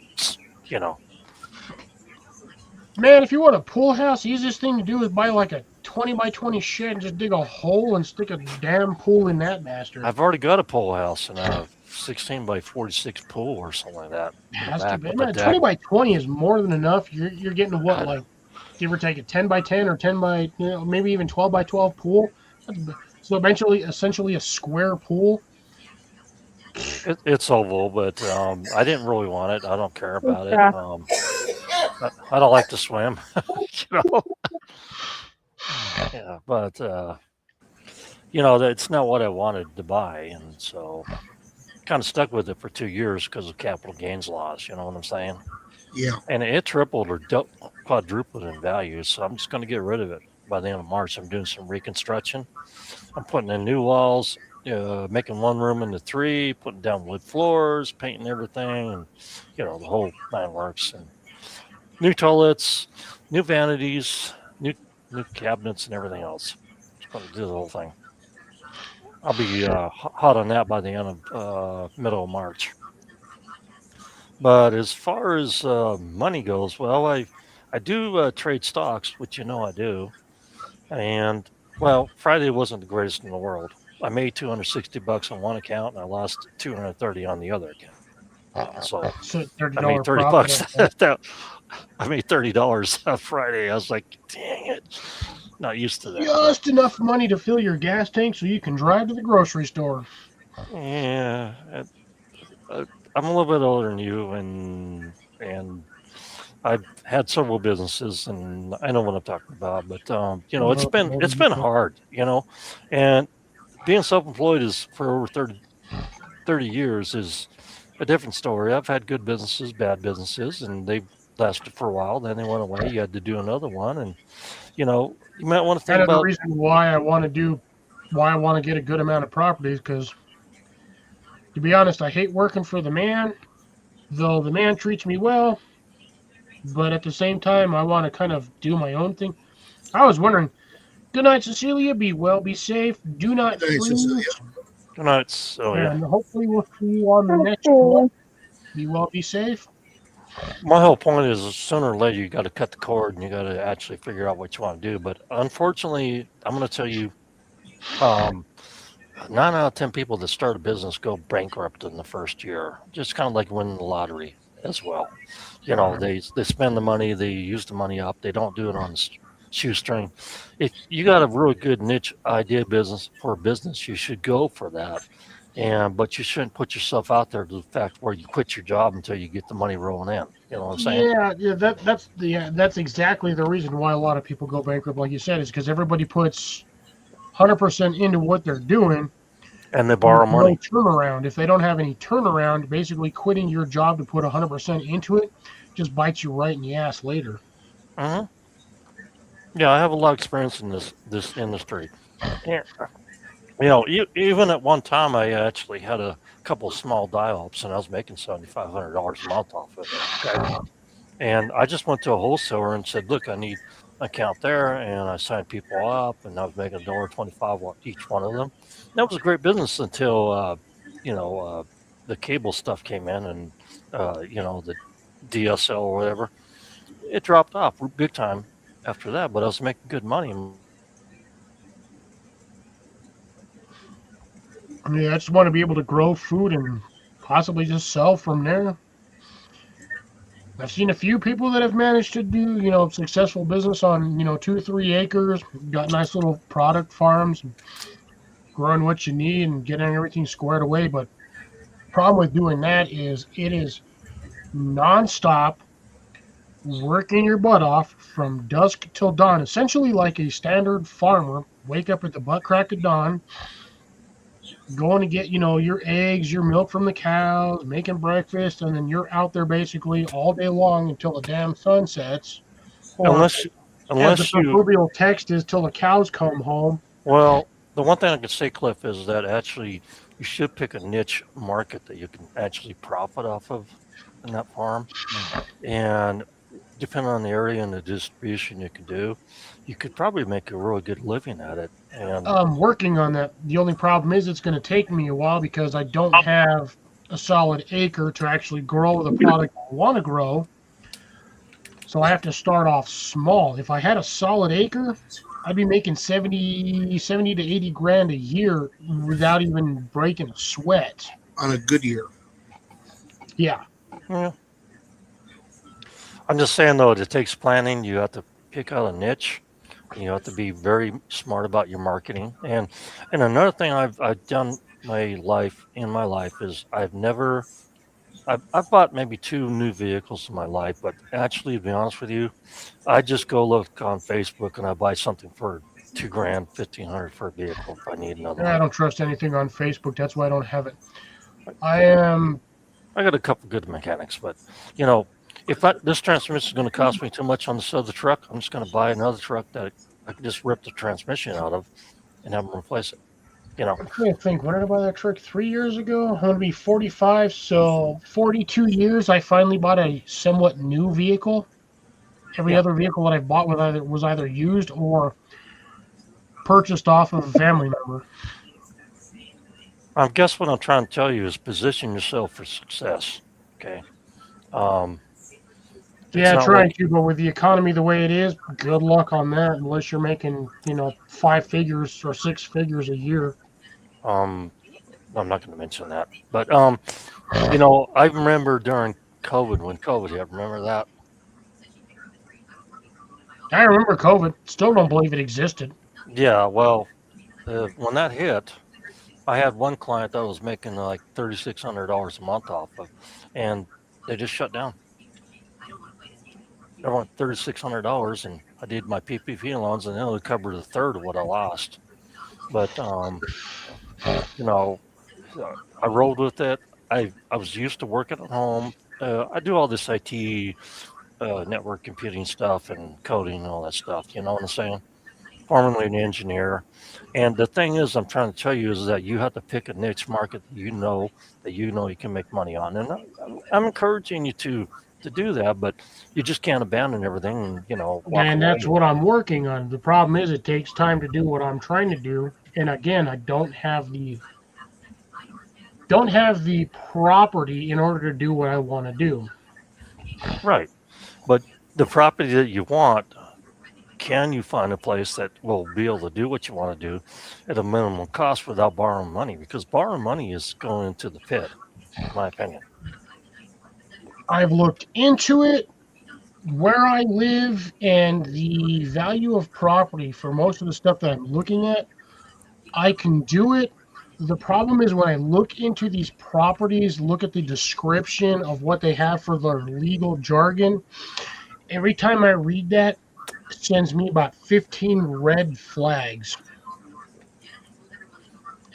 Man, if you want a pool house, the easiest thing to do is buy like a 20 by 20 shed and just dig a hole and stick a damn pool in that bastard. I've already got a pool house and a 16 by 46 pool or something like that. Has to be. 20 by 20 is more than enough. You're getting what, like, give or take a 10 by 10 or 10 by, maybe even 12 by 12 pool. So essentially a square pool. It's oval, but I didn't really want it. I don't care about it. I don't like to swim, Yeah, but that's not what I wanted to buy, and so kind of stuck with it for 2 years because of capital gains laws. You know what I'm saying? Yeah. And it tripled or quadrupled in value, so I'm just going to get rid of it by the end of March. I'm doing some reconstruction. I'm putting in new walls, making one room into 3, putting down wood floors, painting everything, and the whole 9 works. And new toilets, new vanities, new cabinets, and everything else. Just going to do the whole thing. I'll be hot on that by the end of middle of March. But as far as money goes, well, I do trade stocks, which I do. And, well, Friday wasn't the greatest in the world. I made $260 on one account, and I lost $230 on the other account. So I made $30. I made $30 on Friday. I was like, dang it. Not used to that. Just enough money to fill your gas tank so you can drive to the grocery store. Yeah. I'm a little bit older than you, and I've had several businesses, and I know what I'm talking about. But it's been hard, and being self-employed is for over 30 years is a different story. I've had good businesses, bad businesses, and they've lasted for a while. Then they went away. You had to do another one, and you might want to think about the reason why I want to get a good amount of properties, because to be honest, I hate working for the man, though the man treats me well. But at the same time, I want to kind of do my own thing. I was wondering, good night, Cecilia. Be well, be safe. Do not freeze. Good night, Cecilia. And hopefully we'll see you on the next one. Be well, be safe. My whole point is sooner or later you got to cut the cord and you got to actually figure out what you want to do. But unfortunately, I'm going to tell you, 9 out of 10 people that start a business go bankrupt in the first year. Just kind of like winning the lottery as well. You know, they spend the money, they use the money up, they don't do it on the shoestring. If you got a really good niche idea business for a business, you should go for that. But you shouldn't put yourself out there to the fact where you quit your job until you get the money rolling in. You know what I'm saying? Yeah, that's exactly the reason why a lot of people go bankrupt, like you said, is because everybody puts 100% into what they're doing. And they borrow No money. turnaround. If they don't have any turnaround, basically quitting your job to put 100% into it just bites you right in the ass later. Hmm. Yeah, I have a lot of experience in this industry. Yeah. You know, even at one time, I actually had a couple of small dial-ups, and I was making $7,500 a month off of it. Okay? And I just went to a wholesaler and said, "Look, I need an account there," and I signed people up, and I was making $1.25 each one of them. That was a great business until you know the cable stuff came in, and you know the DSL or whatever. It dropped off big time after that, but I was making good money. I mean, I just want to be able to grow food and possibly just sell from there. I've seen a few people that have managed to do, successful business on, 2, 3 acres, got nice little product farms, growing what you need and getting everything squared away. But problem with doing that is it is nonstop working your butt off from dusk till dawn, essentially like a standard farmer. Wake up at the butt crack of dawn, going to get, your eggs, your milk from the cows, making breakfast, and then you're out there basically all day long until the damn sun sets. Or Unless as the unless you proverbial text is, till the cows come home. Well, the one thing I can say, Cliff, is that actually you should pick a niche market that you can actually profit off of in that farm. And depending on the area and the distribution you can do, you could probably make a really good living at it. And I'm working on that. The only problem is it's going to take me a while because I don't have a solid acre to actually grow the product I want to grow. So I have to start off small. If I had a solid acre, I'd be making 70 to 80 grand a year without even breaking a sweat. On a good year. Yeah. yeah. I'm just saying, though, it takes planning. You have to pick out a niche. You have to be very smart about your marketing. And another thing I've done in my life is I've bought maybe 2 new vehicles in my life, but actually, to be honest with you, I just go look on Facebook and I buy something for $2 grand, $1,500 for a vehicle if I need another I one. don't trust anything on Facebook. That's why I don't have it. I got a couple good mechanics, but if this transmission is going to cost me too much on the side of the truck, I'm just going to buy another truck that I can just rip the transmission out of and have them replace it. I'm trying to think. When did I buy that truck? 3 years ago. I'm going to be 45, so 42 years. I finally bought a somewhat new vehicle. Every other vehicle that I bought was either used or purchased off of a family member. I guess what I'm trying to tell you is position yourself for success. Okay. Yeah, trying to, but with the economy the way it is, good luck on that. Unless you're making, 5 figures or 6 figures a year. I'm not going to mention that, but I remember during COVID when COVID hit. Remember that? I remember COVID. Still don't believe it existed. Yeah. Well, when that hit, I had one client that was making like $3,600 a month off of, and they just shut down. They want $3,600, and I did my PPP loans, and they only covered a third of what I lost. But I rolled with it. I was used to working at home. I do all this IT, network computing stuff and coding and all that stuff. You know what I'm saying? Formerly an engineer. And the thing is, I'm trying to tell you is that you have to pick a niche market that you know you can make money on. And I'm encouraging you to do that, but you just can't abandon everything and walk And that's away. what I'm working on. The problem is it takes time to do what I'm trying to do. And again, I don't have the property in order to do what I want to do. Right. But the property that you want can you find a place that will be able to do what you want to do at a minimum cost without borrowing money? Because borrowing money is going into the pit, in my opinion. I've looked into it, where I live, and the value of property for most of the stuff that I'm looking at. I can do it. The problem is when I look into these properties, look at the description of what they have for their legal jargon, every time I read that, it sends me about 15 red flags.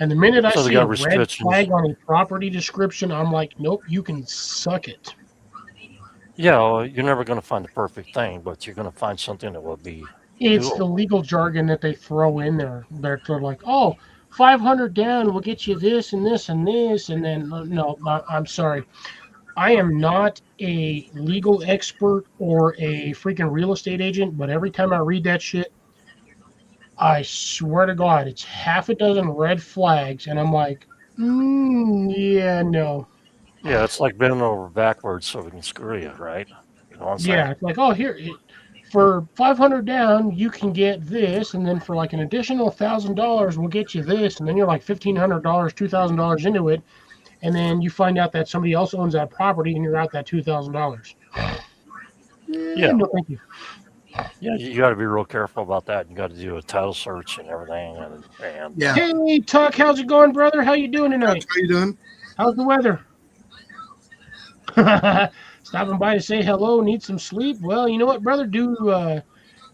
And the minute I So they see a got red restrictions. flag on a property description, I'm like, nope, you can suck it. Yeah, well, you're never going to find the perfect thing, but you're going to find something that will be It's the doable. legal jargon that they throw in there. They're like, oh, 500 down, we'll get you this and this and this. And then, no, I'm sorry. I am not a legal expert or a freaking real estate agent, but every time I read that shit, I swear to God, it's half a dozen red flags. And I'm like, yeah, no. Yeah, it's like bending over backwards so we can screw you, right? You know what I'm saying? Yeah, it's like, oh, here, for 500 down, you can get this, and then for like an additional $1,000, we'll get you this, and then you're like $1,500, $2,000 into it, and then you find out that somebody else owns that property, and you're out that $2,000. Yeah. No, thank you. Yeah, you got to be real careful about that. You got to do a title search and everything. And Yeah. Hey, Tuck, how's it going, brother? How you doing tonight? How you doing? How's the weather? Stopping by to say hello. Need some sleep? Well, you know what, brother?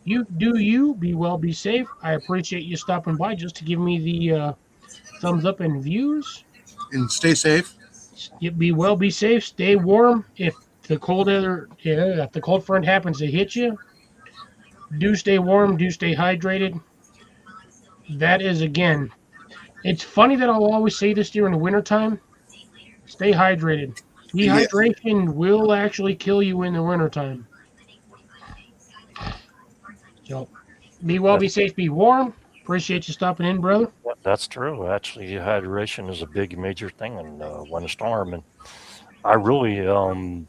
You be well, be safe. I appreciate you stopping by just to give me the thumbs up and views. And stay safe. You be well, be safe, stay warm. If the if the cold front happens to hit you, do stay warm, do stay hydrated. That is, again, it's funny that I'll always say this during the wintertime. Stay hydrated. Dehydration will actually kill you in the wintertime. So be well, be safe, be warm. Appreciate you stopping in, brother. that's true. Actually, hydration is a big, major thing in winter storm. And I really, I'm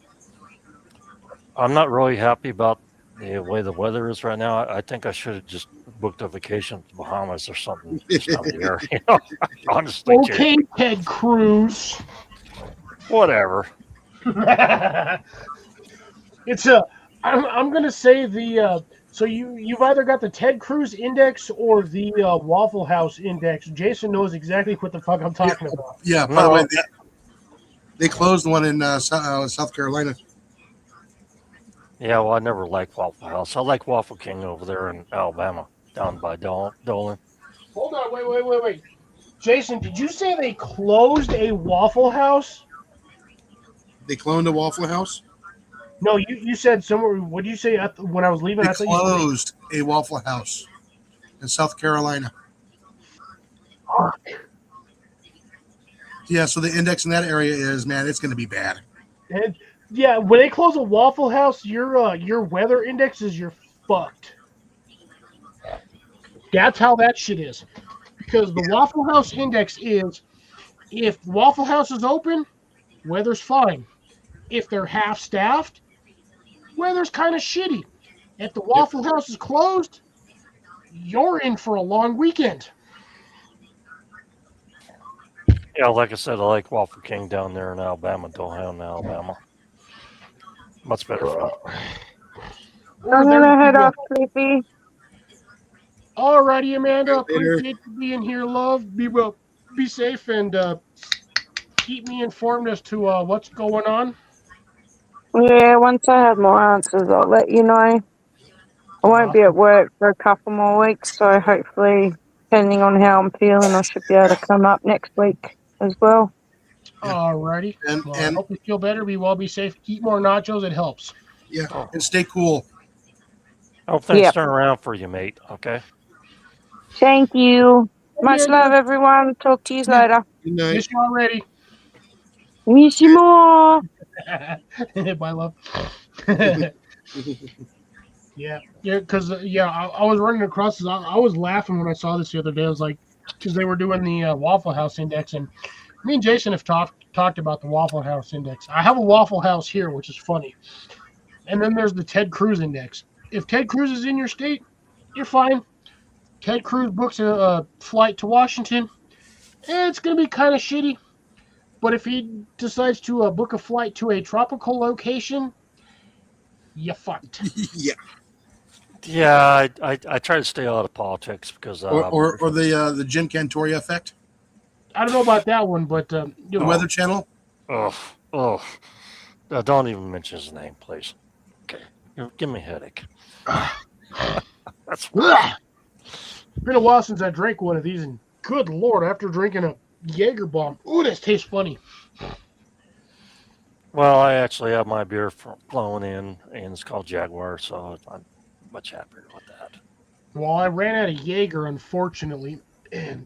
not really happy about the way the weather is right now. I think I should have just booked a vacation to the Bahamas or something this time of year. You know, honestly, Okay, Ted Cruz. whatever. It's I'm gonna say the so you've either got the Ted Cruz index or the Waffle House index. Jason knows exactly what the fuck I'm talking about. Yeah. By the way, they closed one in South Carolina. Yeah, well, I never liked Waffle House. I like Waffle King over there in Alabama, down by Dolan. Hold on, wait. Jason, did you say they closed a Waffle House? They cloned a Waffle House. No, you said somewhere. What did you say when I was leaving? They I thought closed a Waffle House in South Carolina. Yeah, so the index in that area is, man, it's going to be bad. And yeah, when they close a Waffle House, your weather index is you're fucked. That's how that shit is. Because the Waffle House index is, if Waffle House is open, weather's fine. If they're half-staffed, weather's kind of shitty. If the Waffle House is closed, you're in for a long weekend. Yeah, like I said, I like Waffle King down there in Alabama, Dolan, Alabama. Much better food. I'm gonna head off, Cliffy. Alrighty, Amanda. Later. Appreciate you being here, love. Be well, be safe, and keep me informed as to what's going on. Yeah, once I have more answers, I'll let you know. I won't be at work for a couple more weeks, so hopefully, depending on how I'm feeling, I should be able to come up next week as well. Alrighty. And I hope you feel better. Be well, be safe. Eat more nachos. It helps. yeah, and stay cool. I hope things turn around for you, mate. Okay. Thank you. Much love, everyone. Talk to you later. Good night. Miss you already. Miss you more. Bye, love. Yeah, because I was running across this. I was laughing when I saw this the other day. I was like, because they were doing the Waffle House index, and me and Jason have talked about the Waffle House index. I have a Waffle House here, which is funny, and then there's the Ted Cruz index. If Ted Cruz is in your state, you're fine. Ted Cruz books a flight to Washington. It's going to be kind of shitty. But if he decides to book a flight to a tropical location, you fucked. Yeah. Yeah, I try to stay out of politics because Or the Jim Cantoria effect, I don't know about that one, but the Weather Channel. oh, don't even mention his name, please. Okay, give me a headache. That's Ugh. Been a while since I drank one of these, and good lord, after drinking a Jaeger bomb, ooh, this tastes funny. well, I actually have my beer flowing in, and it's called Jaguar, so I'm much happier with that. Well, I ran out of Jaeger, unfortunately, and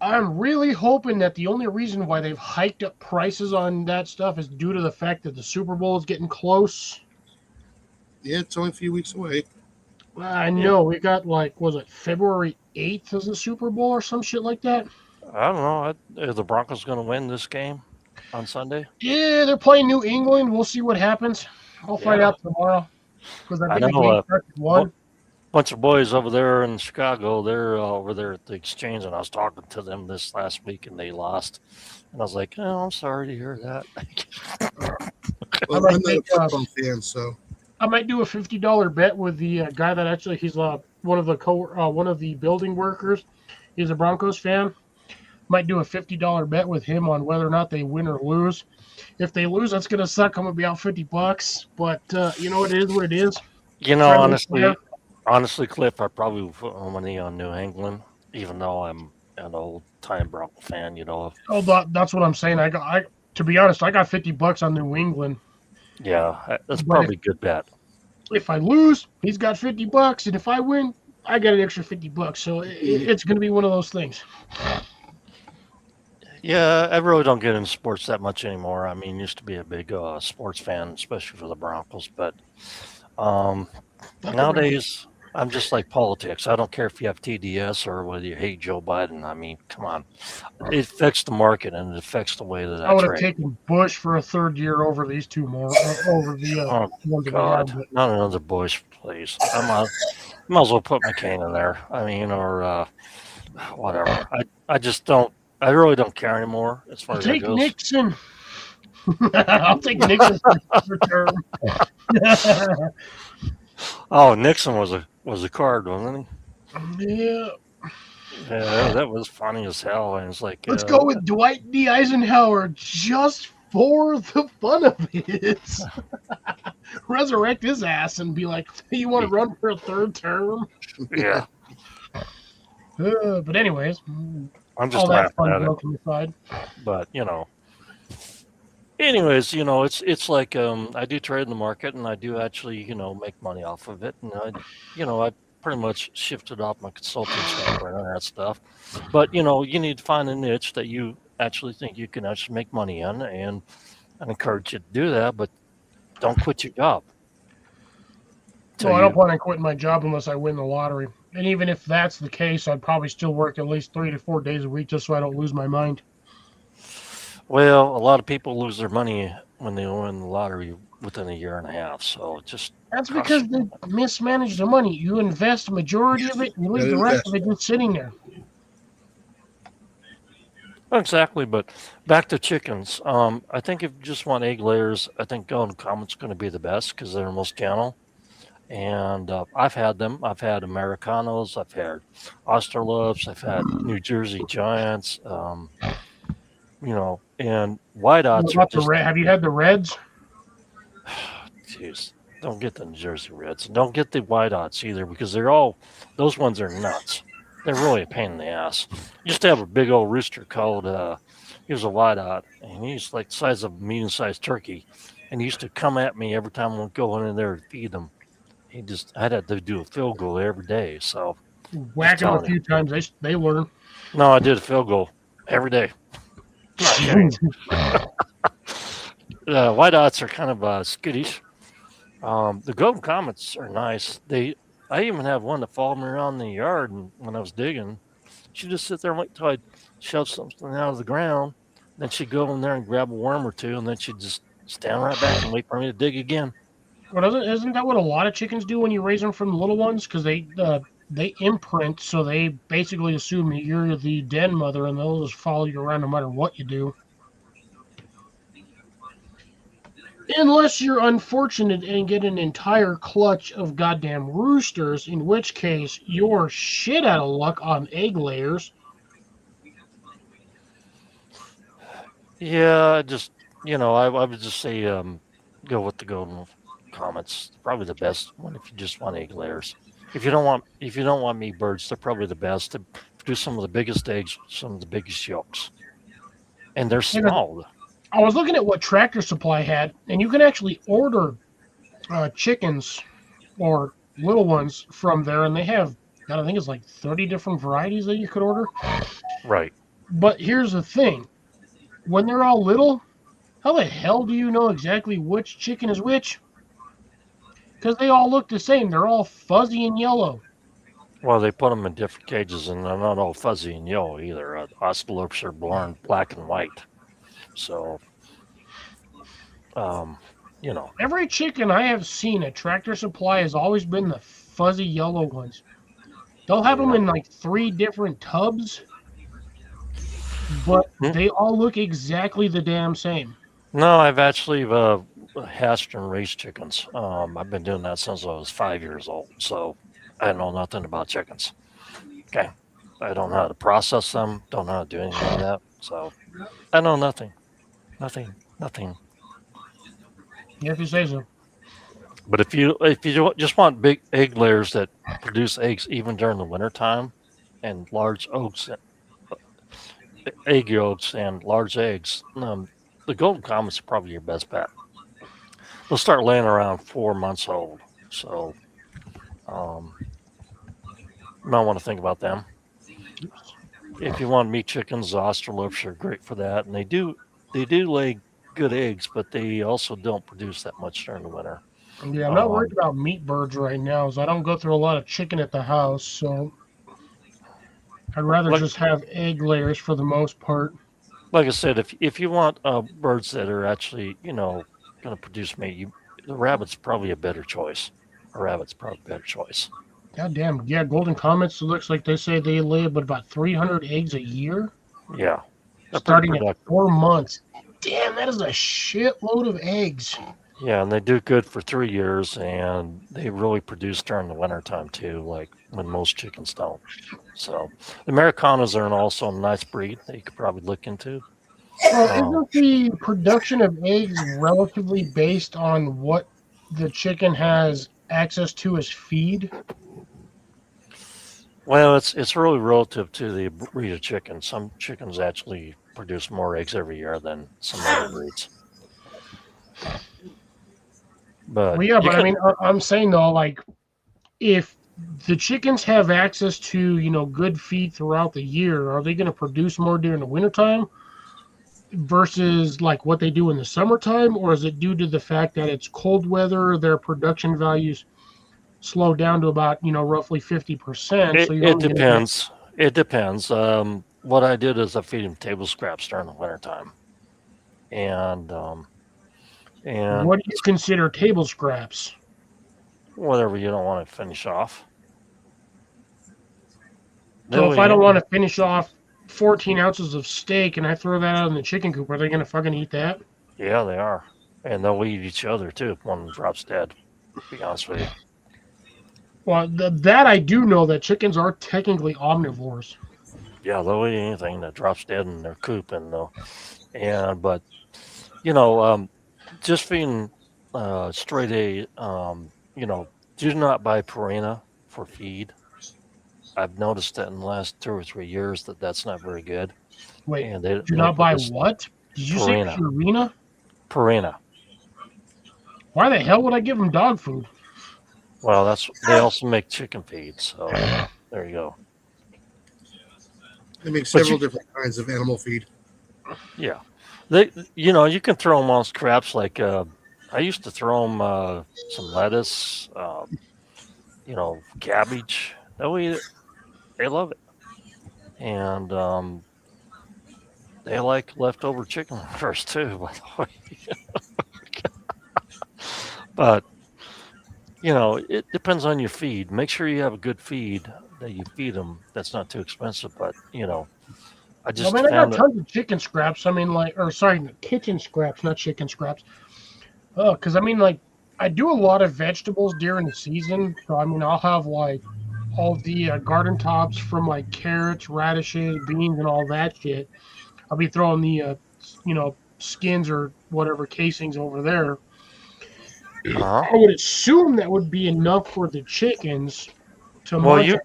I'm really hoping that the only reason why they've hiked up prices on that stuff is due to the fact that the Super Bowl is getting close. Yeah, it's only a few weeks away. I know, we got was it February 8th is the Super Bowl or some shit like that? I don't know. Are the Broncos going to win this game on Sunday? Yeah, they're playing New England. We'll see what happens. I'll find out tomorrow. Because I I think the know game a starts at 1. bunch of boys over there in Chicago. They're over there at the exchange, and I was talking to them this last week, and they lost. And I was like, "Oh, I'm sorry to hear that." Well, I'm not a football fan, so I might do a $50 bet with the guy that actually he's one of the building workers. He's a Broncos fan. Might do a $50 bet with him on whether or not they win or lose. If they lose, that's gonna suck. I'm gonna be out $50. But it is what it is. Honestly, Cliff, I probably would put my money on New England, even though I'm an old-time Bronco fan. Oh, that's what I'm saying. To be honest, I got $50 on New England. Yeah, that's probably a good bet. If I lose, he's got $50, and if I win, I got an extra $50. So it's going to be one of those things. Yeah, I really don't get into sports that much anymore. I mean, used to be a big sports fan, especially for the Broncos, but nowadays I'm just like politics. I don't care if you have TDS or whether you hate Joe Biden. I mean, come on, it affects the market and it affects the way that I would have trade. taken Bush for a third year over these two more over the ones that God, we have. not another Bush, please. Might as well put McCain in there. I mean, or whatever. I just don't. I really don't care anymore as far as that Take goes. Nixon. I'll take Nixon for term. Oh, Nixon was a card, wasn't Yeah. he? Yeah, that was funny as hell. And it's like, Let's go with Dwight D. Eisenhower just for the fun of it. Resurrect his ass and be like, you want to run for a third term? Yeah. But anyways, I'm just laughing at it. But anyways, it's like I do trade in the market, and I do actually make money off of it, and I pretty much shifted off my consulting standpoint and that stuff. But you need to find a niche that you actually think you can actually make money in, and I encourage you to do that, but don't quit your job. No, I don't plan on quitting my job unless I win the lottery. And even if that's the case, I'd probably still work at least 3 to 4 days a week just so I don't lose my mind. Well, a lot of people lose their money when they win the lottery within a year and a half. So that's because they mismanage the money. You invest a majority of it, and you leave the rest of it just sitting there. Exactly, but back to chickens. I think if you just want egg layers, I think Golden Comet's going to be the best because they're most gentle. And I've had them. I've had Americanos. I've had Austerlofs. I've had New Jersey Giants. And Whiteouts. Have you had the Reds? Jeez, don't get the New Jersey Reds. Don't get the Whiteouts either because those ones are nuts. They're really a pain in the ass. Used to have a big old rooster called, he was a Whiteout, and he's like the size of a medium-sized turkey. And he used to come at me every time I would go in there to feed him. I'd have to do a field goal every day. So whack them a few times, they learn. No, I did a field goal every day. Not kidding. Whiteouts are kind of skittish. The Golden Comets are nice. I even have one that followed me around the yard, and when I was digging, she'd just sit there and wait till I'd shove something out of the ground. Then she'd go in there and grab a worm or two, and then she'd just stand right back and wait for me to dig again. Well, isn't that what a lot of chickens do when you raise them from the little ones? Because they they imprint, so they basically assume you're the den mother, and they'll just follow you around no matter what you do. Unless you're unfortunate and get an entire clutch of goddamn roosters, in which case you're shit out of luck on egg layers. Yeah, just I would just say go with the golden comets. Probably the best one if you just want egg layers. If you don't want meat birds, they're probably the best to produce some of the biggest eggs, some of the biggest yolks, and they're small. I was looking at what Tractor Supply had, and you can actually order chickens or little ones from there, and they have, God, I think it's like 30 different varieties that you could order. Right. But here's the thing. When they're all little, how the hell do you know exactly which chicken is which? Because they all look the same. They're all fuzzy and yellow. Well, they put them in different cages, and they're not all fuzzy and yellow either. Ocelops are born black and white. So, Every chicken I have seen at Tractor Supply has always been the fuzzy yellow ones. They'll have them in like 3 different tubs, but they all look exactly the damn same. No, I've actually hatched and raised chickens. I've been doing that since I was 5 years old, so I know nothing about chickens. Okay, I don't know how to process them, don't know how to do anything like that, so I know nothing. If you say so. But if you just want big egg layers that produce eggs even during the wintertime, and large egg yolks and large eggs, the golden comets are probably your best bet. They'll start laying around 4 months old, so you might want to think about them. If you want meat chickens, the Australorps are great for that, and they do lay good eggs, but they also don't produce that much during the winter. Yeah, I'm not worried about meat birds right now, as I don't go through a lot of chicken at the house, so I'd rather just have egg layers for the most part. Like I said, if you want birds that are actually going to produce meat, the rabbit's probably a better choice. God damn, yeah, golden comets. It looks like they say they lay about 300 eggs a year. Yeah, starting at 4 months. Damn, that is a shitload of eggs. Yeah, and they do good for 3 years, and they really produce during the wintertime too, like when most chickens don't. So the Americanas are also a nice breed that you could probably look into. Well, isn't the production of eggs relatively based on what the chicken has access to as feed? Well, it's really relative to the breed of chicken. Some chickens actually produce more eggs every year than some other breeds. But well, yeah, but I mean, I'm saying though, like, if the chickens have access to, good feed throughout the year, are they going to produce more during the wintertime versus like what they do in the summertime? Or is it due to the fact that it's cold weather, their production values slow down to about, roughly 50%? It depends. It depends. What I did is I feed them table scraps during the wintertime. And what do you consider table scraps? Whatever you don't want to finish off. So if I don't want to finish off 14 ounces of steak and I throw that out in the chicken coop, are they going to fucking eat that? Yeah, they are. And they'll eat each other too if one drops dead, to be honest with you. Well, that I do know, that chickens are technically omnivores. Yeah, they'll eat anything that drops dead in their coop, but just feeding straight A, do not buy Purina for feed. I've noticed that in the last 2 or 3 years that's not very good. Wait, and do not buy what? Did you say Purina? Purina. Why the hell would I give them dog food? Well, they also make chicken feed, so there you go. They make several different kinds of animal feed. Yeah, you can throw them on scraps. Like I used to throw them some lettuce, cabbage. They'll eat it. They love it, and they like leftover chicken livers too. By the way, but It depends on your feed. Make sure you have a good feed that you feed them. That's not too expensive, but I I just mean, I got found that. tons of chicken scraps. I mean, like, or sorry, kitchen scraps, not chicken scraps. Oh, because I mean, like, I do a lot of vegetables during the season. So I mean, I'll have like all the garden tops from like carrots, radishes, beans, and all that shit. I'll be throwing the skins or whatever casings over there. Uh-huh. I would assume that would be enough for the chickens to Well, munch.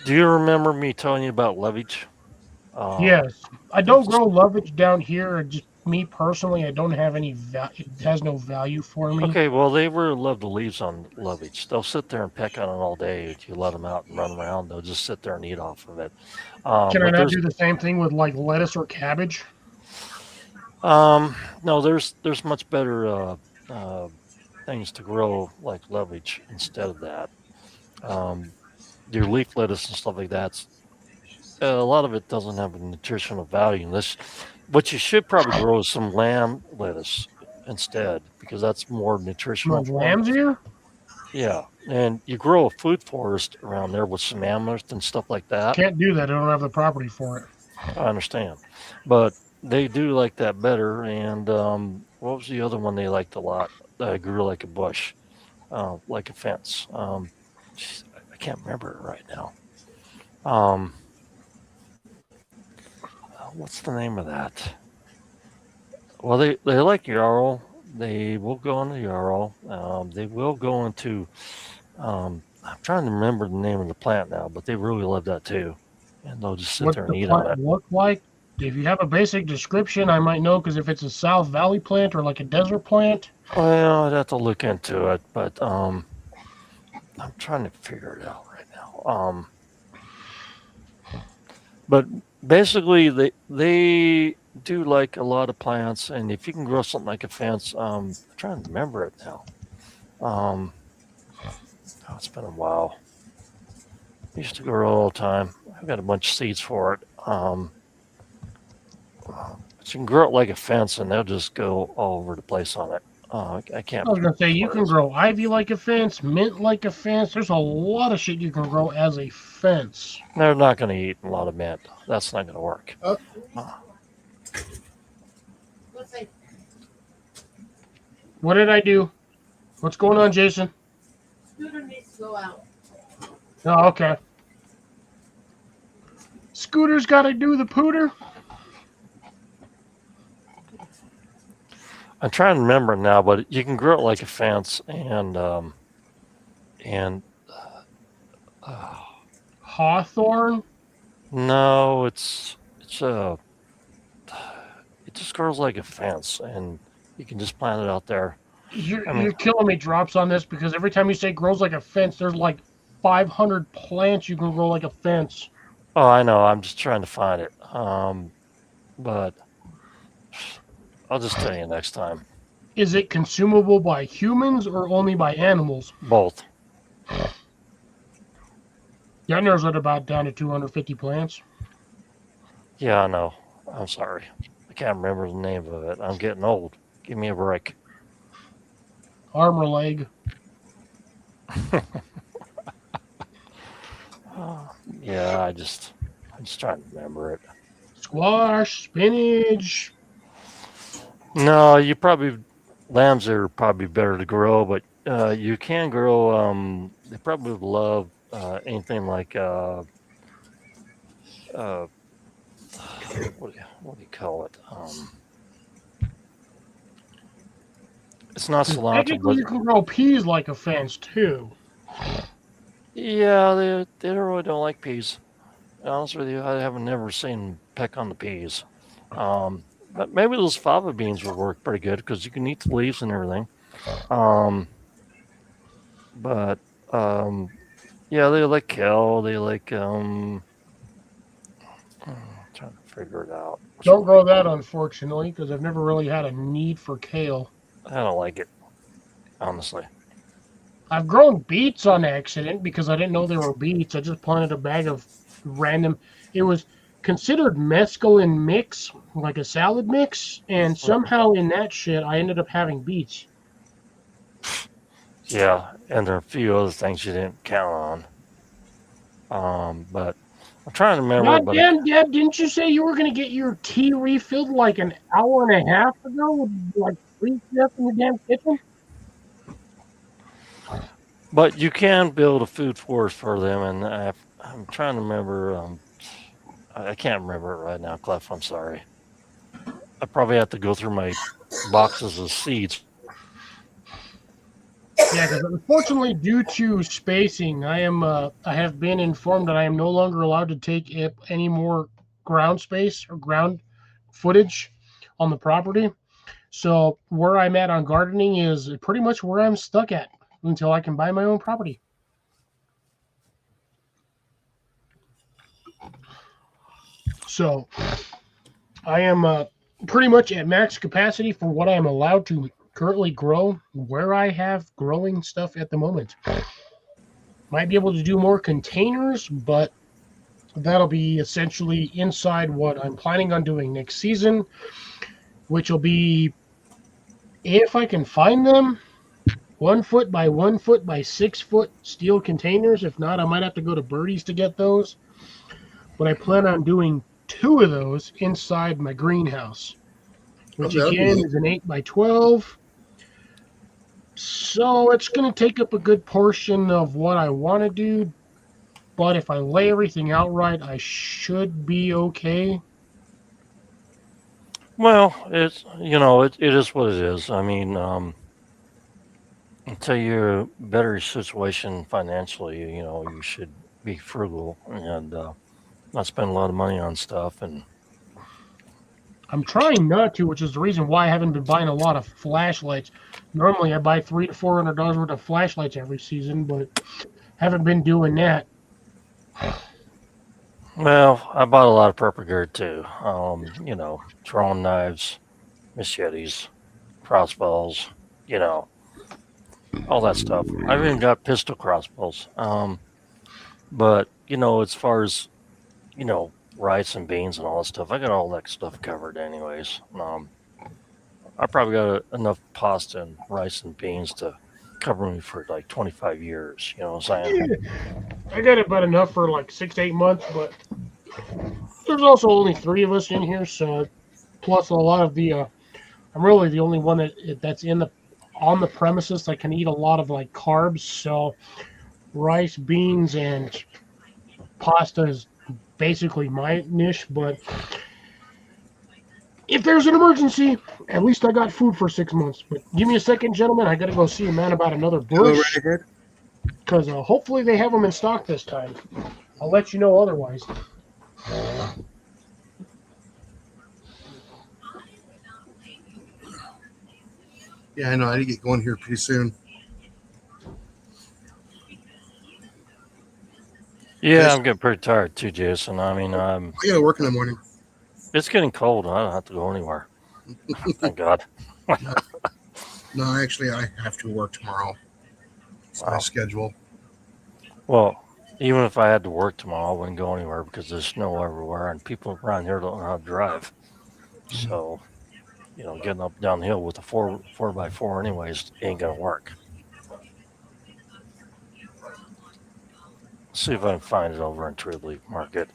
do you remember me telling you about lovage? Um, Yes, I don't grow lovage down here. Just me personally, I don't have any. It has no value for me. okay, well, they really love the leaves on lovage. They'll sit there and peck on it all day. If you let them out and run around, they'll just sit there and eat off of it. Can I But not there's do the same thing with like lettuce or cabbage? no, there's much better things to grow like lovage instead of that. Um, your leaf lettuce and stuff like that. A lot of it doesn't have a nutritional value. Unless, what you should probably grow is some lamb lettuce instead, because that's more nutritional Like for them. lamb's ear? Yeah, and you grow a food forest around there with some amethyst and stuff like that. Can't do that. I don't have the property for it. I understand, but they do like that better. And what was the other one they liked a lot? That grew like a bush, like a fence. I can't remember it right now. Um, what's the name of that? Well, they like yarrow. They will go into yarrow. They will go into. I'm trying to remember the name of the plant now, but they really love that too, and they'll just sit What's there and the eat on plant it. look like? If you have a basic description, I might know because if it's a South Valley plant or like a desert plant, Well, I'd have to look into it, but I'm trying to figure it out right now. But basically, they do like a lot of plants, and if you can grow something like a fence, I'm trying to remember it now. Um, oh, it's been a while. I used to grow all the time. I've got a bunch of seeds for it. But you can grow it like a fence, and they'll just go all over the place on it. I can't I was gonna say remember you what it can is. grow ivy like a fence, mint like a fence. There's a lot of shit you can grow as a fence. They're not going to eat a lot of mint. That's not going to work. Oh. Uh, Let's say, What did I do? What's going on, Jason? Scooter needs to go out. Oh, okay. Scooter's got to do the pooter. I'm trying to remember now, but you can grow it like a fence, and Hawthorn. no, it just grows like a fence, and you can just plant it out there. I mean, You're killing me, drops on this because every time you say grows like a fence, there's like 500 plants you can grow like a fence. oh, I know. I'm just trying to find it. But I'll just tell you next time. Is it consumable by humans or only by animals? Both. Yeah, I narrows it about down to 250 plants. Yeah, I know. I'm sorry. I can't remember the name of it. I'm getting old. Give me a break. Armor leg. Yeah, I'm just trying to remember it. Squash, spinach. No, lambs are probably better to grow, but you can grow. They probably love anything like what do you call it? It's not cilantro, Technically, but you can grow peas like a fence too. yeah, they really don't like peas. To be honest with you, I haven't never seen them peck on the peas. But maybe those fava beans would work pretty good because you can eat the leaves and everything. But yeah, they like kale. They like I'm trying to figure it out. Don't grow that, unfortunately, because I've never really had a need for kale. I don't like it, honestly. I've grown beets on accident because I didn't know they were beets. I just planted a bag of random. It was considered mescaline mix, like a salad mix, and somehow in that shit I ended up having beets. Yeah, and there are a few other things you didn't count on. But I'm trying to remember, God but damn, Deb, didn't you say you were going to get your tea refilled like an hour and a half ago with like 3 chefs in the damn kitchen? but you can build a food forest for them, and I'm trying to remember. I can't remember it right now, Clef. I'm sorry. I probably have to go through my boxes of seeds. Yeah, because unfortunately, due to spacing, I have been informed that I am no longer allowed to take any more ground space or ground footage on the property. So where I'm at on gardening is pretty much where I'm stuck at until I can buy my own property. So I am pretty much at max capacity for what I am allowed to currently grow where I have growing stuff at the moment. Might be able to do more containers, but that'll be essentially inside what I'm planning on doing next season, which will be, if I can find them, 1 foot by 1 foot by 6 foot steel containers. If not, I might have to go to Birdie's to get those. But I plan on doing 2 of those inside my greenhouse, Oh, which that'd be again neat. is an 8 by 12. So it's going to take up a good portion of what I want to do. But if I lay everything out right, I should be okay. Well, it is what it is. I mean, until you're in a better situation financially, you should be frugal and not spend a lot of money on stuff. And I'm trying not to, which is the reason why I haven't been buying a lot of flashlights. Normally, I buy $300 to $400 worth of flashlights every season, but haven't been doing that. well, I bought a lot of purple gear too. Throwing knives, machetes, crossbows, you know, all that stuff. I've even got pistol crossbows. But as far as rice and beans and all that stuff, I got all that stuff covered anyways. I probably got enough pasta and rice and beans to cover me for like 25 years. You know what I'm saying? I got about enough for like 6 to 8 months, but there's also only 3 of us in here, so plus a lot of the I'm really the only one that's on the premises that can eat a lot of like carbs. So rice, beans, and pasta is basically my niche. But if there's an emergency, at least I got food for 6 months. But give me a second, gentlemen. I got to go see a man about another Go right bush ahead. because hopefully they have them in stock this time. I'll let you know otherwise. Yeah, I know. I need to get going here pretty soon. Yeah, Yes. I'm getting pretty tired too, Jason. I mean, I gotta work in the morning. it's getting cold. I don't have to go anywhere. Thank God. No, actually, I have to work tomorrow. It's my Wow. schedule. Well, even if I had to work tomorrow, I wouldn't go anywhere because there's snow everywhere and people around here don't know how to drive. So, getting up downhill with a 4x4 anyways ain't gonna work. See if I can find it over in Tribly Market.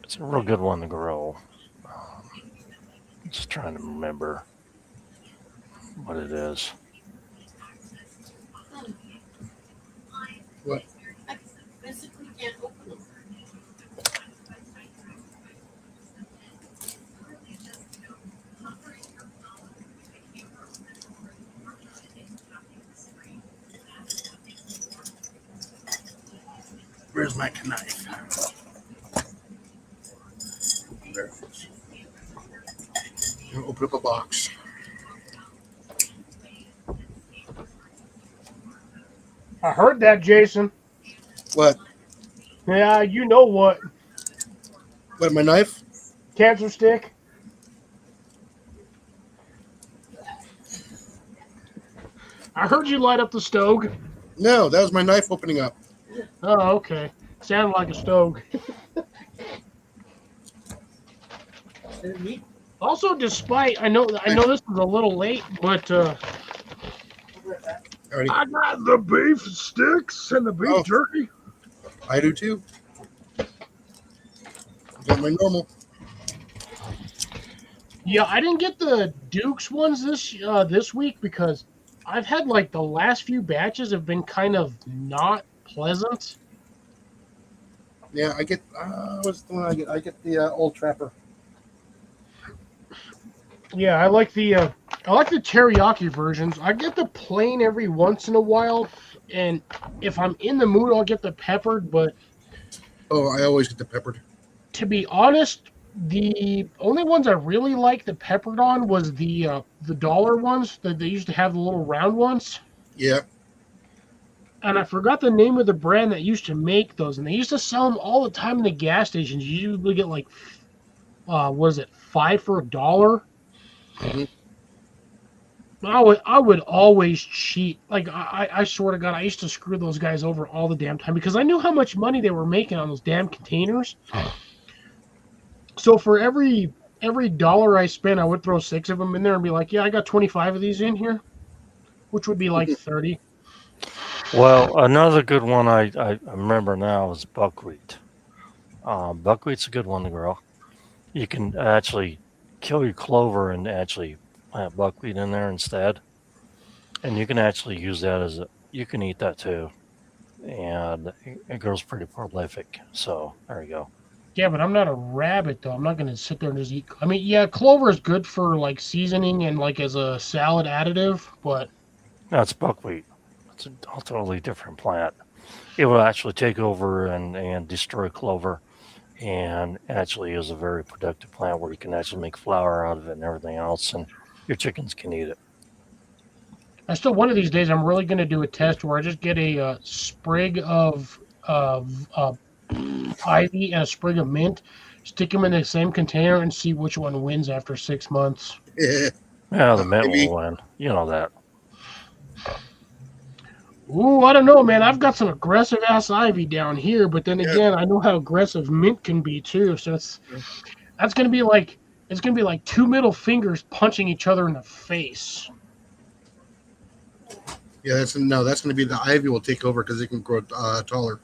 It's a real good one to grow. Just trying to remember what it is. What? I physically can't open them. Where's my knife? There it is. I'm gonna open up a box. I heard that, Jason. What? Yeah, you know what? What? My knife? Cancer stick. I heard you light up the stove. No, that was my knife opening up. Oh, okay. Sounded like a stove. Also, despite I know this is a little late, but Already. I got the beef sticks and the beef Oh. jerky. I do too. Got my normal. Yeah, I didn't get the Duke's ones this week because I've had like the last few batches have been kind of not pleasant. Yeah, I get. What's the one I get? I get the Old Trapper. Yeah, I like the teriyaki versions. I get the plain every once in a while, and if I'm in the mood, I'll get the peppered. But Oh, I always get the peppered. to be honest, the only ones I really liked the peppered on was the dollar ones that they used to have, the little round ones. Yeah. And I forgot the name of the brand that used to make those, and they used to sell them all the time in the gas stations. You usually get like, was it 5 for $1? Mhm. I would always cheat. Like I swear to God, I used to screw those guys over all the damn time because I knew how much money they were making on those damn containers. So for every dollar I spent, I would throw 6 of them in there and be like, yeah, I got 25 of these in here, which would be like 30. Well, another good one I remember now is buckwheat. Buckwheat's a good one to grow. You can actually kill your clover and actually plant buckwheat in there instead. And you can actually use that you can eat that too. And it grows pretty prolific. So there you go. Yeah, but I'm not a rabbit though. I'm not gonna sit there and just eat. I mean, yeah, clover is good for like seasoning and like as a salad additive, but That's buckwheat. It's a totally different plant. It will actually take over and destroy clover, and actually is a very productive plant where you can actually make flour out of it and everything else, and your chickens can eat it. I still one of these days I'm really gonna do a test where I just get a sprig of ivy and a sprig of mint, stick them in the same container, and see which one wins after 6 months. Yeah. Yeah, the mint Maybe. will win. You know that. Ooh, I don't know, man. I've got some aggressive ass ivy down here, but then Yeah. again, I know how aggressive mint can be too. So that's gonna be like it's gonna be like 2 middle fingers punching each other in the face. Yeah, that's going to be the ivy will take over because it can grow taller.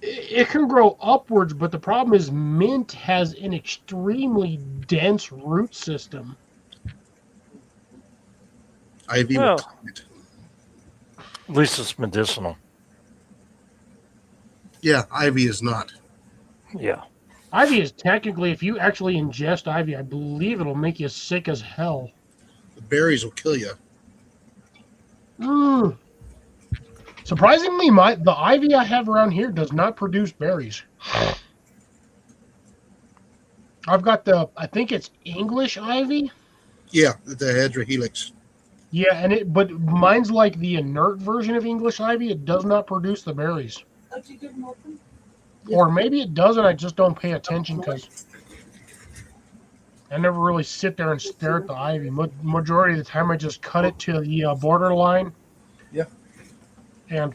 It can grow upwards, but the problem is mint has an extremely dense root system. Ivy Well, will climb it. at least it's medicinal. Yeah, ivy is not. Yeah. Ivy is technically, if you actually ingest ivy, I believe it'll make you sick as hell. The berries will kill you. Surprisingly, the ivy I have around here does not produce berries. I've got I think it's English ivy. Yeah, the Hedrahelix. Yeah, but mine's like the inert version of English ivy. It does not produce the berries. Or maybe it does, and I just don't pay attention because I never really sit there and stare at the ivy. Majority of the time, I just cut it to the borderline. Yeah. And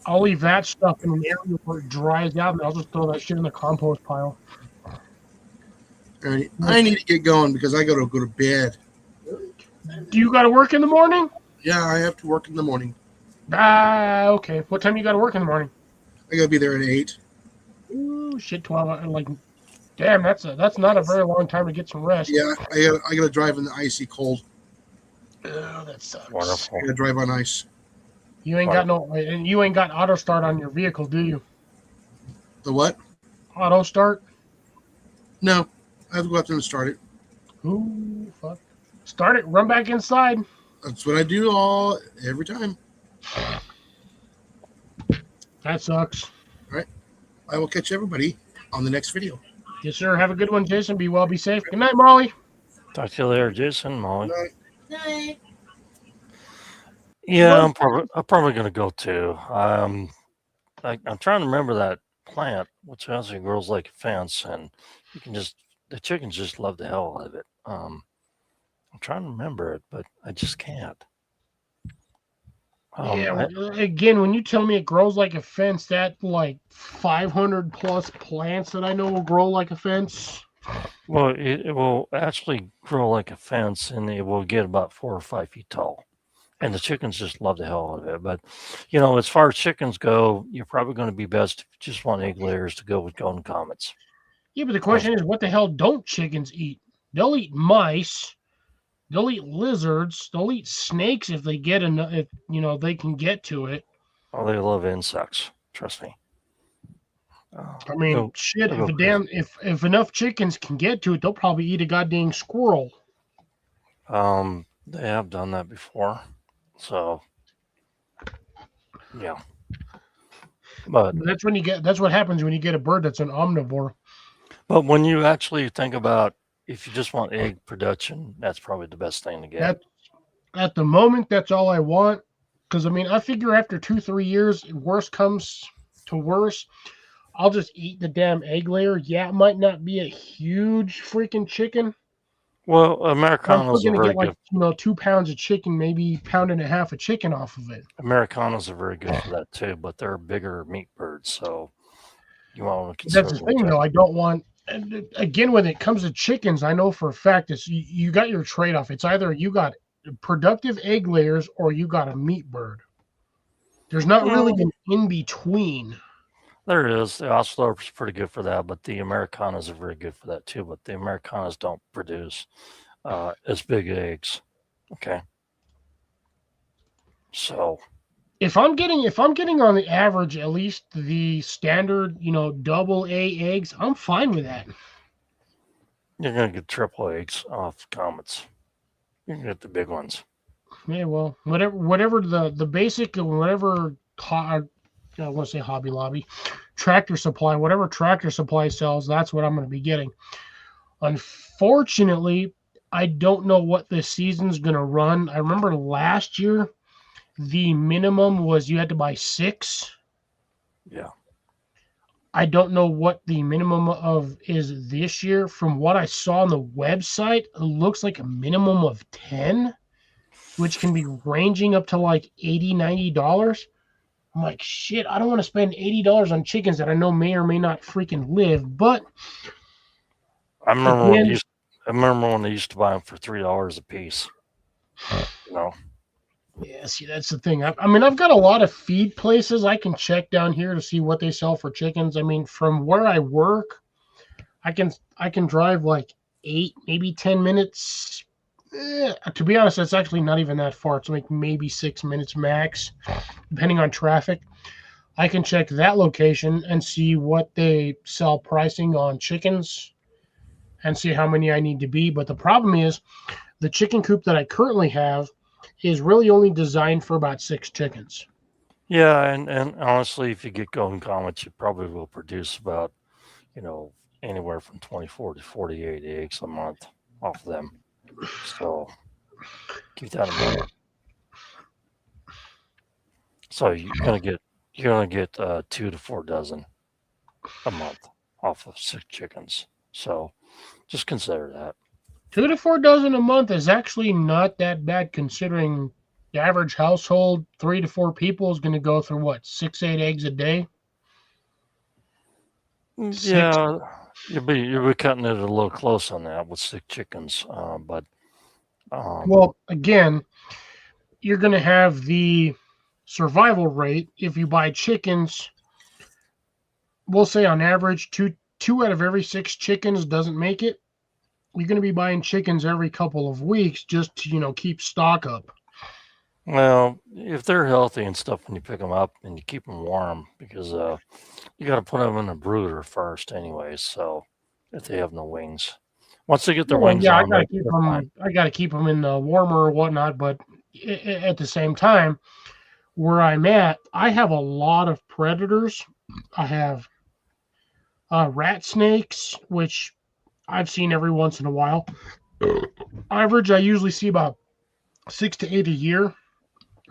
I'll leave that stuff in an area where it dries out, and I'll just throw that shit in the compost pile. All right. I need to get going because I got to go to bed. Do you got to work in the morning? Yeah, I have to work in the morning. Okay. What time you got to work in the morning? I got to be there at 8. Ooh, shit, 12. Like, damn, that's not a very long time to get some rest. Yeah, I got to drive in the icy cold. Oh, that sucks. Wonderful. I got to drive on ice. You ain't got auto start on your vehicle, do you? The what? Auto start? No, I have to go out there and start it. Ooh, fuck. Start it, run back inside. That's what I do every time. That sucks. I will catch everybody on the next video. Yes, sir. Have a good one, Jason. Be well, be safe. Good night, Molly. Talk to you later, Jason, Molly. Night. Yeah, I'm probably gonna go too. I'm trying to remember that plant, which actually grows like a fence, and the chickens just love the hell out of it. I'm trying to remember it, but I just can't. Again, when you tell me it grows like a fence, that like 500 plus plants that I know will grow like a fence. Well, it will actually grow like a fence, and it will get about 4 or 5 feet tall. And the chickens just love the hell out of it. But, you know, as far as chickens go, you're probably going to be best if you just want egg layers to go with golden comets. Yeah, but the question is, what the hell don't chickens eat? They'll eat mice. They'll eat lizards. They'll eat snakes if they get enough. If they can get to it. Oh, they love insects. Trust me. I mean, shit. If enough chickens can get to it, they'll probably eat a goddamn squirrel. They have done that before, so yeah. But that's what happens when you get a bird that's an omnivore. But when you actually think about if you just want egg production, that's probably the best thing to get. At the moment, that's all I want. Because, I mean, I figure after 2-3 years, worst comes to worse, I'll just eat the damn egg layer. Yeah, it might not be a huge freaking chicken. Well, Americanos are very good. 2 pounds of chicken, maybe £1.5 pounds of chicken off of it. Americanos are very good for that too, but they're bigger meat birds, so you want to consider. That's the thing, though. I don't want. Again, when it comes to chickens, I know for a fact it's you got your trade-off. It's either you got productive egg layers or you got a meat bird. There's not really an in-between. There is. The Oslo is pretty good for that, but the Americanas are very good for that too. But the Americanas don't produce as big eggs. Okay. So if I'm getting on the average at least the standard, double A eggs, I'm fine with that. You're gonna get triple eggs off comets. You can get the big ones. Yeah, well, whatever the basic, whatever. I want to say Hobby Lobby, Tractor Supply, whatever Tractor Supply sells, that's what I'm going to be getting. Unfortunately, I don't know what this season's going to run. I remember last year, the minimum was you had to buy 6. Yeah. I don't know what the minimum of is this year. From what I saw on the website, it looks like a minimum of 10, which can be ranging up to like $80, $90. I'm like, shit, I don't want to spend $80 on chickens that I know may or may not freaking live. But I remember when they used to buy them for $3 a piece. Yeah, see, that's the thing. I mean, I've got a lot of feed places I can check down here to see what they sell for chickens. I mean, from where I work, I can drive like 8, maybe 10 minutes. To be honest, that's actually not even that far. It's like maybe 6 minutes max, depending on traffic. I can check that location and see what they sell pricing on chickens and see how many I need to be. But the problem is the chicken coop that I currently have is really only designed for about 6 chickens. Yeah, and honestly, if you get golden comets, you probably will produce about, anywhere from 24 to 48 eggs a month off of them. So keep that in mind. So you're gonna get 2 to 4 dozen a month off of 6 chickens. So just consider that. 2 to 4 dozen a month is actually not that bad, considering the average household, 3 to 4 people, is going to go through 6-8 eggs a day. Yeah, you'll be cutting it a little close on that with 6 chickens, but well, again, you're going to have the survival rate if you buy chickens. We'll say on average, two out of every 6 chickens doesn't make it. You're going to be buying chickens every couple of weeks just to keep stock up. Well, if they're healthy and stuff when you pick them up and you keep them warm, because you got to put them in a brooder first, anyways. So if they have no wings, once they get their wings on, I got to keep them in the warmer or whatnot. But at the same time, where I'm at, I have a lot of predators. I have rat snakes, which I've seen every once in a while. Average, I usually see about 6 to 8 a year.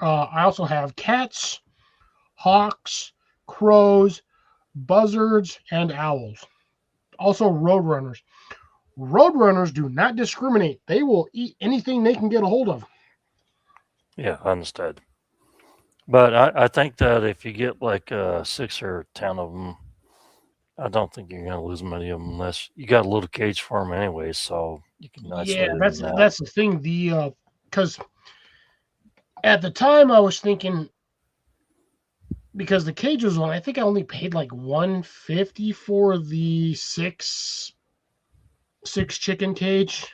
I also have cats, hawks, crows, buzzards, and owls. Also roadrunners. Roadrunners do not discriminate. They will eat anything they can get a hold of. Yeah, understood. But I think that if you get like 6 or 10 of them, I don't think you're going to lose many of them unless you got a little cage for them anyway, so you can isolate them. That's the thing. Because At the time, I was thinking, because the cage was one, I think I only paid like $150 for the six chicken cage.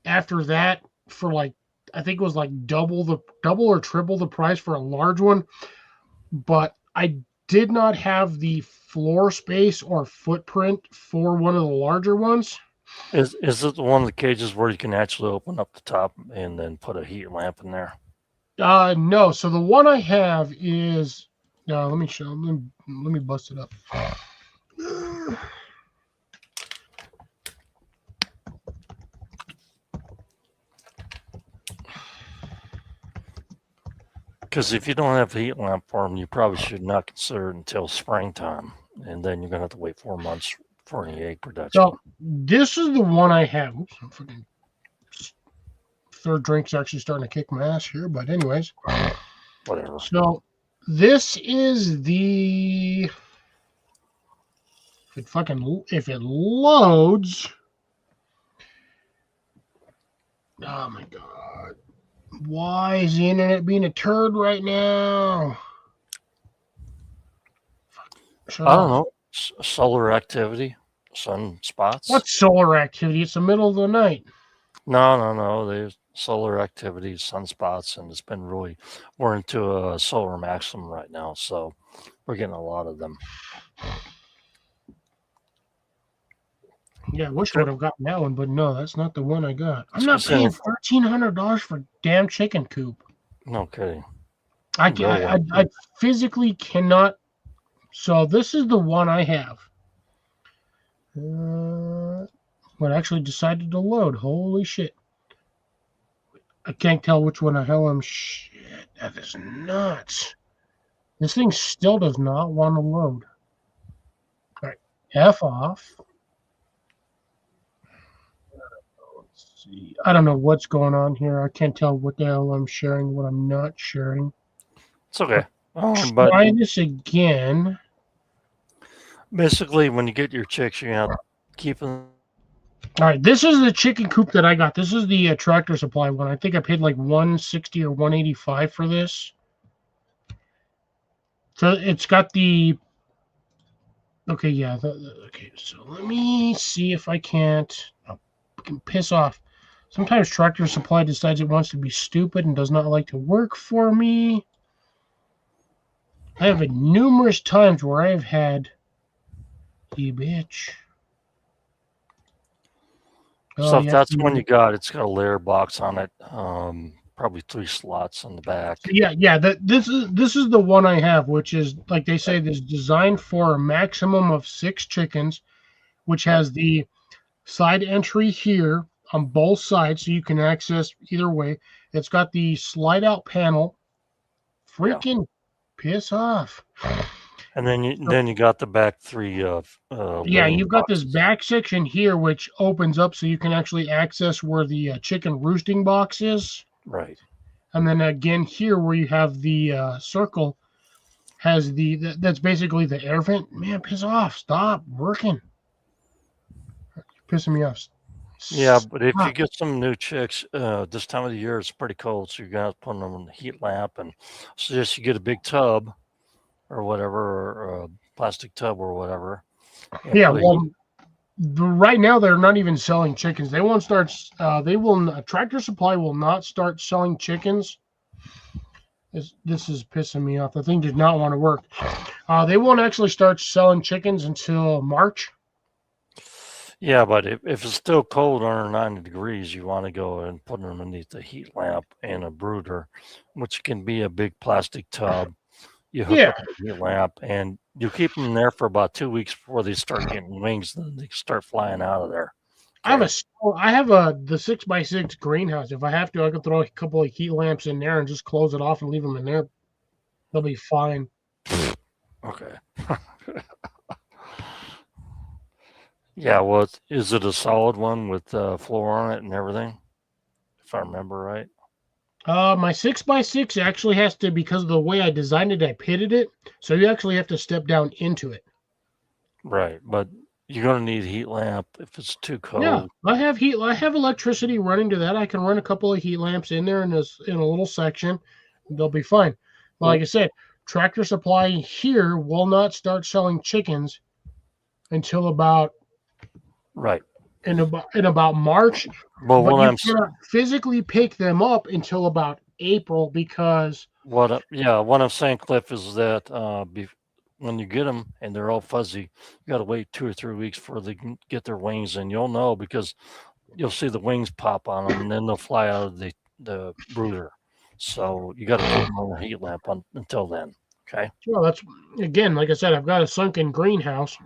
After that, for like, I think it was like double or triple the price for a large one. But I did not have the floor space or footprint for one of the larger ones. Is it one of the cages where you can actually open up the top and then put a heat lamp in there? No. So the one I have is. Let me show. Let me bust it up. Because if you don't have a heat lamp for them, you probably should not consider it until springtime, and then you're gonna have to wait 4 months for any egg production. So this is the one I have. Oops, I'm freaking. Third drink's actually starting to kick my ass here, but anyways. Whatever. So this is the. If it loads. Oh my god. Why is the internet being a turd right now? I don't know. Solar activity, sunspots. What's solar activity? It's the middle of the night. No. There's solar activity, sunspots, and it's been really. We're into a solar maximum right now, so we're getting a lot of them. Yeah, I wish I would have gotten that one, but no, that's not the one I got. I'm not paying $1,300 for a damn chicken coop. No kidding. I physically cannot. So this is the one I have. What actually decided to load? Holy shit! I can't tell which one the hell I'm. Shit, that is nuts. This thing still does not want to load. All right, F off. I don't know what's going on here. I can't tell what the hell I'm sharing, what I'm not sharing. It's okay. But try this again. Basically, when you get your chicks, you have to keep them. All right, this is the chicken coop that I got. This is the Tractor Supply one. I think I paid like $160 or $185 for this. So it's got the. Okay, yeah. Okay, so let me see if I can't. Oh, I can piss off. Sometimes Tractor Supply decides it wants to be stupid and does not like to work for me. I have had numerous times where I've had the bitch. So if that's one you got, it's got a layer box on it. Probably 3 slots on the back. Yeah. This is the one I have, which is like they say, this designed for a maximum of 6 chickens, which has the side entry here on both sides, so you can access either way. It's got the slide out panel. Freaking piss off. And then you got the back 3. Yeah, you've got this back section here, which opens up so you can actually access where the chicken roosting box is. Right. And then again here, where you have the circle, has that's basically the air vent. Man, piss off! Stop working. You're pissing me off. Yeah, but if you get some new chicks, this time of the year it's pretty cold, so you're gonna have to put them in the heat lamp, and suggest you get a big tub or whatever, or a plastic tub or whatever. Yeah, well, right now they're not even selling chickens. They won't start. Tractor Supply will not start selling chickens. This is pissing me off. The thing did not want to work. They won't actually start selling chickens until March. Yeah, but if it's still cold under 90 degrees, you want to go and put them underneath the heat lamp and a brooder, which can be a big plastic tub. You hook up the heat lamp, and you keep them there for about 2 weeks before they start getting wings, and then they start flying out of there. Okay. I have the 6x6 greenhouse. If I have to, I can throw a couple of heat lamps in there and just close it off and leave them in there. They'll be fine. Okay. Yeah, well, is it a solid one with floor on it and everything? If I remember right. My 6x6 actually has to, because of the way I designed it, I pitted it, so you actually have to step down into it. Right, but You're gonna need a heat lamp if it's too Yeah, cold. I have heat. I have electricity running to that. I can run a couple of heat lamps in there in a little section. They'll be fine. But like I said, Tractor Supply here will not start selling chickens until about Right. in about March. Well, But what you I'm cannot physically pick them up until about April because what I'm saying, Cliff, is that when you get them and they're all fuzzy, you got to wait 2 or 3 weeks before they can get their wings, and you'll know because you'll see the wings pop on them, and then they'll fly out of the brooder. So you got to keep them on the heat lamp until then. Okay. well, that's again, like I said, I've got a sunken greenhouse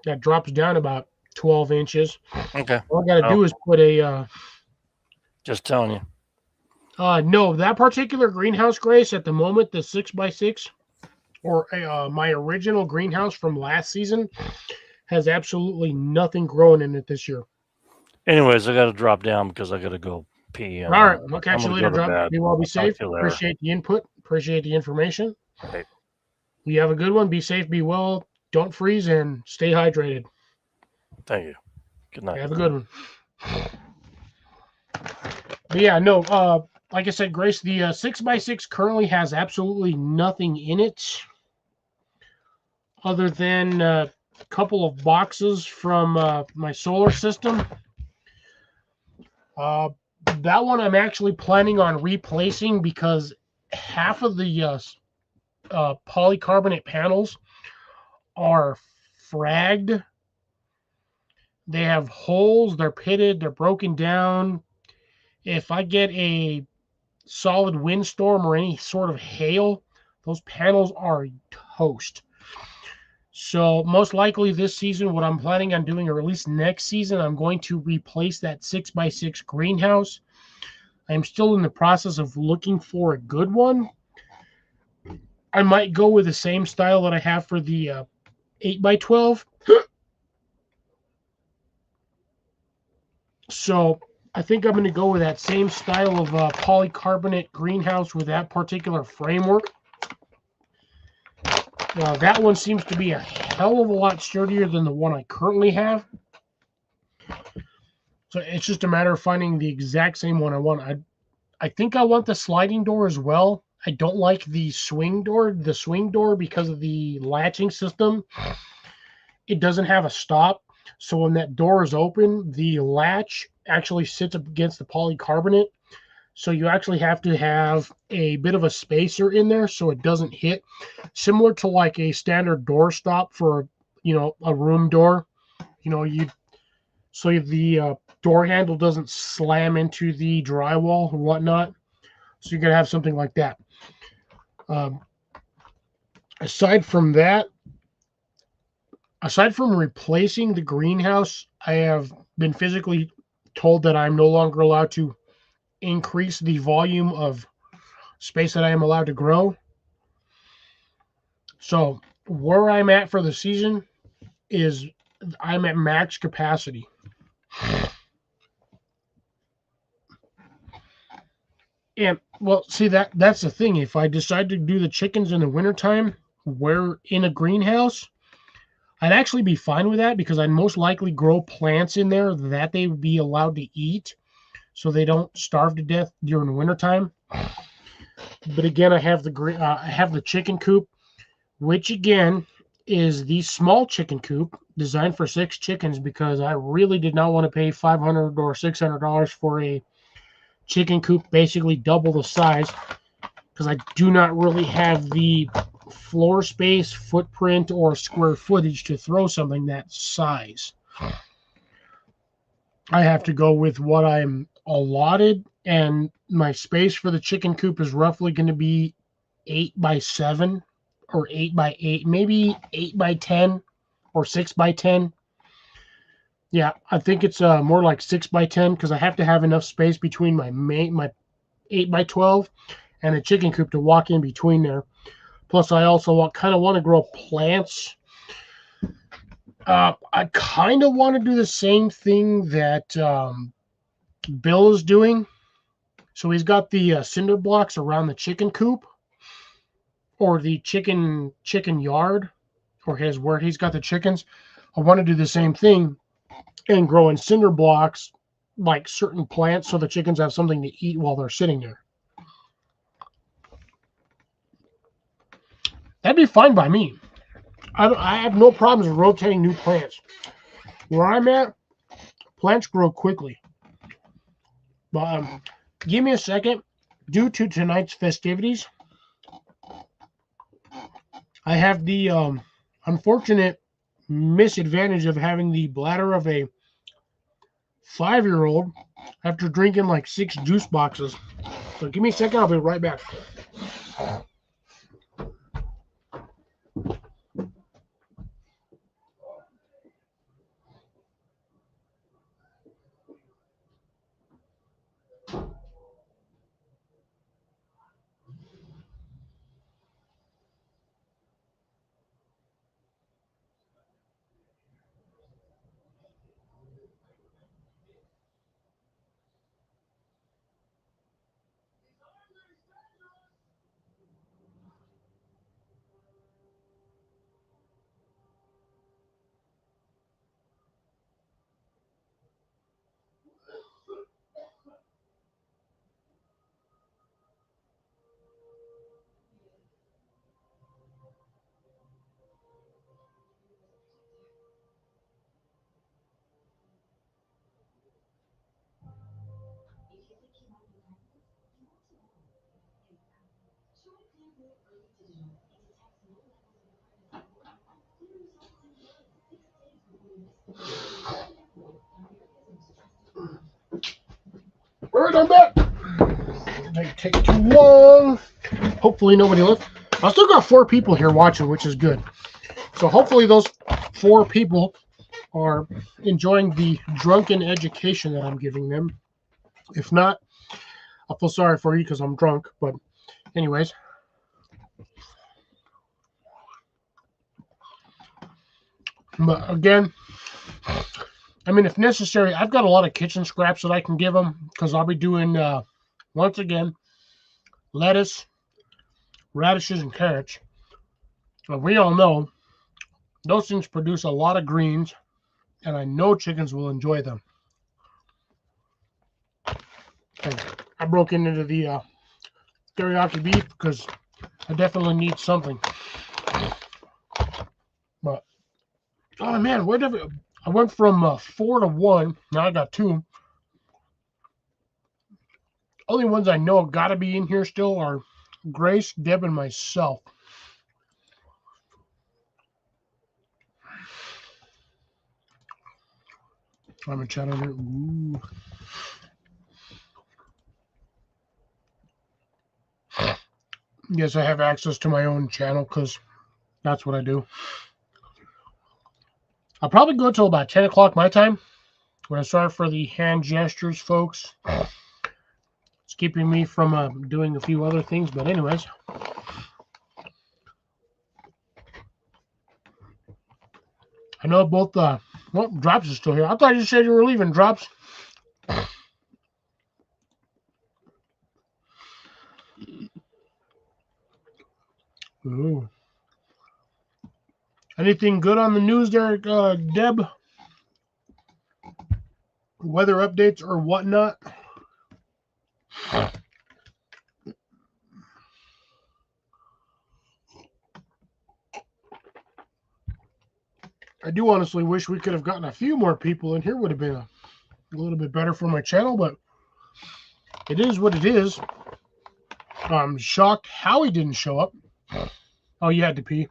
that drops down about 12 inches. Okay. All I got to do is put a Just telling you. no, that particular greenhouse, Grace, at the moment, the 6x6 or my original greenhouse from last season has absolutely nothing growing in it this year. Anyways, I got to drop down because I got to go pee. All right, I'll catch you gonna later, go to Drop. bed. Be well, be Talk safe. to you later. Appreciate the input. Appreciate the information. Okay. You have a good one. Be safe, be well. Don't freeze and stay hydrated. Thank you. Good night. Have a good one. But yeah, no, like I said, Grace, the 6x6 currently has absolutely nothing in it other than a couple of boxes from my solar system. That one I'm actually planning on replacing because half of the polycarbonate panels are fragged. They have holes, they're pitted, they're broken down. If I get a solid windstorm or any sort of hail, those panels are toast. So most likely this season, what I'm planning on doing, or at least next season, I'm going to replace that 6x6 greenhouse. I'm still in the process of looking for a good one. I might go with the same style that I have for the 8x12. So I think I'm going to go with that same style of polycarbonate greenhouse with that particular framework. That one seems to be a hell of a lot sturdier than the one I currently have. So it's just a matter of finding the exact same one I want. I think I want the sliding door as well. I don't like the swing door because of the latching system. It doesn't have a stop. So when that door is open, the latch actually sits up against the polycarbonate. So you actually have to have a bit of a spacer in there so it doesn't hit. Similar to like a standard door stop for, a room door. So the door handle doesn't slam into the drywall and whatnot. So you're going to have something like that. Aside from replacing the greenhouse, I have been physically told that I'm no longer allowed to increase the volume of space that I am allowed to grow. So where I'm at for the season is I'm at max capacity. And well, see that's the thing. If I decide to do the chickens in the wintertime, we're in a greenhouse, I'd actually be fine with that because I'd most likely grow plants in there that they would be allowed to eat so they don't starve to death during the wintertime. But again, I have the chicken coop, which again is the small chicken coop designed for 6 chickens because I really did not want to pay $500 or $600 for a chicken coop basically double the size because I do not really have the floor space, footprint, or square footage to throw something that size. I have to go with what I'm allotted, and my space for the chicken coop is roughly going to be 8x7 or 8x8, maybe 8x10 or 6x10. Yeah, I think it's more like 6x10 because I have to have enough space between my 8x12 and a chicken coop to walk in between there. Plus, I also kind of want to grow plants. I kind of want to do the same thing that Bill is doing. So he's got the cinder blocks around the chicken coop or the chicken yard or where he's got the chickens. I want to do the same thing and grow in cinder blocks like certain plants so the chickens have something to eat while they're sitting there. That'd be fine by me. I have no problems with rotating new plants. Where I'm at, plants grow quickly. But give me a second. Due to tonight's festivities, I have the unfortunate misadvantage of having the bladder of a 5-year-old after drinking like 6 juice boxes. So give me a second. I'll be right back. All right, I'm back. Didn't take too long. Hopefully nobody left. I still got 4 people here watching, which is good. So hopefully those 4 people are enjoying the drunken education that I'm giving them. If not, I feel sorry for you because I'm drunk. But anyways. But again, I mean, if necessary, I've got a lot of kitchen scraps that I can give them because I'll be doing, once again, lettuce, radishes, and carrots. And we all know those things produce a lot of greens, and I know chickens will enjoy them. And I broke into the teriyaki beef because I definitely need something. But, oh man, where did I went from 4 to 1. Now I got 2. Only ones I know gotta be in here still are Grace, Deb, and myself. I'm gonna chat over here. Ooh. Yes, I have access to my own channel because that's what I do. I'll probably go till about 10 o'clock my time. When I sorry for the hand gestures, folks. It's keeping me from doing a few other things, but anyways. I know both, well, Drops is still here. I thought you said you were leaving, Drops. Ooh. Anything good on the news there, Deb? Weather updates or whatnot? I do honestly wish we could have gotten a few more people in here. Would have been a little bit better for my channel, but it is what it is. I'm shocked Howie didn't show up. Oh, you had to pee.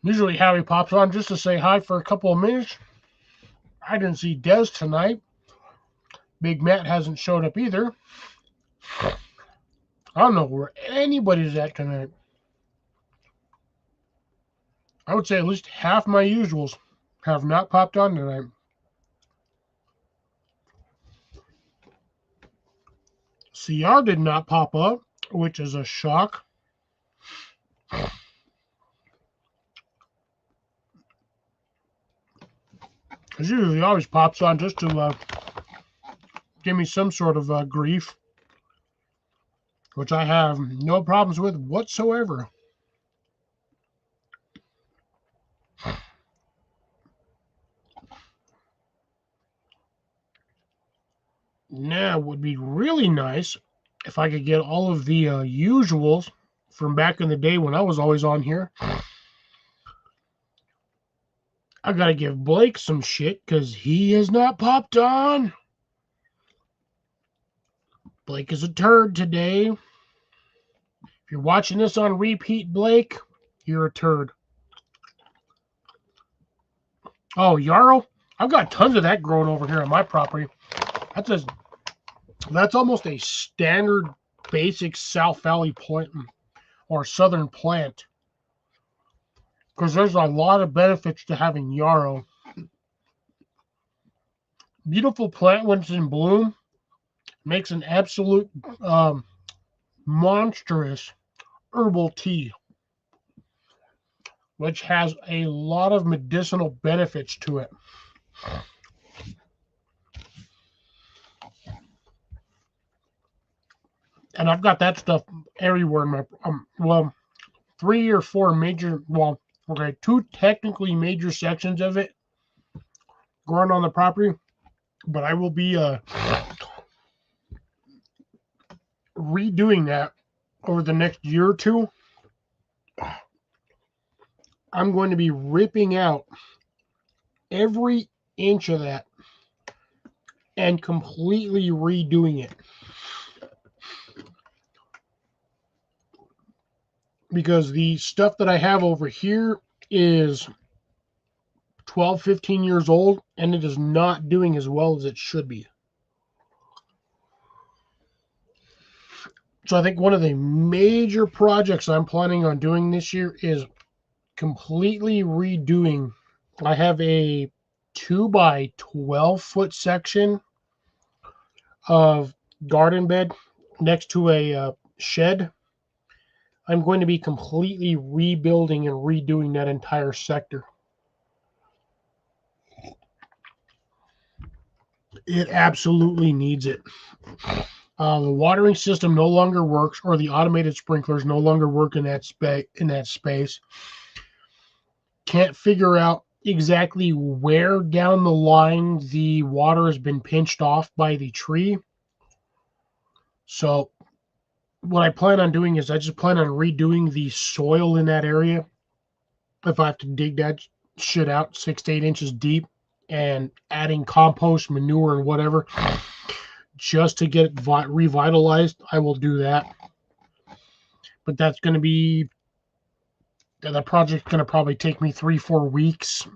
Usually Howie pops on just to say hi for a couple of minutes. I didn't see Des tonight. Big Matt hasn't showed up either. I don't know where anybody's at tonight. I would say at least half my usuals have not popped on tonight. CR did not pop up, which is a shock. Because usually he always pops on just to give me some sort of grief, which I have no problems with whatsoever. Now, it would be really nice if I could get all of the usuals from back in the day when I was always on here. I gotta give Blake some shit because he has not popped on. Blake is a turd today. If you're watching this on repeat, Blake, you're a turd. Oh, Yarrow? I've got tons of that growing over here on my property. That's almost a standard basic South Valley plant or southern plant. Because there's a lot of benefits to having yarrow. Beautiful plant when it's in bloom. Makes an absolute monstrous herbal tea, which has a lot of medicinal benefits to it. And I've got that stuff everywhere in my 3 or 4 major, okay, 2 technically major sections of it growing on the property, but I will be redoing that over the next year or two. I'm going to be ripping out every inch of that and completely redoing it. Because the stuff that I have over here is 12, 15 years old, and it is not doing as well as it should be. So I think one of the major projects I'm planning on doing this year is completely redoing. I have a 2 by 12 foot section of garden bed next to a shed. I'm going to be completely rebuilding and redoing that entire sector. It absolutely needs it. The watering system no longer works, or the automated sprinklers no longer work in that space. Can't figure out exactly where down the line the water has been pinched off by the tree. So what I plan on doing is I just plan on redoing the soil in that area. If I have to dig that shit out 6 to 8 inches deep and adding compost, manure, and whatever just to get it revitalized, I will do that. But that's going to be, that project's going to probably take me 3-4 weeks.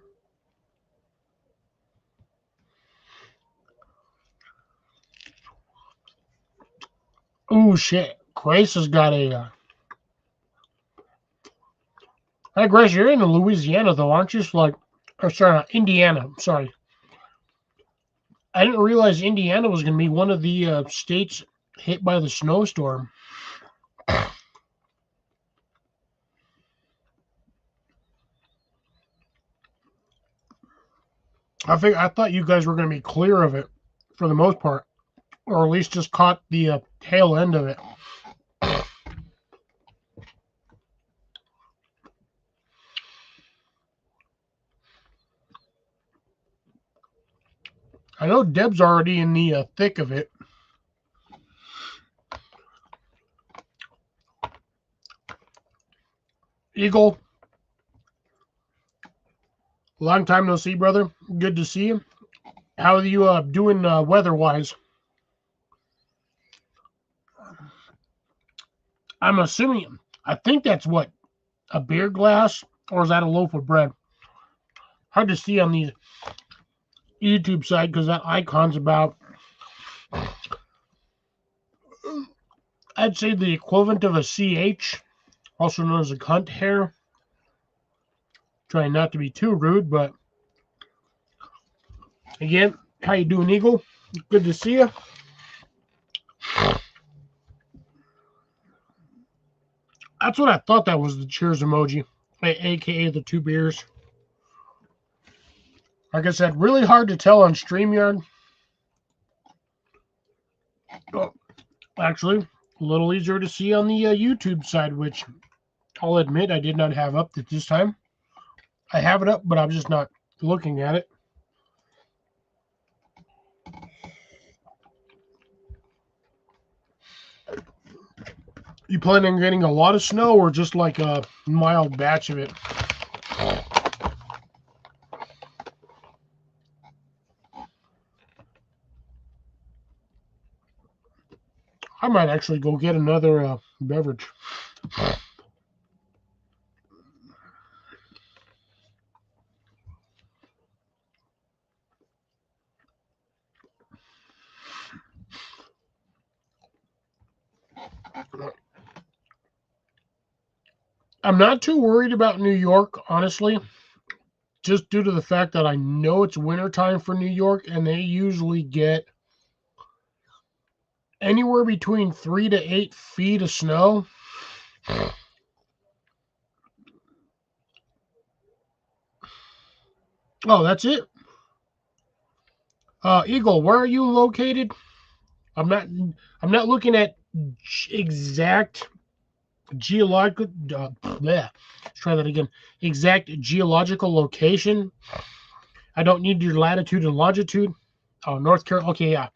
Oh shit, Grace has got a hey Grace, you're in Louisiana though, aren't you? Or sorry, Indiana, sorry. I didn't realize Indiana was going to be one of the states hit by the snowstorm. I thought you guys were going to be clear of it for the most part, or at least just caught the tail end of it. I know Deb's already in the thick of it. Eagle, long time no see, brother. Good to see you. How are you doing weather-wise? I'm assuming, I think that's what, a beer glass, or is that a loaf of bread? Hard to see on the YouTube side because that icon's about, I'd say the equivalent of a CH, also known as a cunt hair. Trying not to be too rude, but again, how you doing, Eagle? Good to see you. That's what I thought that was, the cheers emoji, aka the 2 beers. Like I said, really hard to tell on StreamYard. Oh, actually, a little easier to see on the YouTube side, which I'll admit I did not have up at this time. I have it up, but I'm just not looking at it. You plan on getting a lot of snow or just like a mild batch of it? I might actually go get another beverage. I'm not too worried about New York, honestly, just due to the fact that I know it's wintertime for New York and they usually get anywhere between 3 to 8 feet of snow. Oh, that's it. Eagle, where are you located? I'm not looking at exact geological. Let's try that again. Exact geological location. I don't need your latitude and longitude. Oh, North Carolina. Okay, yeah.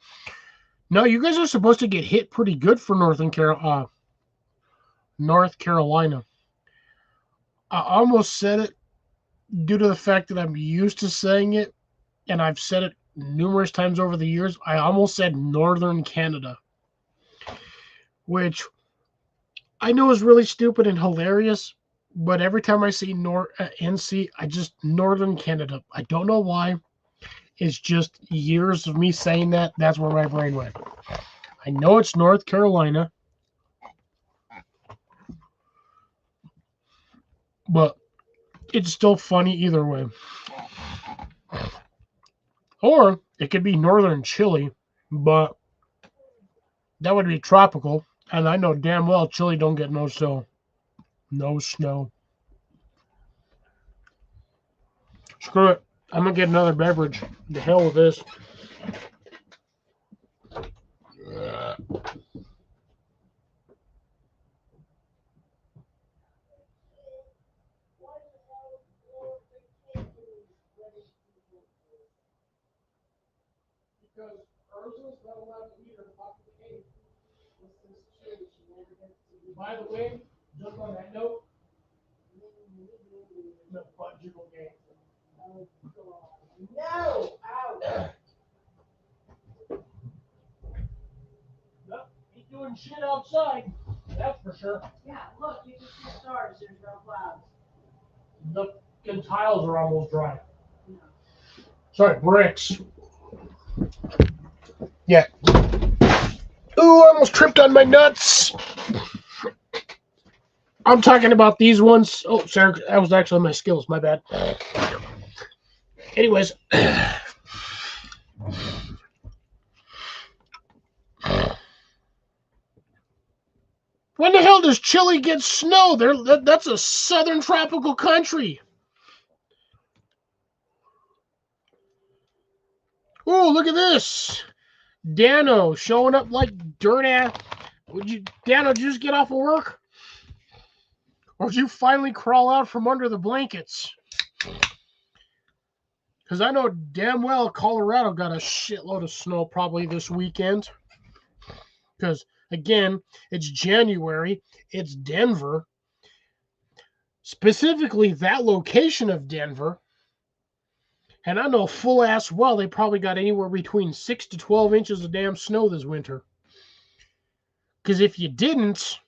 No, you guys are supposed to get hit pretty good for North Carolina. I almost said it due to the fact that I'm used to saying it, and I've said it numerous times over the years. I almost said Northern Canada, which I know is really stupid and hilarious, but every time I see NC, I just Northern Canada. I don't know why. It's just years of me saying that. That's where my brain went. I know it's North Carolina, but it's still funny either way. Or it could be Northern Chile, but that would be tropical. And I know damn well Chile don't get no snow. No snow. Screw it. I'm gonna get another beverage. The hell with this. By the way, just on that note, the butt jiggle game. No! Ow! Nope, ain't doing shit outside. That's for sure. Yeah, look, you can see stars. There's no clouds. The fucking tiles are almost dry. Sorry, bricks. Yeah. Ooh, I almost tripped on my nuts. I'm talking about these ones. Oh, sorry, that was actually my skills. My bad. Anyways. When the hell does Chile get snow? That's a southern tropical country. Ooh, look at this. Dano showing up like dirt ass. Dano, did you just get off of work? Or did you finally crawl out from under the blankets? Because I know damn well Colorado got a shitload of snow probably this weekend. Because, again, it's January. It's Denver. Specifically, that location of Denver. And I know full ass well they probably got anywhere between 6 to 12 inches of damn snow this winter. Because if you didn't,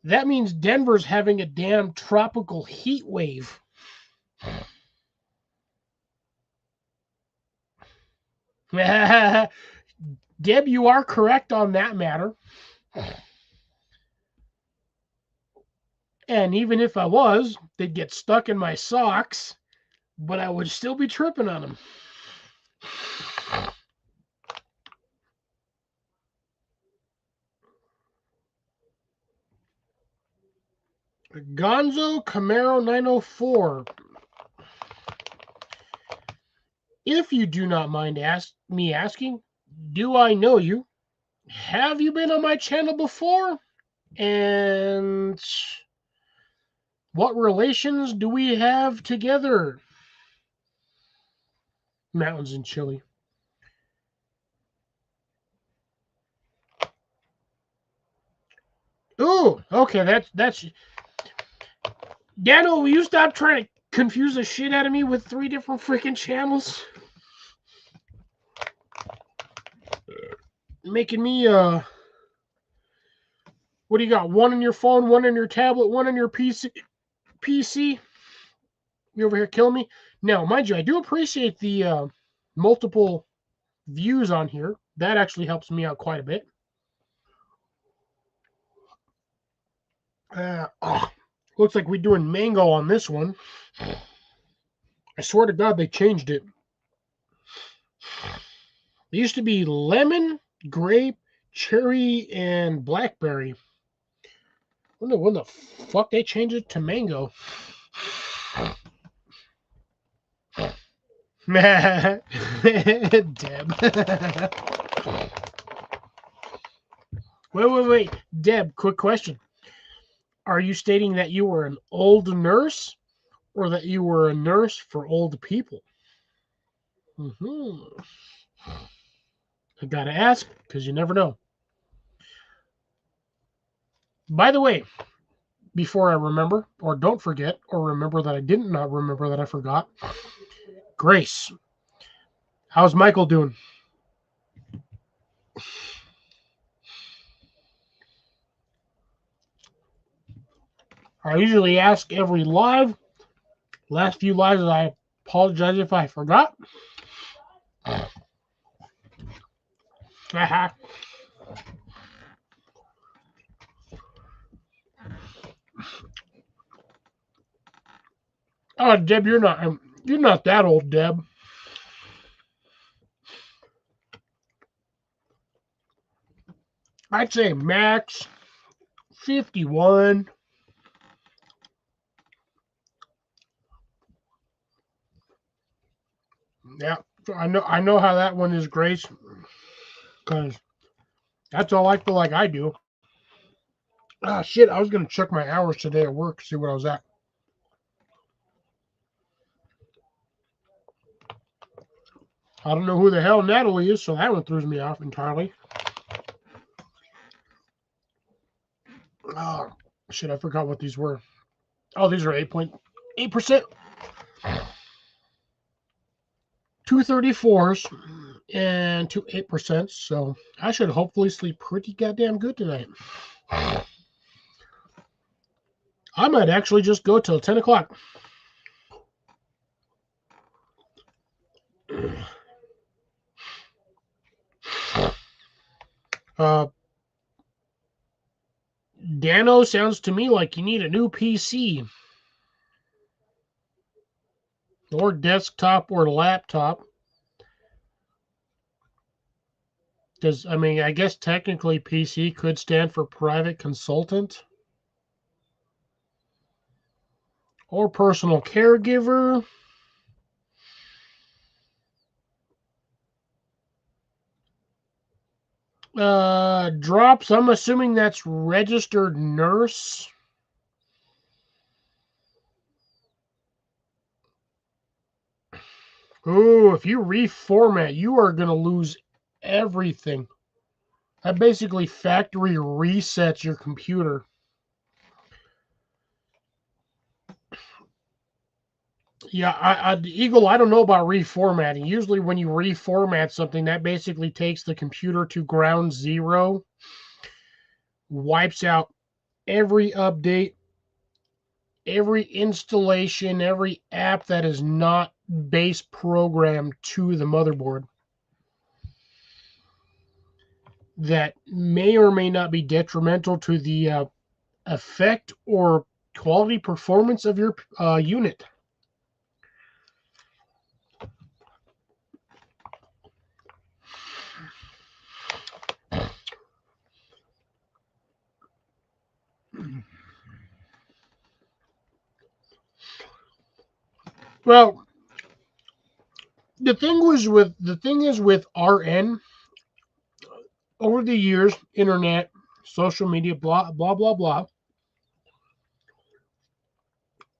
that means Denver's having a damn tropical heat wave. Deb, you are correct on that matter. And even if I was, they'd get stuck in my socks, but I would still be tripping on them. Gonzo Camaro 904. If you do not mind me asking, do I know you? Have you been on my channel before? And what relations do we have together? Mountains in Chile. Ooh, okay, that's. Dano, will you stop trying to confuse the shit out of me with 3 different freaking channels? Making me what do you got? 1 on your phone, 1 on your tablet, 1 on your PC. You over here killing me? Now, mind you, I do appreciate the multiple views on here. That actually helps me out quite a bit. Looks like we're doing mango on this one. I swear to God, they changed it. It used to be lemon, grape, cherry, and blackberry. I wonder when the fuck they changed it to mango. Deb. Wait. Deb, quick question. Are you stating that you were an old nurse or that you were a nurse for old people? I gotta ask because you never know. By the way, before I remember, or don't forget, or remember that I didn't not remember that I forgot, Grace, how's Michael doing? I usually ask every live. Last few lives, I apologize if I forgot. Oh, Deb, you're not that old, Deb. I'd say max 51. Yeah, I know how that one is, Grace, because that's all I feel like I do. Ah, shit, I was going to check my hours today at work, see what I was at. I don't know who the hell Natalie is, so that one throws me off entirely. Oh, shit, I forgot what these were. Oh, these are 8.8%. 234s and 8%. So I should hopefully sleep pretty goddamn good tonight. I might actually just go till 10 o'clock. Dano, sounds to me like you need a new PC. Or desktop or laptop. Because, I mean, I guess technically PC could stand for private consultant. Or personal caregiver. Drops, I'm assuming that's registered nurse. Ooh, if you reformat, you are going to lose everything. That basically factory resets your computer. Yeah, Eagle, I don't know about reformatting. Usually when you reformat something, that basically takes the computer to ground zero, wipes out every update, every installation, every app that is not base programmed to the motherboard that may or may not be detrimental to the effect or quality performance of your unit. Well, the thing is with RN over the years, internet, social media, blah blah blah blah.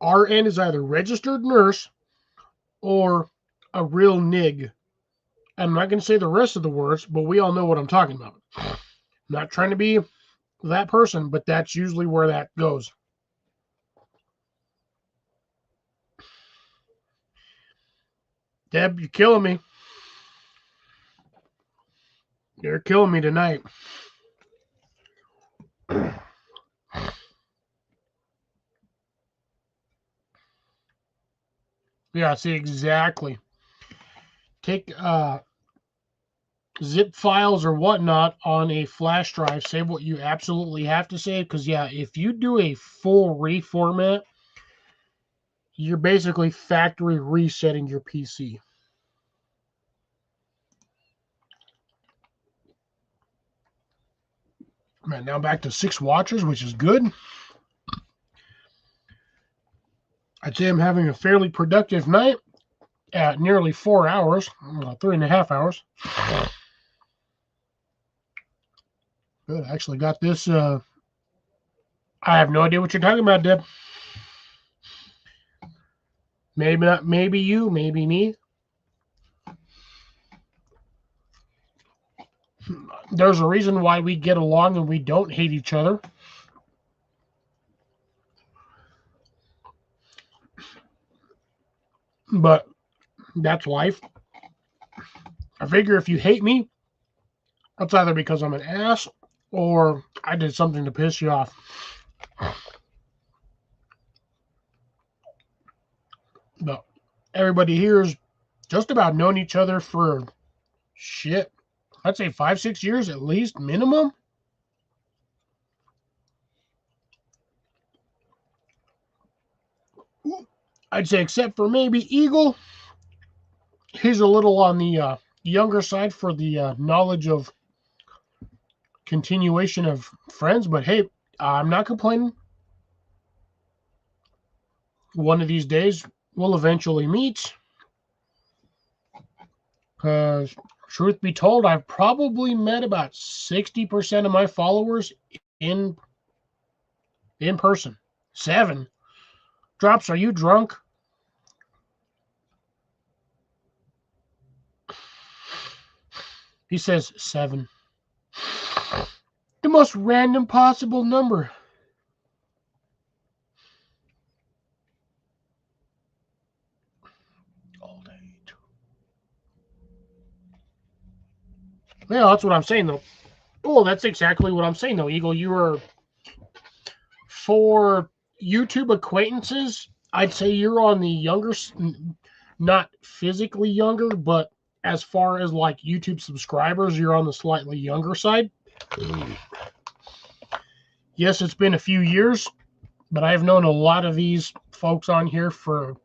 RN is either registered nurse or a real nig. I'm not going to say the rest of the words, but we all know what I'm talking about. I'm not trying to be that person, but that's usually where that goes. Deb, you're killing me. You're killing me tonight. Yeah, see, exactly. Take zip files or whatnot on a flash drive. Save what you absolutely have to save. Because, yeah, if you do a full reformat, you're basically factory resetting your PC. Man, now back to 6 watchers, which is good. I'd say I'm having a fairly productive night at nearly 4 hours, 3.5 hours. Good. I actually got this. I have no idea what you're talking about, Deb. Maybe not. Maybe you. Maybe me. There's a reason why we get along and we don't hate each other. But that's life. I figure if you hate me, it's either because I'm an ass or I did something to piss you off. But everybody here has just about known each other for shit. I'd say 5-6 years at least, minimum. I'd say except for maybe Eagle. He's a little on the younger side for the knowledge of continuation of friends. But hey, I'm not complaining. One of these days, we'll eventually meet. Because, truth be told, I've probably met about 60% of my followers in person. 7. Drops, are you drunk? He says 7. The most random possible number. Old age. Yeah, that's what I'm saying, though. Oh, that's exactly what I'm saying, though, Eagle. You are, for YouTube acquaintances, I'd say you're on the younger, not physically younger, but as far as like YouTube subscribers, you're on the slightly younger side. Yes, it's been a few years, but I've known a lot of these folks on here for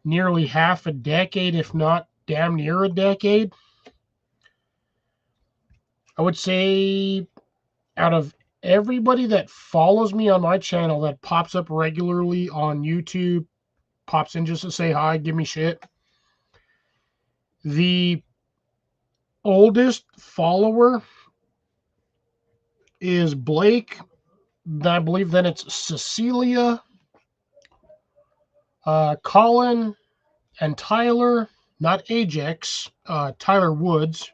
nearly half a decade, if not damn near a decade. I would say out of everybody that follows me on my channel that pops up regularly on YouTube, pops in just to say hi, give me shit, the oldest follower is Blake. I believe then it's Cecilia, Colin, and Tyler, not Ajax, Tyler Woods.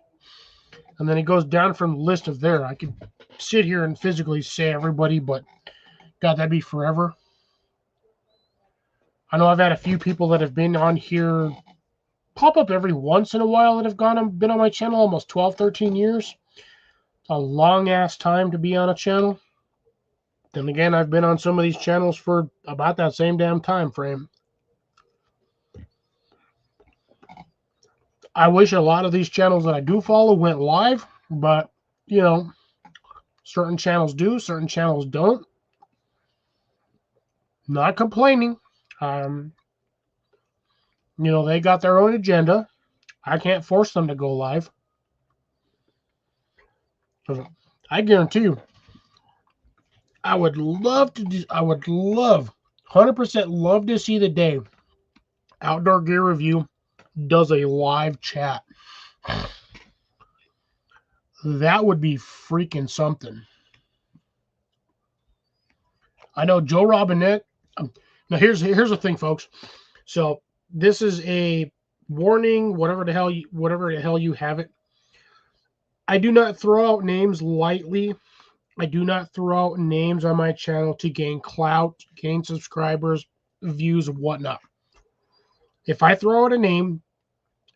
And then it goes down from the list of there. I could sit here and physically say everybody, but God, that'd be forever. I know I've had a few people that have been on here pop up every once in a while that have been on my channel almost 12, 13 years. It's a long-ass time to be on a channel. Then again, I've been on some of these channels for about that same damn time frame. I wish a lot of these channels that I do follow went live, but, you know, certain channels do, certain channels don't. Not complaining. You know, they got their own agenda. I can't force them to go live. I guarantee you, I would love, 100% love to see the day Outdoor Gear Review does a live chat. That would be freaking something. I know Joe Robinette. Now here's the thing, folks. So this is a warning, whatever the hell you have it. I do not throw out names lightly I do not throw out names on my channel to gain clout, gain subscribers, views, whatnot. If I throw out a name,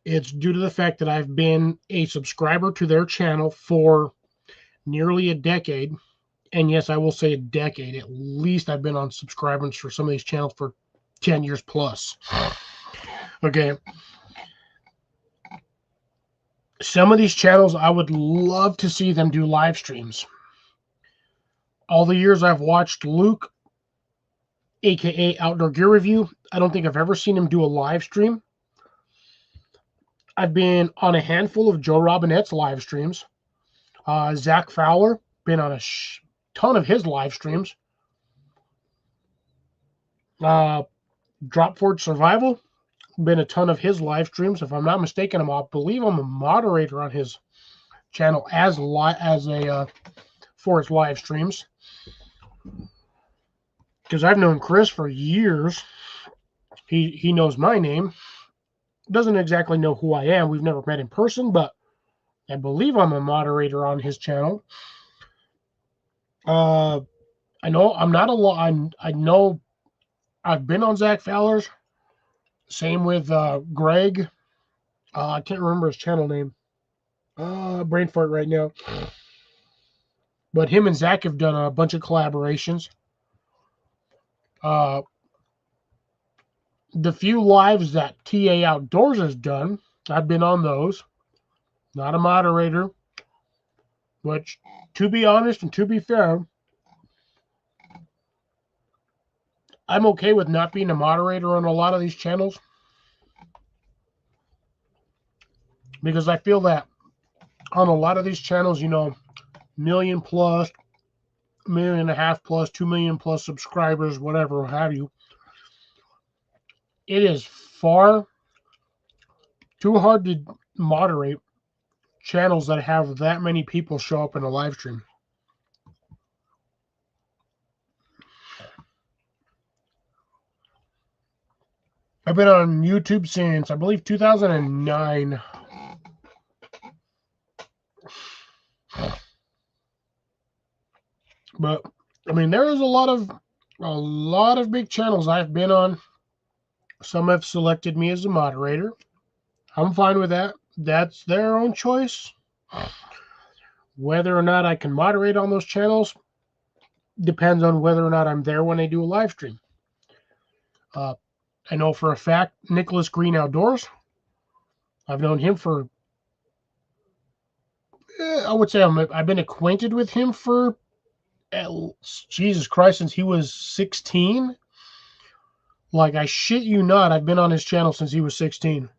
it's due to the fact that I've been a subscriber to their channel for nearly a decade. And yes, I will say a decade. At least I've been on subscribers for some of these channels for 10 years plus. Okay. Some of these channels, I would love to see them do live streams. All the years I've watched Luke, aka Outdoor Gear Review, I don't think I've ever seen him do a live stream. I've been on a handful of Joe Robinette's live streams. Zach Fowler, been on a ton of his live streams. Dropford Survival, been a ton of his live streams. If I'm not mistaken, I believe I'm a moderator on his channel for his live streams. Because I've known Chris for years. He knows my name. Doesn't exactly know who I am. We've never met in person, but I believe I'm a moderator on his channel. I know I'm not a lot. I know I've been on Zach Fowler's. Same with Greg. I can't remember his channel name. Brain fart right now. But him and Zach have done a bunch of collaborations. The few lives that TA Outdoors has done, I've been on those. Not a moderator. Which, to be honest and to be fair, I'm okay with not being a moderator on a lot of these channels. Because I feel that on a lot of these channels, you know, million plus, 1.5 million plus, 2 million plus subscribers, whatever have you. It is far too hard to moderate channels that have that many people show up in a live stream. I've been on YouTube since, I believe, 2009. But I mean, there is a lot of big channels I've been on. Some have selected me as a moderator. I'm fine with that. That's their own choice. Whether or not I can moderate on those channels depends on whether or not I'm there when they do a live stream. I know for a fact Nicholas Green Outdoors. I've known him for, I would say I've been acquainted with him for, Jesus Christ, since he was 16. Like, I shit you not, I've been on his channel since he was 16.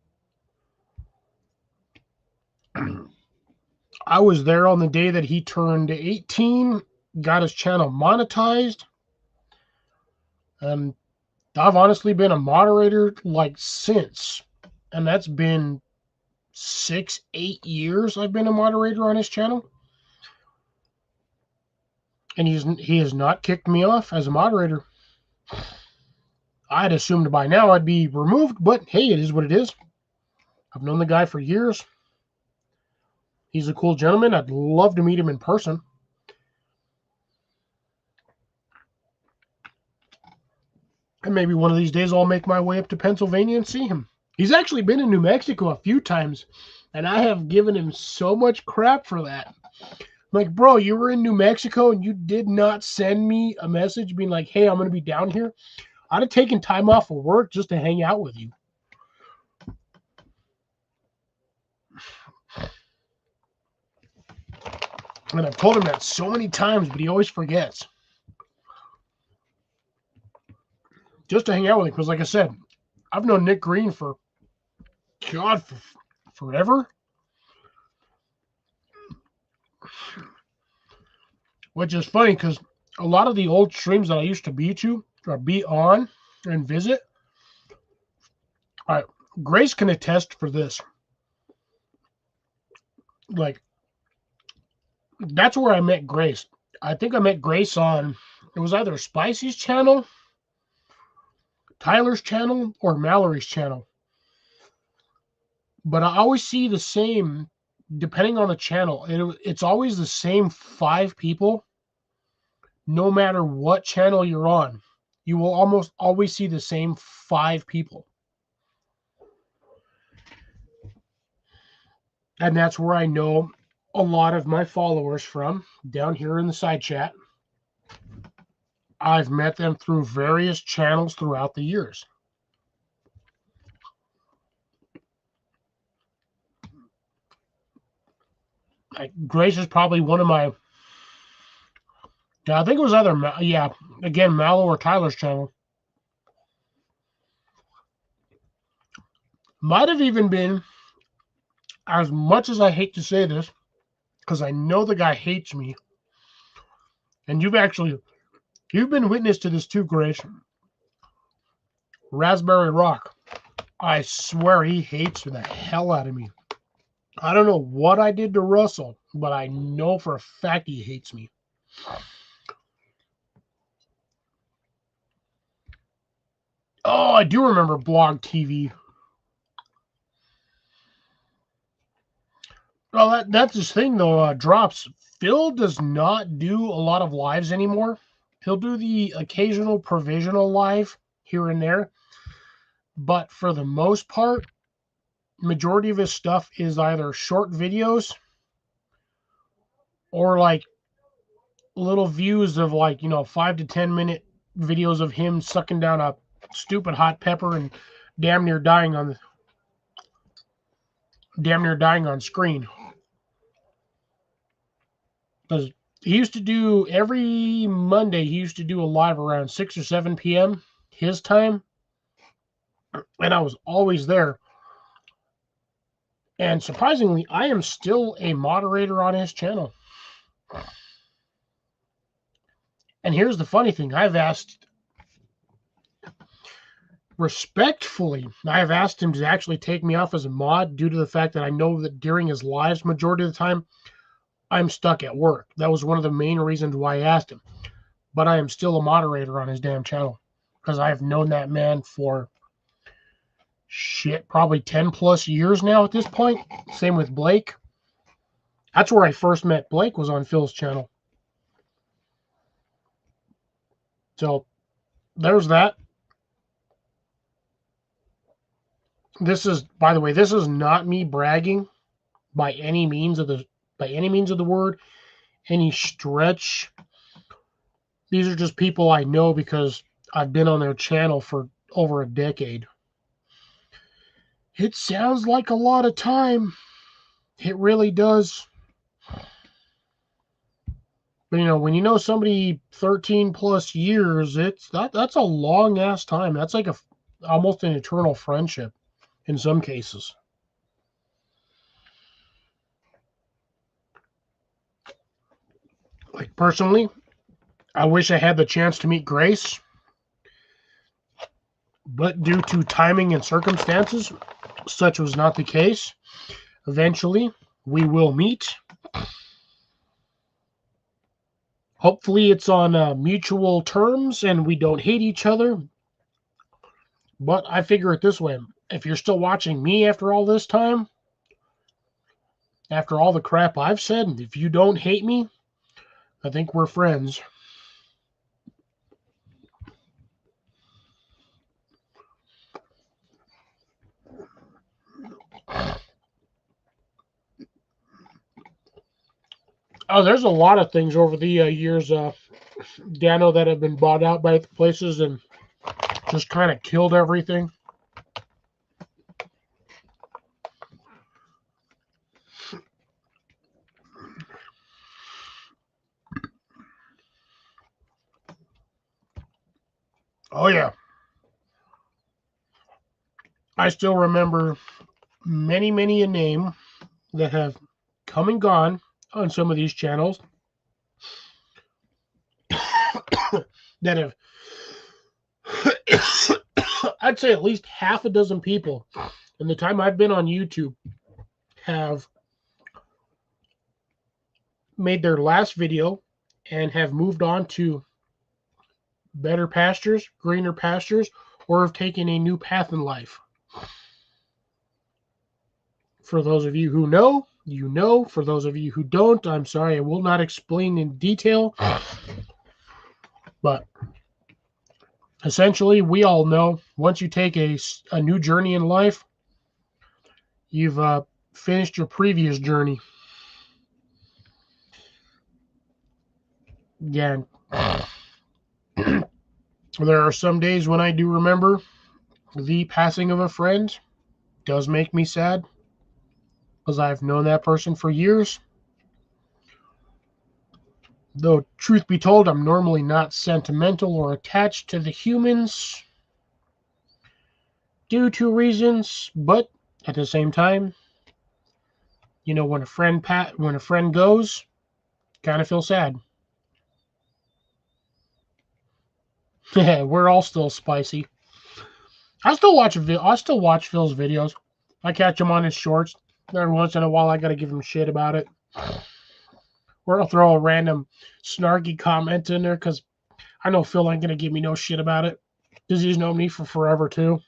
I was there on the day that he turned 18, got his channel monetized. And I've honestly been a moderator like since. And that's been 6-8 years I've been a moderator on his channel. And he has not kicked me off as a moderator. I'd assumed by now I'd be removed, but hey, it is what it is. I've known the guy for years. He's a cool gentleman. I'd love to meet him in person. And maybe one of these days I'll make my way up to Pennsylvania and see him. He's actually been in New Mexico a few times, and I have given him so much crap for that. I'm like, bro, you were in New Mexico and you did not send me a message being like, hey, I'm going to be down here. I'd have taken time off of work just to hang out with you. And I've told him that so many times, but he always forgets. Just to hang out with him, because like I said, I've known Nick Green for, God, forever. Which is funny, because a lot of the old streams that I used to be on and visit, Grace can attest for this. Like, that's where I met Grace. I think I met Grace on, it was either Spicy's channel, Tyler's channel, or Mallory's channel. But I always see the same, depending on the channel, it's always the same 5 people no matter what channel you're on, you will almost always see the same 5 people. And that's where I know a lot of my followers from, down here in the side chat. I've met them through various channels throughout the years. Grace is probably one of my, I think it was either, again, Mallow or Tyler's channel. Might have even been, as much as I hate to say this, because I know the guy hates me, and you've been witness to this too, Grace. Raspberry Rock. I swear he hates the hell out of me. I don't know what I did to Russell, but I know for a fact he hates me. Oh, I do remember Blog TV. Well, that's his thing, though, Drops. Phil does not do a lot of lives anymore. He'll do the occasional provisional live here and there. But for the most part, majority of his stuff is either short videos or like little views of 5 to 10 minute videos of him sucking down a stupid hot pepper and damn near dying on screen. Because he used to do every Monday, he used to do a live around 6 or 7 p.m. his time. And I was always there. And surprisingly, I am still a moderator on his channel. And here's the funny thing. I've asked him to actually take me off as a mod due to the fact that I know that during his lives, majority of the time, I'm stuck at work. That was one of the main reasons why I asked him. But I am still a moderator on his damn channel because I have known that man for probably 10 plus years now at this point. Same with Blake. That's where I first met Blake, was on Phil's channel. So there's that. This is, by the way, this is not me bragging by any means of the word, any stretch. These are just people I know because I've been on their channel for over a decade. It sounds like a lot of time. It really does. But when you know somebody 13 plus years, that's a long ass time. That's like almost an eternal friendship in some cases. Like personally, I wish I had the chance to meet Grace, but due to timing and circumstances, such was not the case. Eventually, we will meet. Hopefully, it's on mutual terms and we don't hate each other. But I figure it this way. If you're still watching me after all this time, after all the crap I've said, if you don't hate me, I think we're friends. Oh, there's a lot of things over the years, Dano, that have been bought out by places and just kind of killed everything. Oh, yeah. I still remember many, many a name that have come and gone on some of these channels that have, I'd say at least half a dozen people in the time I've been on YouTube have made their last video and have moved on to better pastures, greener pastures, or have taken a new path in life. For those of you who know, you know. For those of you who don't, I'm sorry, I will not explain in detail. But essentially, we all know once you take a new journey in life, you've finished your previous journey. Again, there are some days when I do remember the passing of a friend. Does make me sad because I've known that person for years. Though, truth be told, I'm normally not sentimental or attached to the humans due to reasons, but at the same time, you know, when a friend goes, kind of feel sad. Yeah, we're all still spicy. I still watch Phil's videos. I catch him on his shorts. Every once in a while, I gotta give him shit about it. Or I'll throw a random snarky comment in there because I know Phil ain't gonna give me no shit about it. Because he's known me for forever too.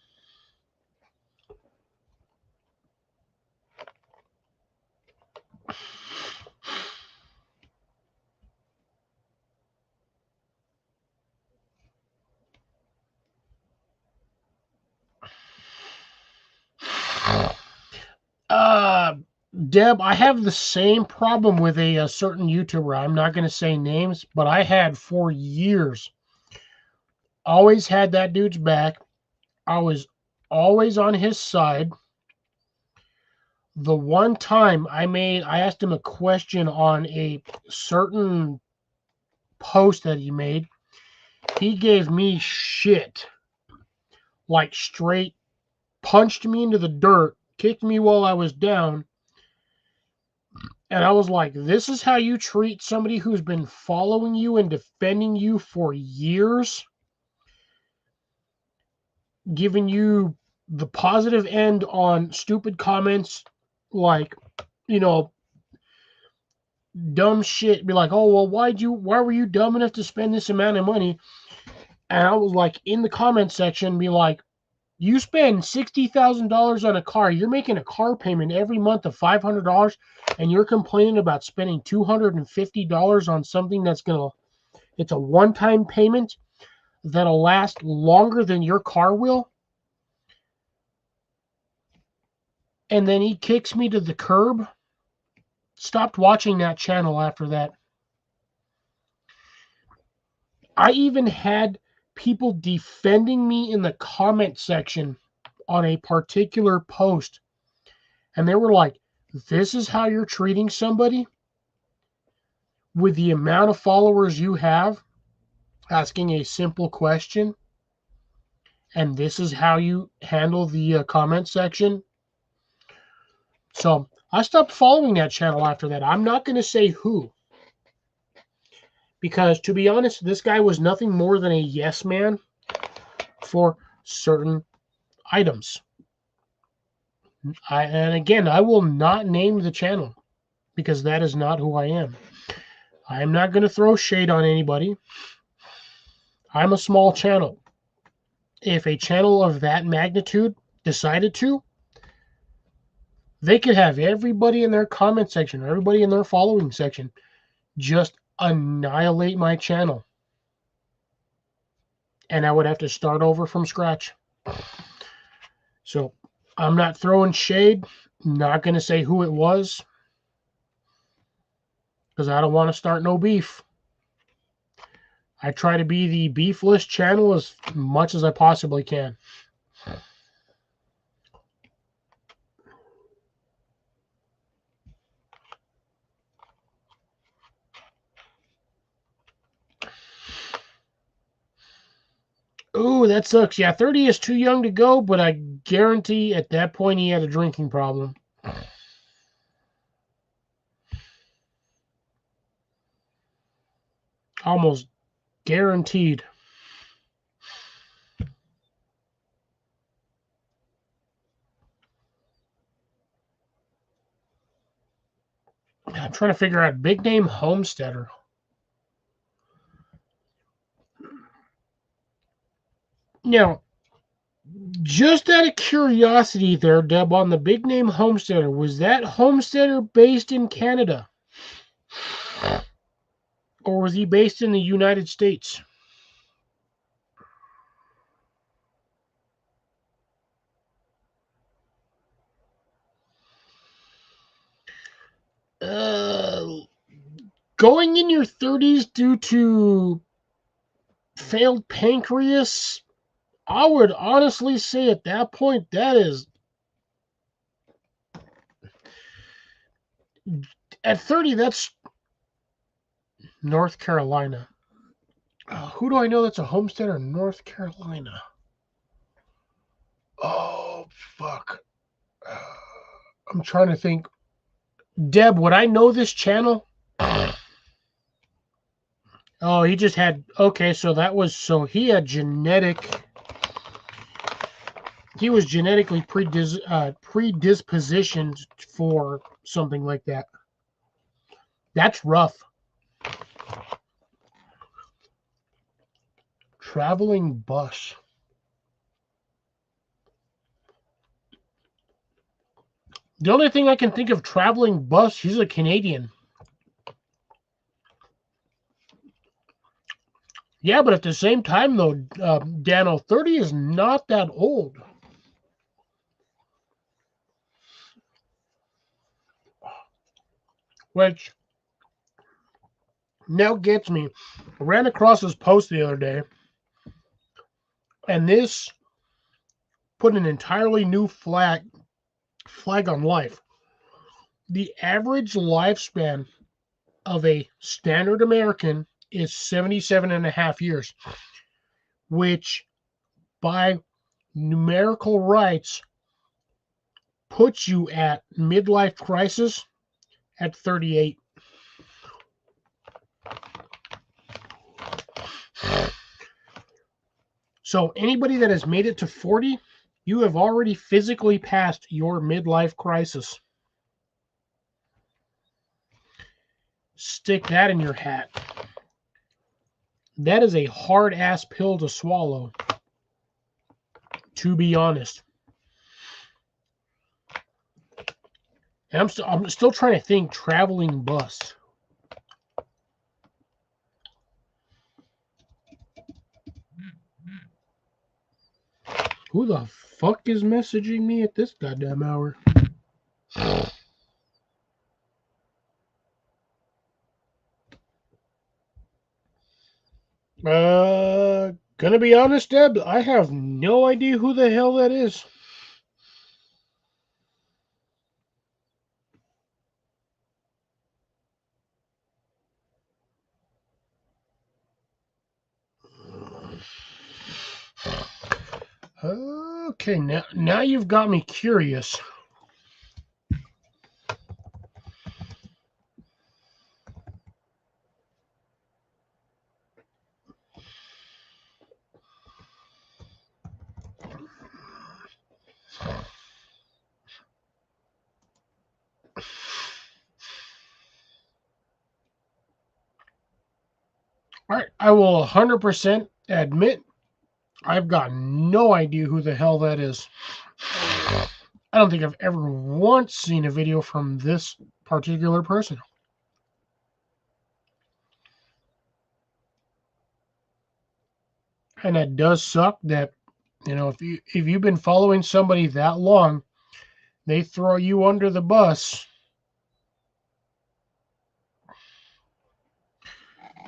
Deb, I have the same problem with a certain YouTuber. I'm not going to say names, but I had for years. Always had that dude's back. I was always on his side. The one time I asked him a question on a certain post that he made. He gave me shit. Like straight punched me into the dirt, kicked me while I was down. And I was like, this is how you treat somebody who's been following you and defending you for years? Giving you the positive end on stupid comments like, you know, dumb shit. Be like, oh, well, why were you dumb enough to spend this amount of money? And I was like, in the comment section, be like, you spend $60,000 on a car. You're making a car payment every month of $500, and you're complaining about spending $250 on something it's a one-time payment that'll last longer than your car will. And then he kicks me to the curb. Stopped watching that channel after that. I even had people defending me in the comment section on a particular post. And they were like, this is how you're treating somebody with the amount of followers you have, asking a simple question. And this is how you handle the comment section. So I stopped following that channel after that. I'm not going to say who. Because to be honest, this guy was nothing more than a yes man for certain items. And again, I will not name the channel because that is not who I am. I am not going to throw shade on anybody. I'm a small channel. If a channel of that magnitude decided to, they could have everybody in their comment section, everybody in their following section, just annihilate my channel. And I would have to start over from scratch. So I'm not throwing shade. Not going to say who it was. Because I don't want to start no beef. I try to be the beefless channel as much as I possibly can. Ooh, that sucks. Yeah, 30 is too young to go, but I guarantee at that point he had a drinking problem. Almost guaranteed. I'm trying to figure out big name homesteader. Now, just out of curiosity there, Deb, on the big name homesteader, was that homesteader based in Canada? Or was he based in the United States? going in your 30s due to failed pancreas, I would honestly say at that point, that is, at 30, that's North Carolina. Who do I know that's a homesteader in North Carolina? Oh, fuck. I'm trying to think. Deb, would I know this channel? Oh, he just had... Okay, so that was... So he had genetic... He was genetically predispositioned for something like that. That's rough. Traveling bus. The only thing I can think of traveling bus, he's a Canadian. Yeah, but at the same time, though, Dano, 30 is not that old. Which now gets me. I ran across this post the other day, and this put an entirely new flag on life. The average lifespan of a standard American is 77 and a half years, which by numerical rights puts you at midlife crisis at 38. So anybody that has made it to 40, you have already physically passed your midlife crisis. Stick that in your hat. That is a hard-ass pill to swallow, to be honest. And I'm still trying to think traveling bus. Who the fuck is messaging me at this goddamn hour? Gonna be honest, Deb, I have no idea who the hell that is. Okay, now you've got me curious. I will 100% admit I've got no idea who the hell that is. I don't think I've ever once seen a video from this particular person. And that does suck that, you know, if you've been following somebody that long, they throw you under the bus.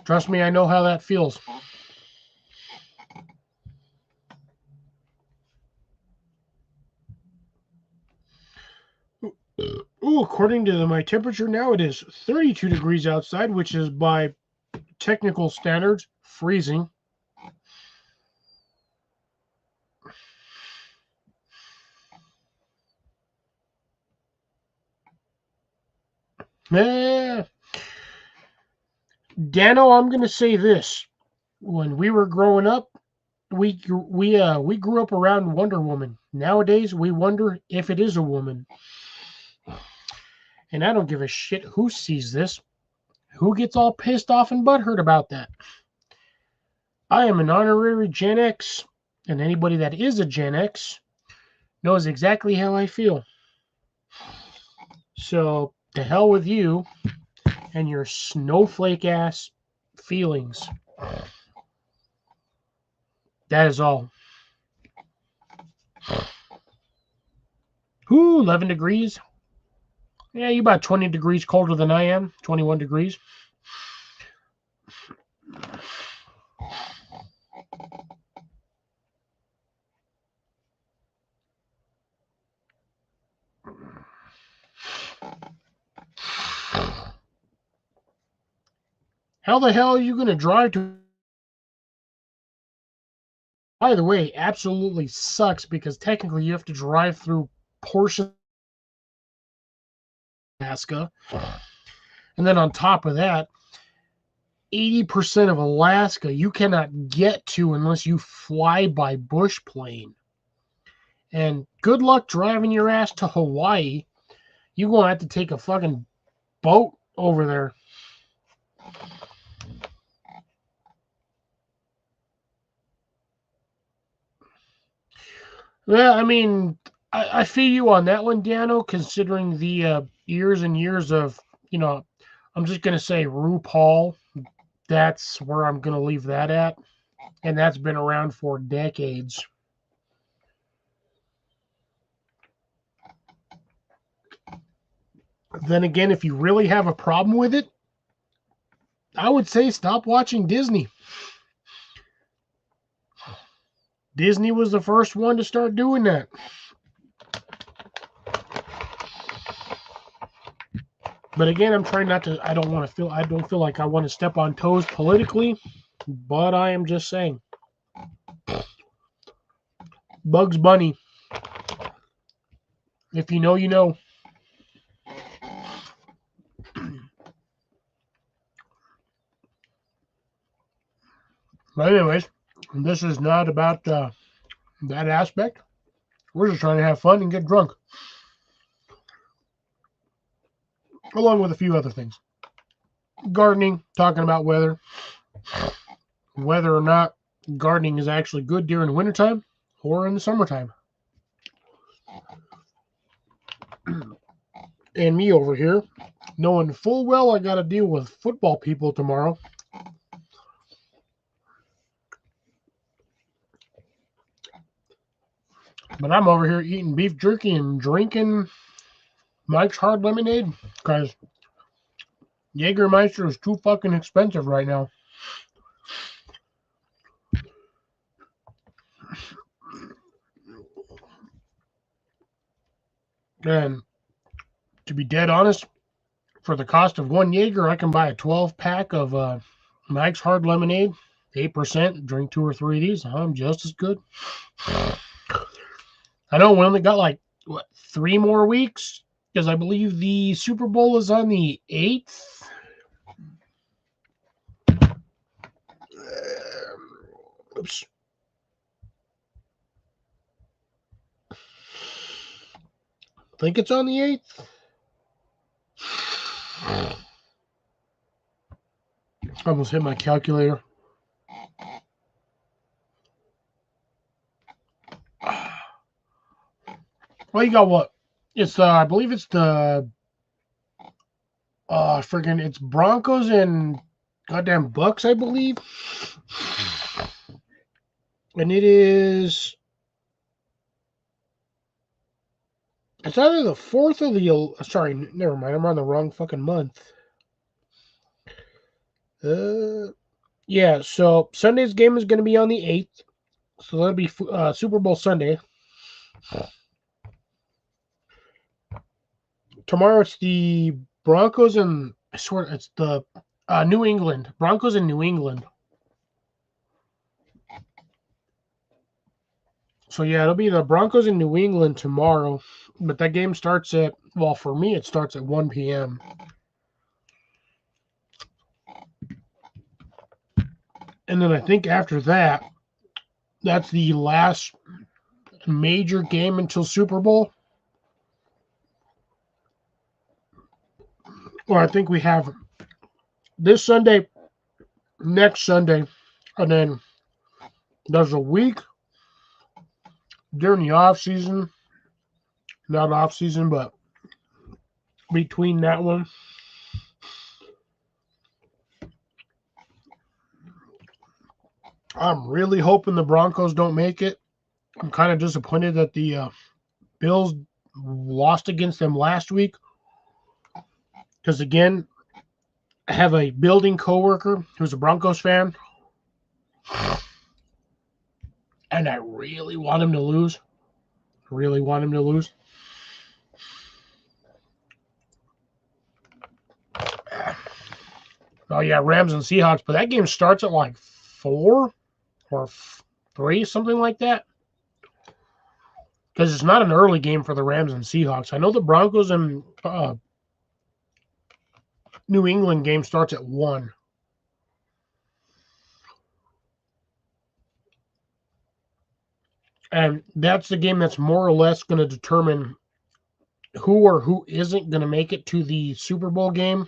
Trust me, I know how that feels. Ooh, according to my temperature now, it is 32 degrees outside, which is by technical standards freezing. Dano, I'm going to say this. When we were growing up, we grew up around Wonder Woman. Nowadays, we wonder if it is a woman. And I don't give a shit who sees this, who gets all pissed off and butthurt about that. I am an honorary Gen X, and anybody that is a Gen X knows exactly how I feel. So, to hell with you and your snowflake-ass feelings. That is all. Ooh, 11 degrees. Yeah, you're about 20 degrees colder than I am. 21 degrees. How the hell are you going to drive to? By the way, absolutely sucks because technically you have to drive through portions of Alaska. And then on top of that, 80% of Alaska you cannot get to unless you fly by bush plane. And good luck driving your ass to Hawaii. You're going to have to take a fucking boat over there. Yeah, I mean, I feel you on that one, Dano, considering the years and years of, I'm just going to say RuPaul. That's where I'm going to leave that at. And that's been around for decades. Then again, if you really have a problem with it, I would say stop watching Disney. Disney was the first one to start doing that. But again, I'm trying not to, I don't feel like I want to step on toes politically, but I am just saying. Bugs Bunny. If you know, you know. But anyways, this is not about that aspect. We're just trying to have fun and get drunk. Along with a few other things. Gardening, talking about weather. Whether or not gardening is actually good during the wintertime or in the summertime. And me over here, knowing full well I got to deal with football people tomorrow. But I'm over here eating beef jerky and drinking Mike's Hard Lemonade because Jägermeister is too fucking expensive right now. And to be dead honest, for the cost of one Jaeger, I can buy a 12-pack of Mike's Hard Lemonade, 8%, drink 2 or 3 of these. I'm just as good. I know we only got 3 more weeks because I believe the Super Bowl is on the 8th. Oops. I think it's on the 8th. Almost hit my calculator. Well, you got what? It's I believe it's the it's Broncos and goddamn Bucks, I believe. And it's either the 4th or the sorry, never mind, I'm on the wrong fucking month. Yeah, so Sunday's game is going to be on the 8th. So that'll be Super Bowl Sunday. Tomorrow it's the Broncos and I swear it's the New England. Broncos in New England. So yeah, it'll be the Broncos in New England tomorrow. But that game starts at, well, for me, it starts at 1 p.m. And then I think after that, that's the last major game until Super Bowl. Or I think we have this Sunday, next Sunday, and then there's a week during the off season. Not off season, but between that one. I'm really hoping the Broncos don't make it. I'm kind of disappointed that the Bills lost against them last week. Because again, I have a building coworker who's a Broncos fan, and I really want him to lose. Really want him to lose. Oh yeah, Rams and Seahawks, but that game starts at like 4 or 3, something like that. Because it's not an early game for the Rams and Seahawks. I know the Broncos and New England game starts at 1. And that's the game that's more or less going to determine who or who isn't going to make it to the Super Bowl game.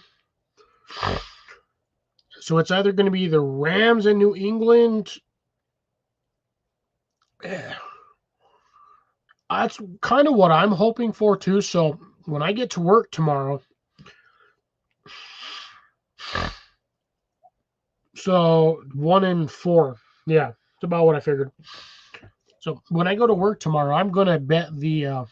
So it's either going to be the Rams and New England. That's kind of what I'm hoping for too. So when I get to work tomorrow, so 1 and 4. Yeah, it's about what I figured. So when I go to work tomorrow, I'm going to bet the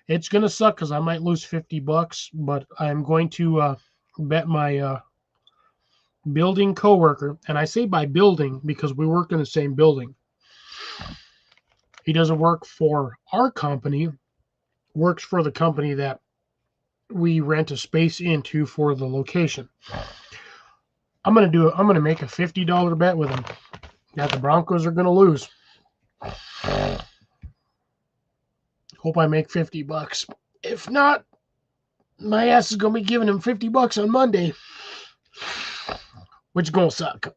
it's going to suck because I might lose $50, but I'm going to bet my building coworker, and I say by building because we work in the same building. He doesn't work for our company, works for the company that we rent a space into for the location. I'm going to make a $50 bet with him that the Broncos are going to lose. Hope I make $50. If not, my ass is going to be giving him $50 on Monday, which is going to suck.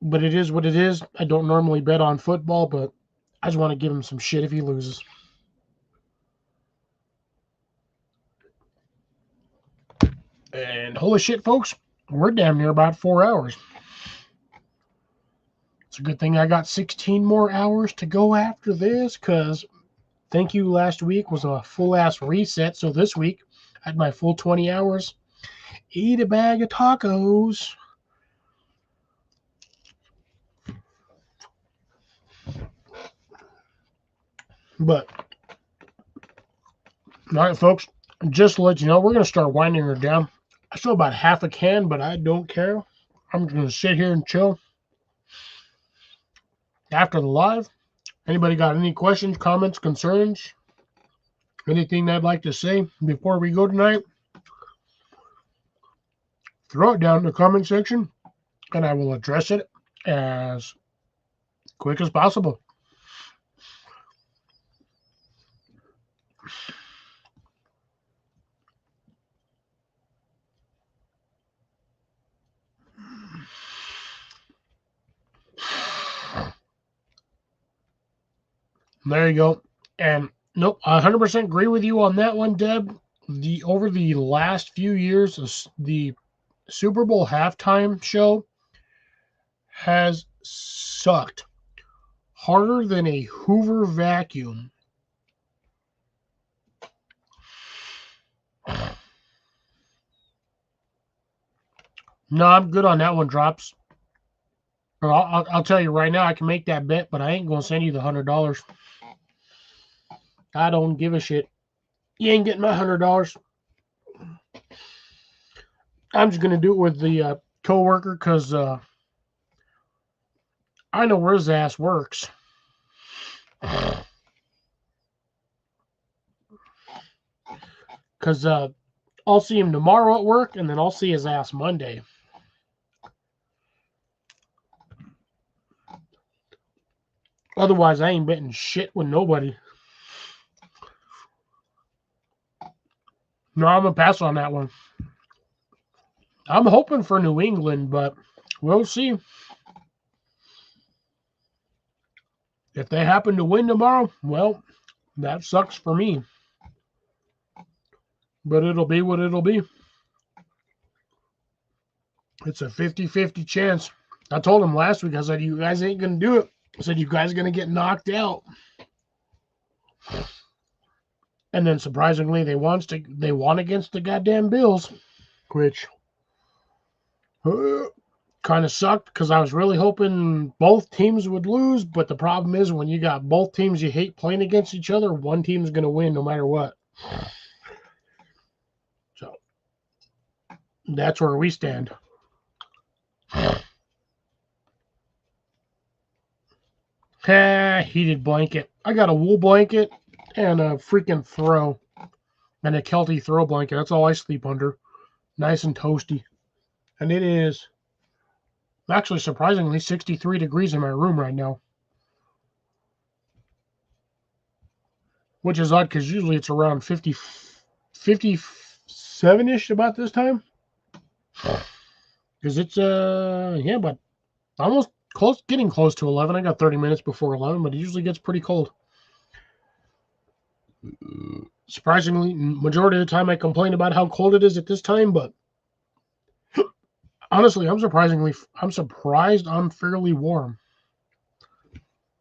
But it is what it is. I don't normally bet on football, but I just want to give him some shit if he loses. And holy shit, folks, we're damn near about 4 hours. It's a good thing I got 16 more hours to go after this, because thank you last week was a full-ass reset, so this week I had my full 20 hours. Eat a bag of tacos. But, all right, folks, just to let you know, we're going to start winding her down. I still about half a can, but I don't care. I'm going to sit here and chill. After the live, anybody got any questions, comments, concerns, anything they'd like to say before we go tonight? Throw it down in the comment section, and I will address it as quick as possible. There you go. And nope, I 100% agree with you on that one, Deb. Over the last few years, the Super Bowl halftime show has sucked harder than a Hoover vacuum. No, I'm good on that one, Drops. I'll tell you right now, I can make that bet, but I ain't going to send you the $100. I don't give a shit. You ain't getting my $100. I'm just going to do it with the coworker because I know where his ass works. Because I'll see him tomorrow at work, and then I'll see his ass Monday. Otherwise, I ain't betting shit with nobody. No, I'm going to pass on that one. I'm hoping for New England, but we'll see. If they happen to win tomorrow, well, that sucks for me. But it'll be what it'll be. It's a 50-50 chance. I told him last week, I said, you guys ain't going to do it. I said, you guys are going to get knocked out. And then surprisingly, they won against the goddamn Bills, which kind of sucked because I was really hoping both teams would lose. But the problem is when you got both teams you hate playing against each other, one team's going to win no matter what. So That's where we stand. Heated blanket. I got a wool blanket and a freaking throw. And a Kelty throw blanket. That's all I sleep under. Nice and toasty. And it is actually surprisingly 63 degrees in my room right now. Which is odd because usually it's around 57-ish about this time. Because it's, yeah, but almost close, getting close to 11. I got 30 minutes before 11, but it usually gets pretty cold. Surprisingly, majority of the time I complain about how cold it is at this time, but honestly, I'm surprised I'm fairly warm.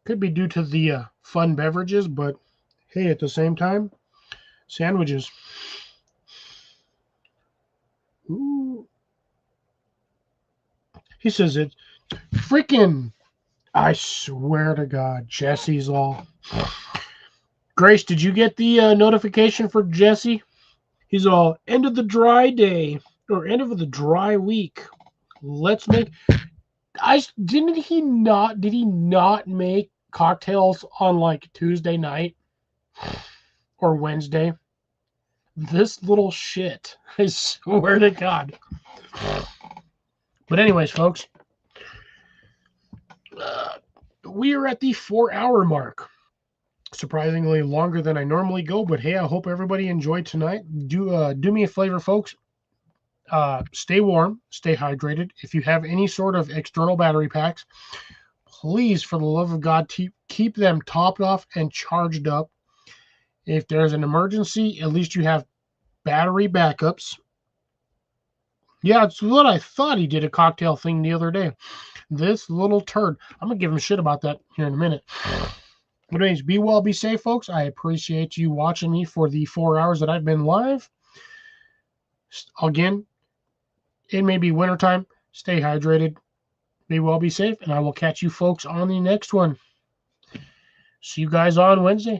Could be due to the fun beverages, but hey, at the same time, sandwiches. Ooh. He says it freaking, I swear to God, Jesse's all. Grace, did you get the notification for Jesse? He's all, end of the dry day, or end of the dry week. Let's make... did he not make cocktails on like Tuesday night? Or Wednesday? This little shit. I swear to God. But anyways, folks. We are at the 4-hour mark. Surprisingly longer than I normally go, but hey, I hope everybody enjoyed tonight. Do me a favor, folks. Stay warm, stay hydrated. If you have any sort of external battery packs, please, for the love of God, keep them topped off and charged up. If there's an emergency, at least you have battery backups. Yeah, it's what I thought. He did a cocktail thing the other day. This little turd. I'm going to give him shit about that here in a minute. But anyways, be well, be safe, folks. I appreciate you watching me for the 4 hours that I've been live. Again, it may be wintertime. Stay hydrated. Be well, be safe. And I will catch you folks on the next one. See you guys on Wednesday.